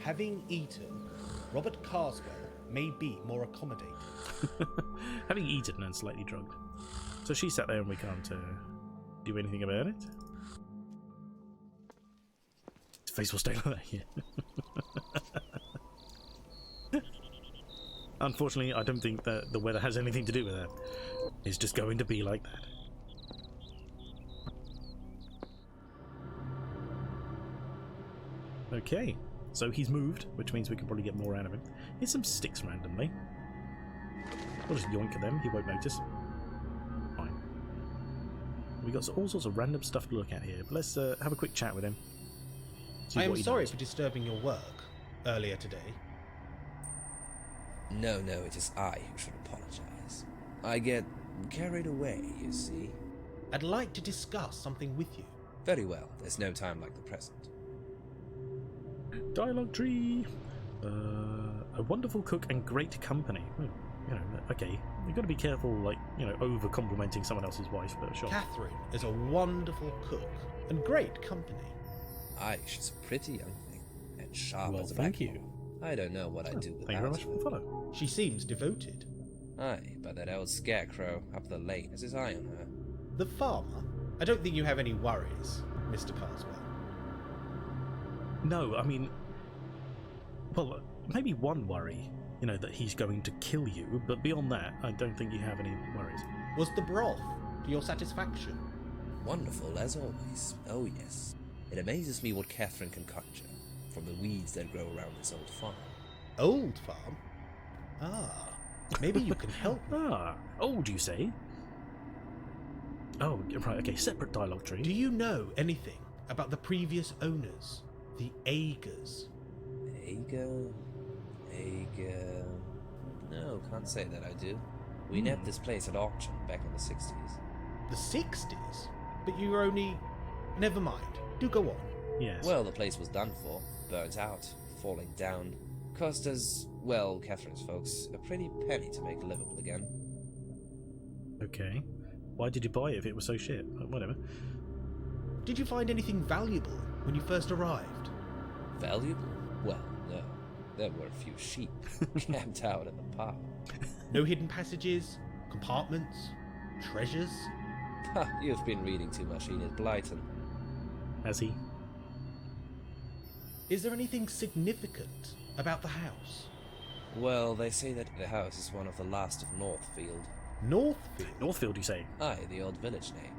Having eaten, Robert Carswell may be more accommodating. Having eaten and slightly drugged. So she sat there and we can't do anything about it. His face will stay like that here. Unfortunately, I don't think that the weather has anything to do with that. It's just going to be like that. Okay, so he's moved, which means we can probably get more out of him. Here's some sticks randomly. We'll just yoink at them, he won't notice. Fine. We got all sorts of random stuff to look at here, but let's have a quick chat with him. I am sorry for disturbing your work earlier today. No, it is I who should apologize. I get carried away, you see. I'd like to discuss something with you. Very well, there's no time like the present. Dialogue tree! A wonderful cook and great company. You know, okay. You've got to be careful, like, you know, over-complimenting someone else's wife, but sure. Catherine is a wonderful cook and great company. Aye, she's a pretty young thing, and and sharp Well, as a thank blackboard. you. I don't know what I'd do Thank you very without much for the her. follow. She seems devoted. Aye, but that old scarecrow up the lane has his eye on her. The farmer? I don't think you have any worries, Mr. Carswell. No, I mean, well, maybe one worry, you know, that he's going to kill you, but beyond that, I don't think you have any worries. Was the broth to your satisfaction? Wonderful as always. Oh yes. It amazes me what Catherine can conjure from the weeds that grow around this old farm. Old farm? Ah, maybe you can help me. Ah, old, you say? Oh, right, okay, separate dialogue tree. Do you know anything about the previous owners, the Agers? Ager? No, can't say that I do. We nabbed this place at auction back in the 60s. The 60s? But you were only... Never mind. Do go on. Yes. Well, the place was done for, burnt out, falling down. Cost us, well, Catherine's folks, a pretty penny to make it livable again. Okay. Why did you buy it if it was so shit? Whatever. Did you find anything valuable when you first arrived? Valuable? Well, no. There were a few sheep camped out in the park. No hidden passages? Compartments? Treasures? Ha, you've been reading too much Enid Blyton. Has he? Is there anything significant about the house? Well, they say that the house is one of the last of Northfield. Northfield? Northfield, you say? Aye, the old village name.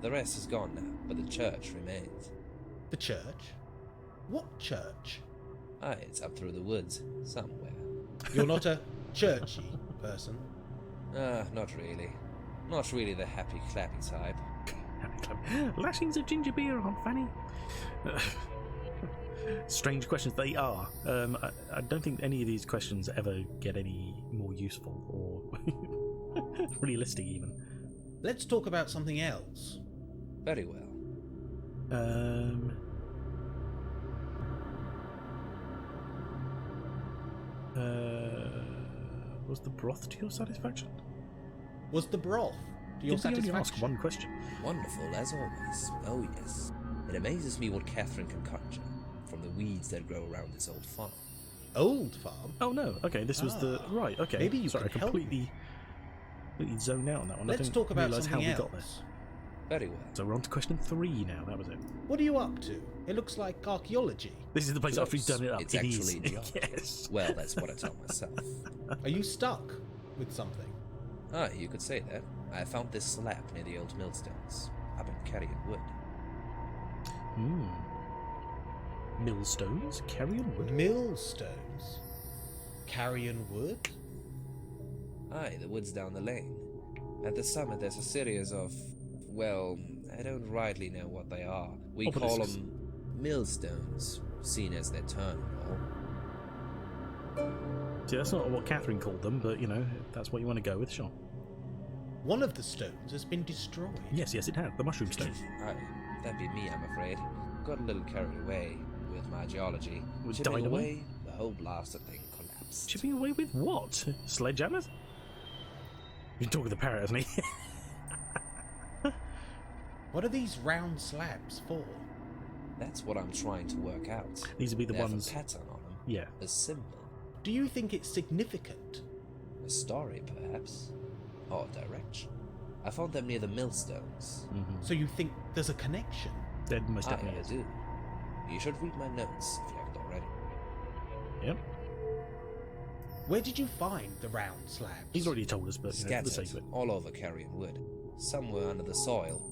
The rest is gone now, but the church remains. The church? What church? Aye, it's up through the woods, somewhere. You're not a churchy person. Not really. Not really the happy clappy type. Lashings of ginger beer, Aunt Fanny. Strange questions they are. I don't think any of these questions ever get any more useful or realistic even. Let's talk about something else. Very well. Was the broth to your satisfaction? Was the broth to your Did we only satisfaction? ask one question? Wonderful as always. Oh yes. It amazes me what Catherine can conjure from the weeds that grow around this old farm. Old farm? Oh no. Okay, this was the right. Okay, Maybe you sorry, can I help completely zoned out on that one. I Let's didn't talk about realise how something we else. got there. Very well. So we're on to question 3 now. That was it. What are you up to? It looks like archaeology. This is the place after we've done it up. It's It is. actually geology. Yes. Well, that's what I tell myself. Are you stuck with something? Ah, you could say that. I found this slab near the old millstones, up in Carrion Wood. Millstones? Carrion Wood? Millstones? Carrion Wood? Aye, the woods down the lane. At the summit there's a series of, well, I don't rightly know what they are. We call Obelisks. them millstones, seen as their term and all. See, that's not what Catherine called them, but you know, if that's what you want to go with, sure. One of the stones has been destroyed. Yes, it had. The mushroom stone. Aye, that'd be me, I'm afraid. Got a little carried away with my geology. With Chipping dynamite? away, the whole blasted thing collapsed. Chipping away with what? Sledgehammers? You're talking to the parrot, hasn't he? What are these round slabs for? That's what I'm trying to work out. These would be the They have ones. a pattern on them, Yeah. a symbol, Do you think it's significant? a story perhaps, or a direction. I found them near the millstones. So you think there's a connection? There most Aye, definitely I is. do. You should read my notes if you haven't already. Yep. Where did you find the round slabs? He's already told us, but you know, for the sake of Scattered it. all over Carrion Wood. Some were under the soil.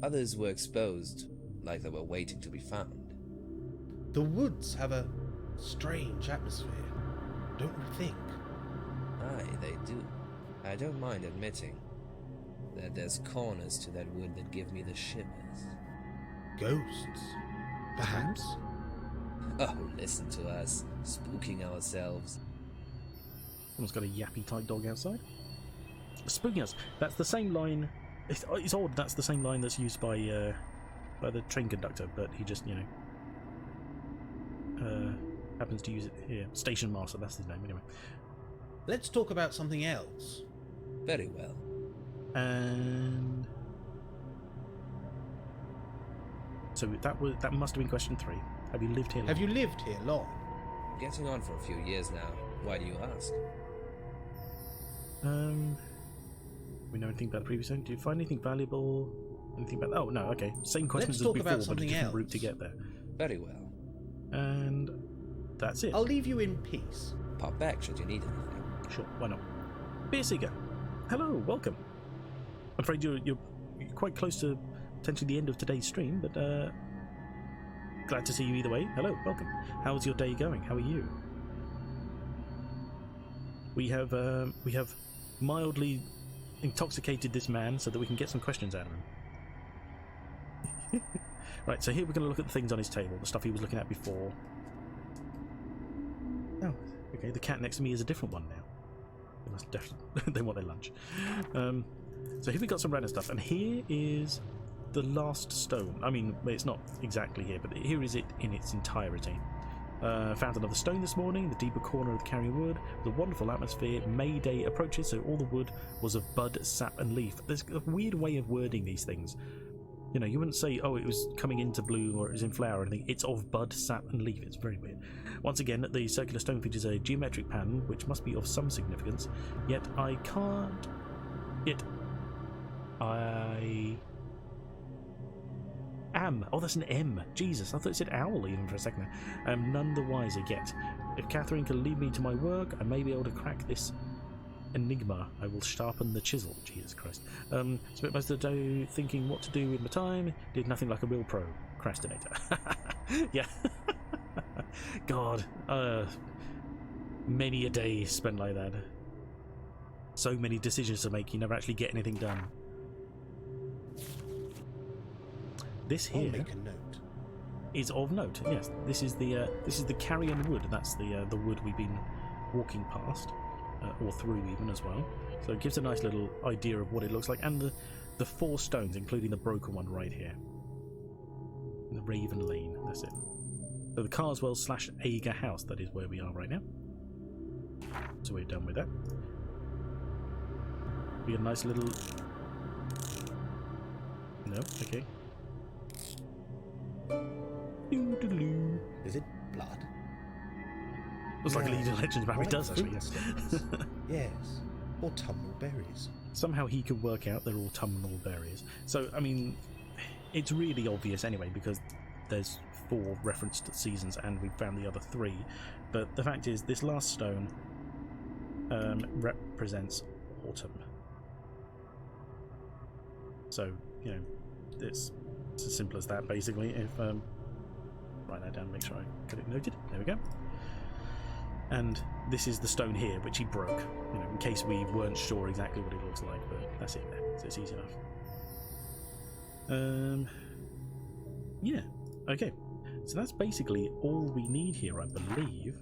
Others were exposed, like they were waiting to be found. The woods have a strange atmosphere, don't you think? Aye, they do. I don't mind admitting that there's corners to that wood that give me the shivers. Ghosts, perhaps? Oh, listen to us, spooking ourselves. Someone's got a yappy type dog outside. Spooking us. That's the same line. It's odd. That's the same line that's used by the train conductor, but he just happens to use it here. Station master. That's his name anyway. Let's talk about something else. Very well. And so that must have been question 3. Have you lived here? Have you lived here long? Getting on for a few years now. Why do you ask? We know anything about the previous owner? Do you find anything valuable? Anything about? Oh no, okay. Same questions as talk before, about but a something different else. route to get there. Very well. And that's it. I'll leave you in peace. Pop back should you need anything. Sure, why not? Beer Seeker, hello, welcome. I'm afraid you're quite close to potentially the end of today's stream, but glad to see you either way. Hello, welcome. How's your day going? How are you? We have mildly intoxicated this man so that we can get some questions out of him. Right, so here we're going to look at the things on his table, the stuff he was looking at before. Oh, okay, the cat next to me is a different one now. They must definitely they want their lunch. So here we got some random stuff, and here is the last stone. I mean, it's not exactly here, but here is it in its entirety. Found another stone this morning, the deeper corner of the carrying wood. The wonderful atmosphere. May Day approaches, so all the wood was of bud, sap, and leaf. There's a weird way of wording these things. You know, you wouldn't say, oh, it was coming into bloom or it was in flower or anything. It's of bud, sap, and leaf. It's very weird. Once again, the circular stone features a geometric pattern, which must be of some significance. Yet I can't. Yet I am. Oh, that's an M. Jesus, I thought it said owl even for a second. I'm none the wiser yet. If Catherine can lead me to my work, I may be able to crack this enigma. I will sharpen the chisel. Jesus Christ. Spent most of the day thinking what to do with my time. Did nothing like a real procrastinator. Yeah. God. Many a day spent like that. So many decisions to make, you never actually get anything done. This I'll here make a note. is of note. Yes, this is the carrion wood. That's the wood we've been walking past, or through even as well. So it gives a nice little idea of what it looks like, and the 4 stones, including the broken one right here. The Raven Lane. That's it. So the Carswell / Ager house. That is where we are right now. So we're done with that. We get a nice little. No, okay. Is it blood? Looks like Legion of Legends Barry does actually. Fruit stems. Yes. Autumnal berries. Somehow he could work out they're autumnal berries. So I mean, it's really obvious anyway because there's 4 referenced seasons and we found the other 3. But the fact is, this last stone represents autumn. So you know, it's as simple as that basically. If write that down, make sure I get it noted. There we go. And this is the stone here, which he broke. You know, in case we weren't sure exactly what it looks like, but that's it there. So it's easy enough. Yeah. Okay. So that's basically all we need here, I believe.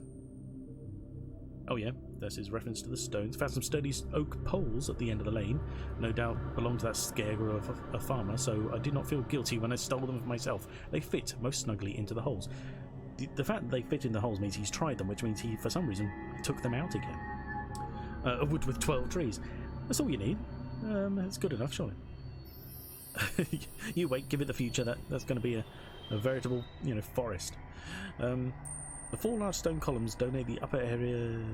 Oh yeah, this is reference to the stones. Found some sturdy oak poles at the end of the lane. No doubt belong to that scarecrow of a farmer, so I did not feel guilty when I stole them for myself. They fit most snugly into the holes. The fact that they fit in the holes means he's tried them, which means he, for some reason, took them out again. A wood with 12 trees. That's all you need. That's good enough, surely. You wait, give it the future. That's going to be a veritable, you know, forest. The 4 large stone columns dominate the upper area.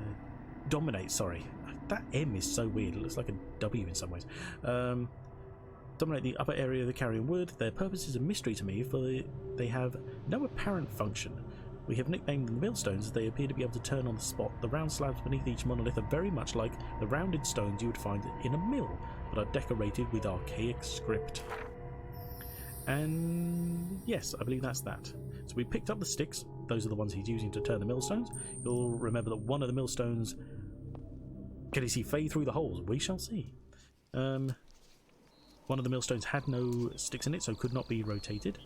Sorry. That M is so weird. It looks like a W in some ways. Dominate the upper area of the carrion wood. Their purpose is a mystery to me, for they have no apparent function. We have nicknamed them the millstones as they appear to be able to turn on the spot. The round slabs beneath each monolith are very much like the rounded stones you would find in a mill, but are decorated with archaic script. And yes, I believe that's that. So we picked up the sticks. Those are the ones he's using to turn the millstones. You'll remember that one of the millstones. Can he see fade through the holes? We shall see. One of the millstones had no sticks in it, so could not be rotated.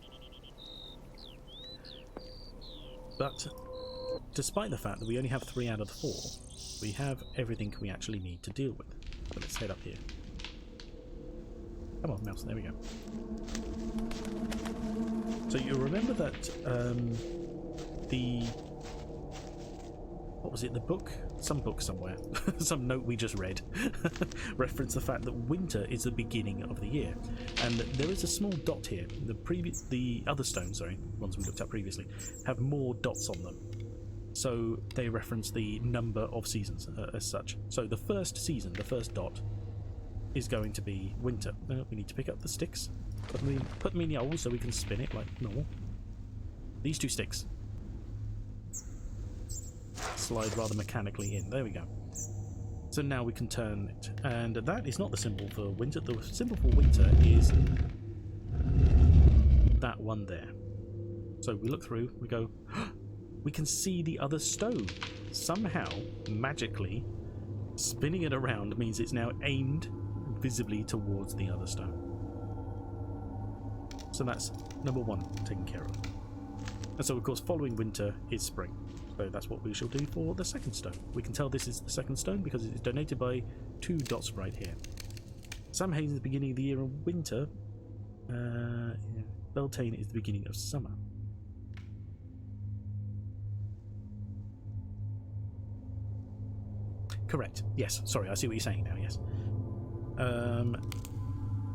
But despite the fact that we only have 3 out of the 4, we have everything we actually need to deal with. So let's head up here. Come on, mouse. There we go. So you'll remember that the what was it, the book? Some book somewhere, some note we just read, reference the fact that winter is the beginning of the year. And there is a small dot here. The other stones, sorry, ones we looked at previously, have more dots on them. So they reference the number of seasons as such. So the first season, the first dot, is going to be winter. We need to pick up the sticks. Put them in the hole so we can spin it like normal. These 2 sticks. Slide rather mechanically in. There we go. So now we can turn it. And that is not the symbol for winter. The symbol for winter is that one there. So we look through, we go, we can see the other stone. Somehow, magically, spinning it around means it's now aimed visibly towards the other stone. So that's number 1 taken care of. And so, of course, following winter is spring. So that's what we shall do for the second stone. We can tell this is the second stone because it is donated by 2 dots right here. Samhain is the beginning of the year and winter. Beltane is the beginning of summer. Correct. Yes. Sorry, I see what you're saying now. Yes.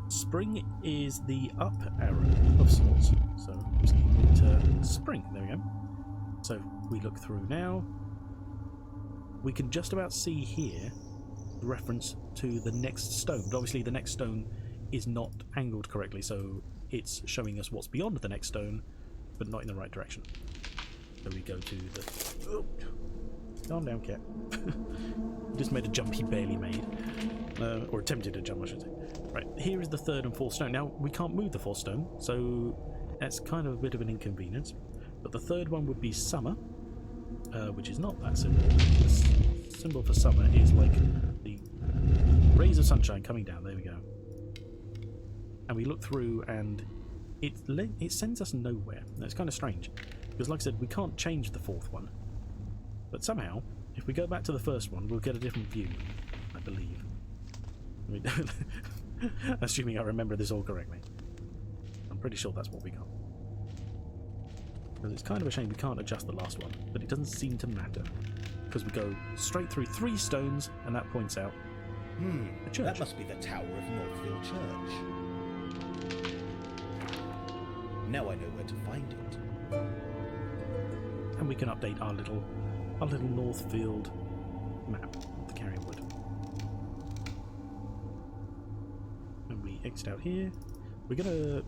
Spring is the up arrow of sorts. So winter, spring. There we go. So we look through now. We can just about see here the reference to the next stone, but obviously the next stone is not angled correctly, so it's showing us what's beyond the next stone, but not in the right direction. So we go to the... Oh. Calm down, cat. Just made a jump he barely made. Or attempted a jump, I should say. Right, here is the 3rd and 4th stone. Now, we can't move the 4th stone, so that's kind of a bit of an inconvenience. But the 3rd one would be summer, which is not that symbol. The symbol for summer is like the rays of sunshine coming down. There we go. And we look through and it sends us nowhere. That's kind of strange. Because like I said, we can't change the 4th one. But somehow, if we go back to the 1st one, we'll get a different view, I believe. Assuming I remember this all correctly. I'm pretty sure that's what we got. Because it's kind of a shame we can't adjust the last one, but it doesn't seem to matter. Because we go straight through 3 stones, and that points out a church. That must be the Tower of Northfield Church. Now I know where to find it. And we can update our little Northfield map of the Carrion Wood. And we exit out here. We're gonna,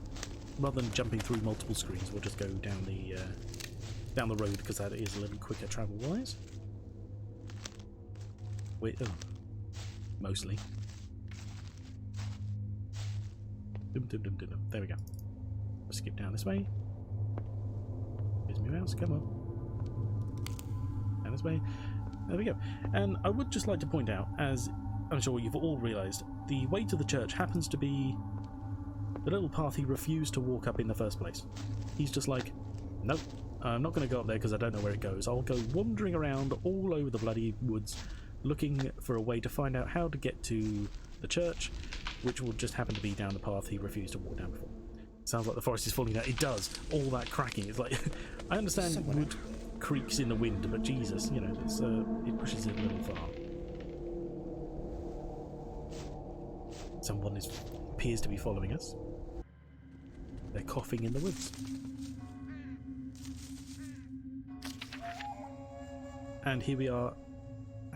rather than jumping through multiple screens, we'll just go down the road because that is a little quicker travel-wise. Mostly. There we go. Let's skip down this way. Here's my mouse. Come on. Down this way. There we go. And I would just like to point out, as I'm sure you've all realised, the way to the church happens to be the little path he refused to walk up in the first place. He's just like, nope, I'm not going to go up there because I don't know where it goes. I'll go wandering around all over the bloody woods looking for a way to find out how to get to the church, which will just happen to be down the path he refused to walk down before. Sounds like the forest is falling down. It does. All that cracking. It's like, I understand wood creaks in the wind, but Jesus, you know, it pushes it a little far. Someone appears to be following us. They're coughing in the woods. And here we are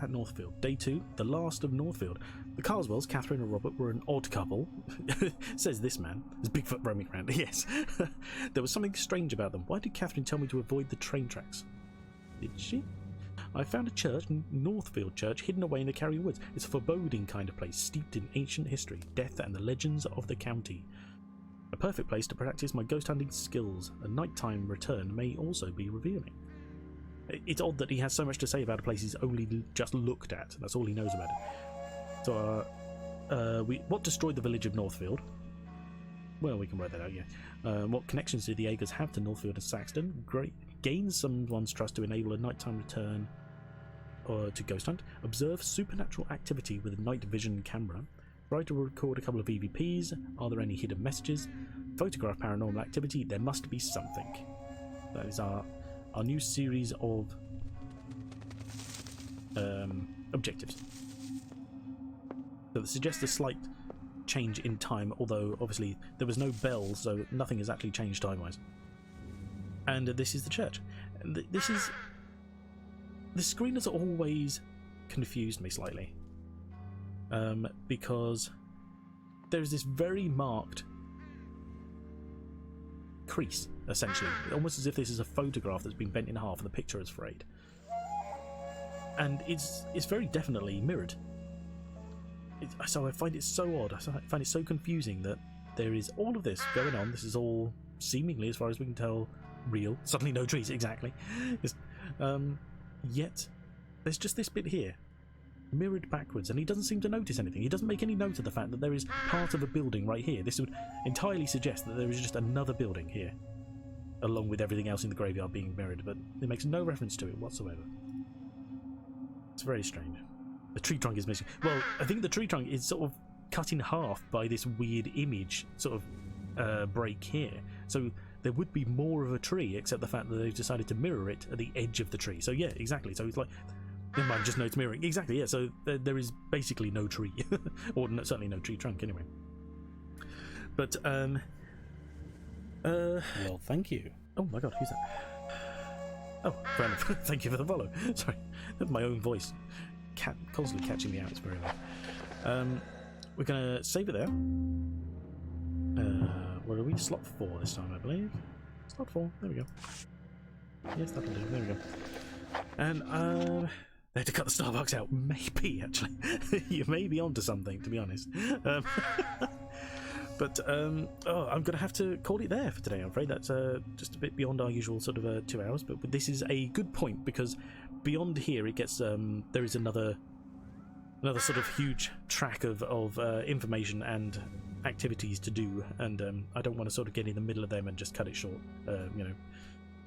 at Northfield. Day 2, the last of Northfield. The Carswells, Catherine and Robert, were an odd couple. Says this man. There's Bigfoot roaming around. Yes. There was something strange about them. Why did Catherine tell me to avoid the train tracks? Did she? I found a church, Northfield Church, hidden away in the Carrion Woods. It's a foreboding kind of place, steeped in ancient history, death, and the legends of the county. A perfect place to practice my ghost hunting skills. A nighttime return may also be revealing. It's odd that he has so much to say about a place he's only just looked at. That's all he knows about it. So, what destroyed the village of Northfield? Well, we can work that out, yeah. What connections did the Aegers have to Northfield and Saxton? Great. Gain someone's trust to enable a nighttime return to ghost hunt. Observe supernatural activity with a night vision camera. Try to record a couple of EVPs. Are there any hidden messages? Photograph paranormal activity. There must be something. That is our new series of objectives. So that suggests a slight change in time, although obviously there was no bell, so nothing has actually changed time-wise. And this is the church. And this is... The screen has always confused me slightly. Because there's this very marked crease, essentially. Almost as if this is a photograph that's been bent in half and the picture is frayed. And it's very definitely mirrored. So I find it so odd, I find it so confusing that there is all of this going on. This is all seemingly, as far as we can tell, real. Suddenly no trees, exactly. Yet there's just this bit here, mirrored backwards, and he doesn't seem to notice anything. He doesn't make any note of the fact that there is part of a building right here. This would entirely suggest that there is just another building here, along with everything else in the graveyard being mirrored, but it makes no reference to it whatsoever. It's very strange. The tree trunk is missing. Well, I think the tree trunk is sort of cut in half by this weird image sort of break here. So there would be more of a tree, except the fact that they've decided to mirror it at the edge of the tree. So yeah, exactly. So it's like, never mind, just notes mirroring. Exactly, yeah. So there is basically no tree, or certainly no tree trunk anyway. But well, thank you. Oh my God, who's that? Oh, fair enough. Thank you for the follow. Sorry, my own voice constantly catching me out. It's very loud. We're gonna save it there. What are we? Slot 4 this time, I believe. Slot 4. There we go. Yes, that'll do. There we go. And they had to cut the Starbucks out. Maybe, actually. You may be onto something, to be honest. But I'm going to have to call it there for today, I'm afraid. That's just a bit beyond our usual sort of 2 hours. But this is a good point, because beyond here it gets... there is another sort of huge track of information and activities to do, and I don't want to sort of get in the middle of them and just cut it short, you know.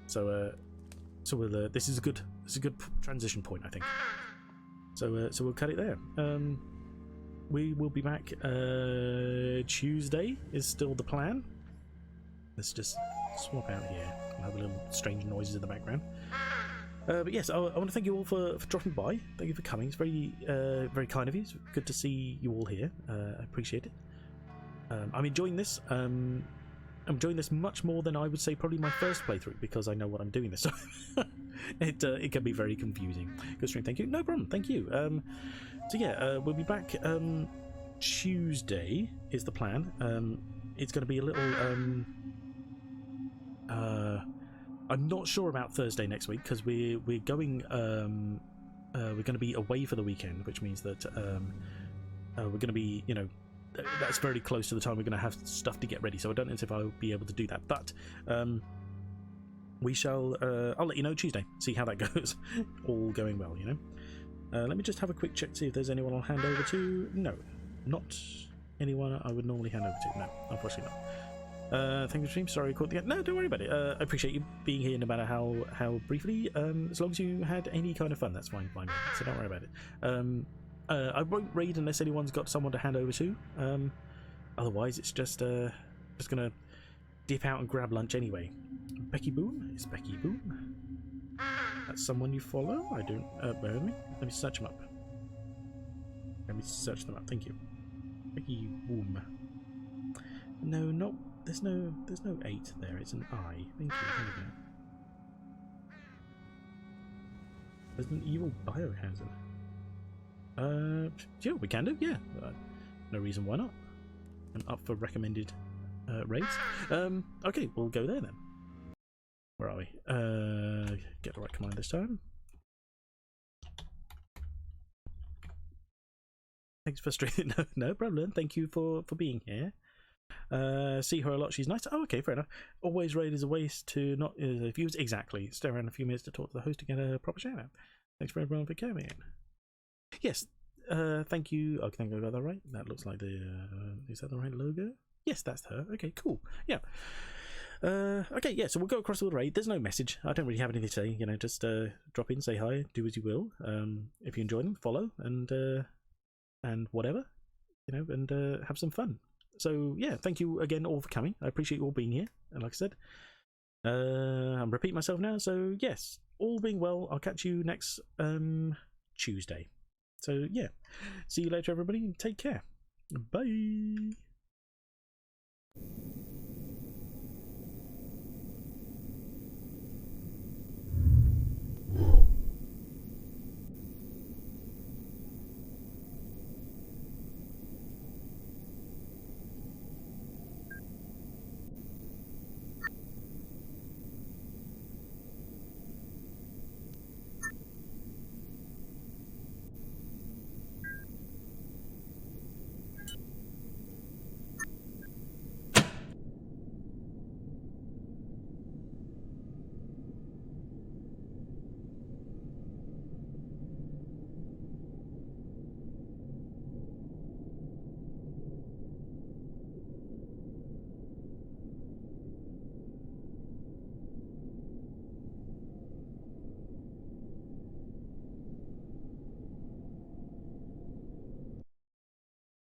So we'll, this is a good transition point, I think. So we'll cut it there. We will be back Tuesday is still the plan. Let's just swap out here and have a little strange noises in the background. But yes, I want to thank you all for dropping by. Thank you for coming. It's very very kind of you. It's good to see you all here. I appreciate it. I'm enjoying this. I'm enjoying this much more than I would say probably my first playthrough, because I know what I'm doing this time. It can be very confusing. Good stream, thank you. No problem, thank you. So yeah, we'll be back Tuesday is the plan. It's going to be a little... I'm not sure about Thursday next week, because we're going to be away for the weekend, which means that we're going to be, you know, that's very close to the time we're going to have stuff to get ready, so I don't know if I'll be able to do that, but we shall... I'll let you know Tuesday, see how that goes. All going well, you know. Let me just have a quick check to see if there's anyone I'll hand over to. No, not anyone I would normally hand over to. No, unfortunately not. Thank you for the stream. Sorry I caught the... No, don't worry about it. I appreciate you being here no matter how briefly. As long as you had any kind of fun, that's fine by me, so don't worry about it. I won't raid unless anyone's got someone to hand over to. Otherwise, it's just gonna dip out and grab lunch anyway. Becky Boom? Is Becky Boom? That's someone you follow? I don't... bear with me. Let me search them up. Let me search them up. Thank you. Becky Boom. No, not... There's no 8 there. It's an I. Thank you. There we go. There's an evil biohazard. Yeah, we can do, yeah. No reason why not. I'm up for recommended raids. Okay, we'll go there then. Where are we? Get the right command this time. Thanks for streaming. No problem. Thank you for being here. See her a lot. She's nice. Oh, okay, fair enough. Always raid is a waste to not views. Exactly. Stay around a few minutes to talk to the host to get a proper shout out. Thanks for everyone for coming. Yes, thank you. I think I got that right. That looks like the... is that the right logo? Yes, that's her. Okay, cool. Yeah. Okay, yeah, so we'll go across the raid. There's no message. I don't really have anything to say. You know, just drop in, say hi, do as you will. If you enjoy them, follow, and whatever. You know, and have some fun. So, yeah, thank you again all for coming. I appreciate you all being here. And like I said, I'm repeating myself now. So, yes, all being well, I'll catch you next... Tuesday. So yeah, see you later, everybody, and take care. Bye.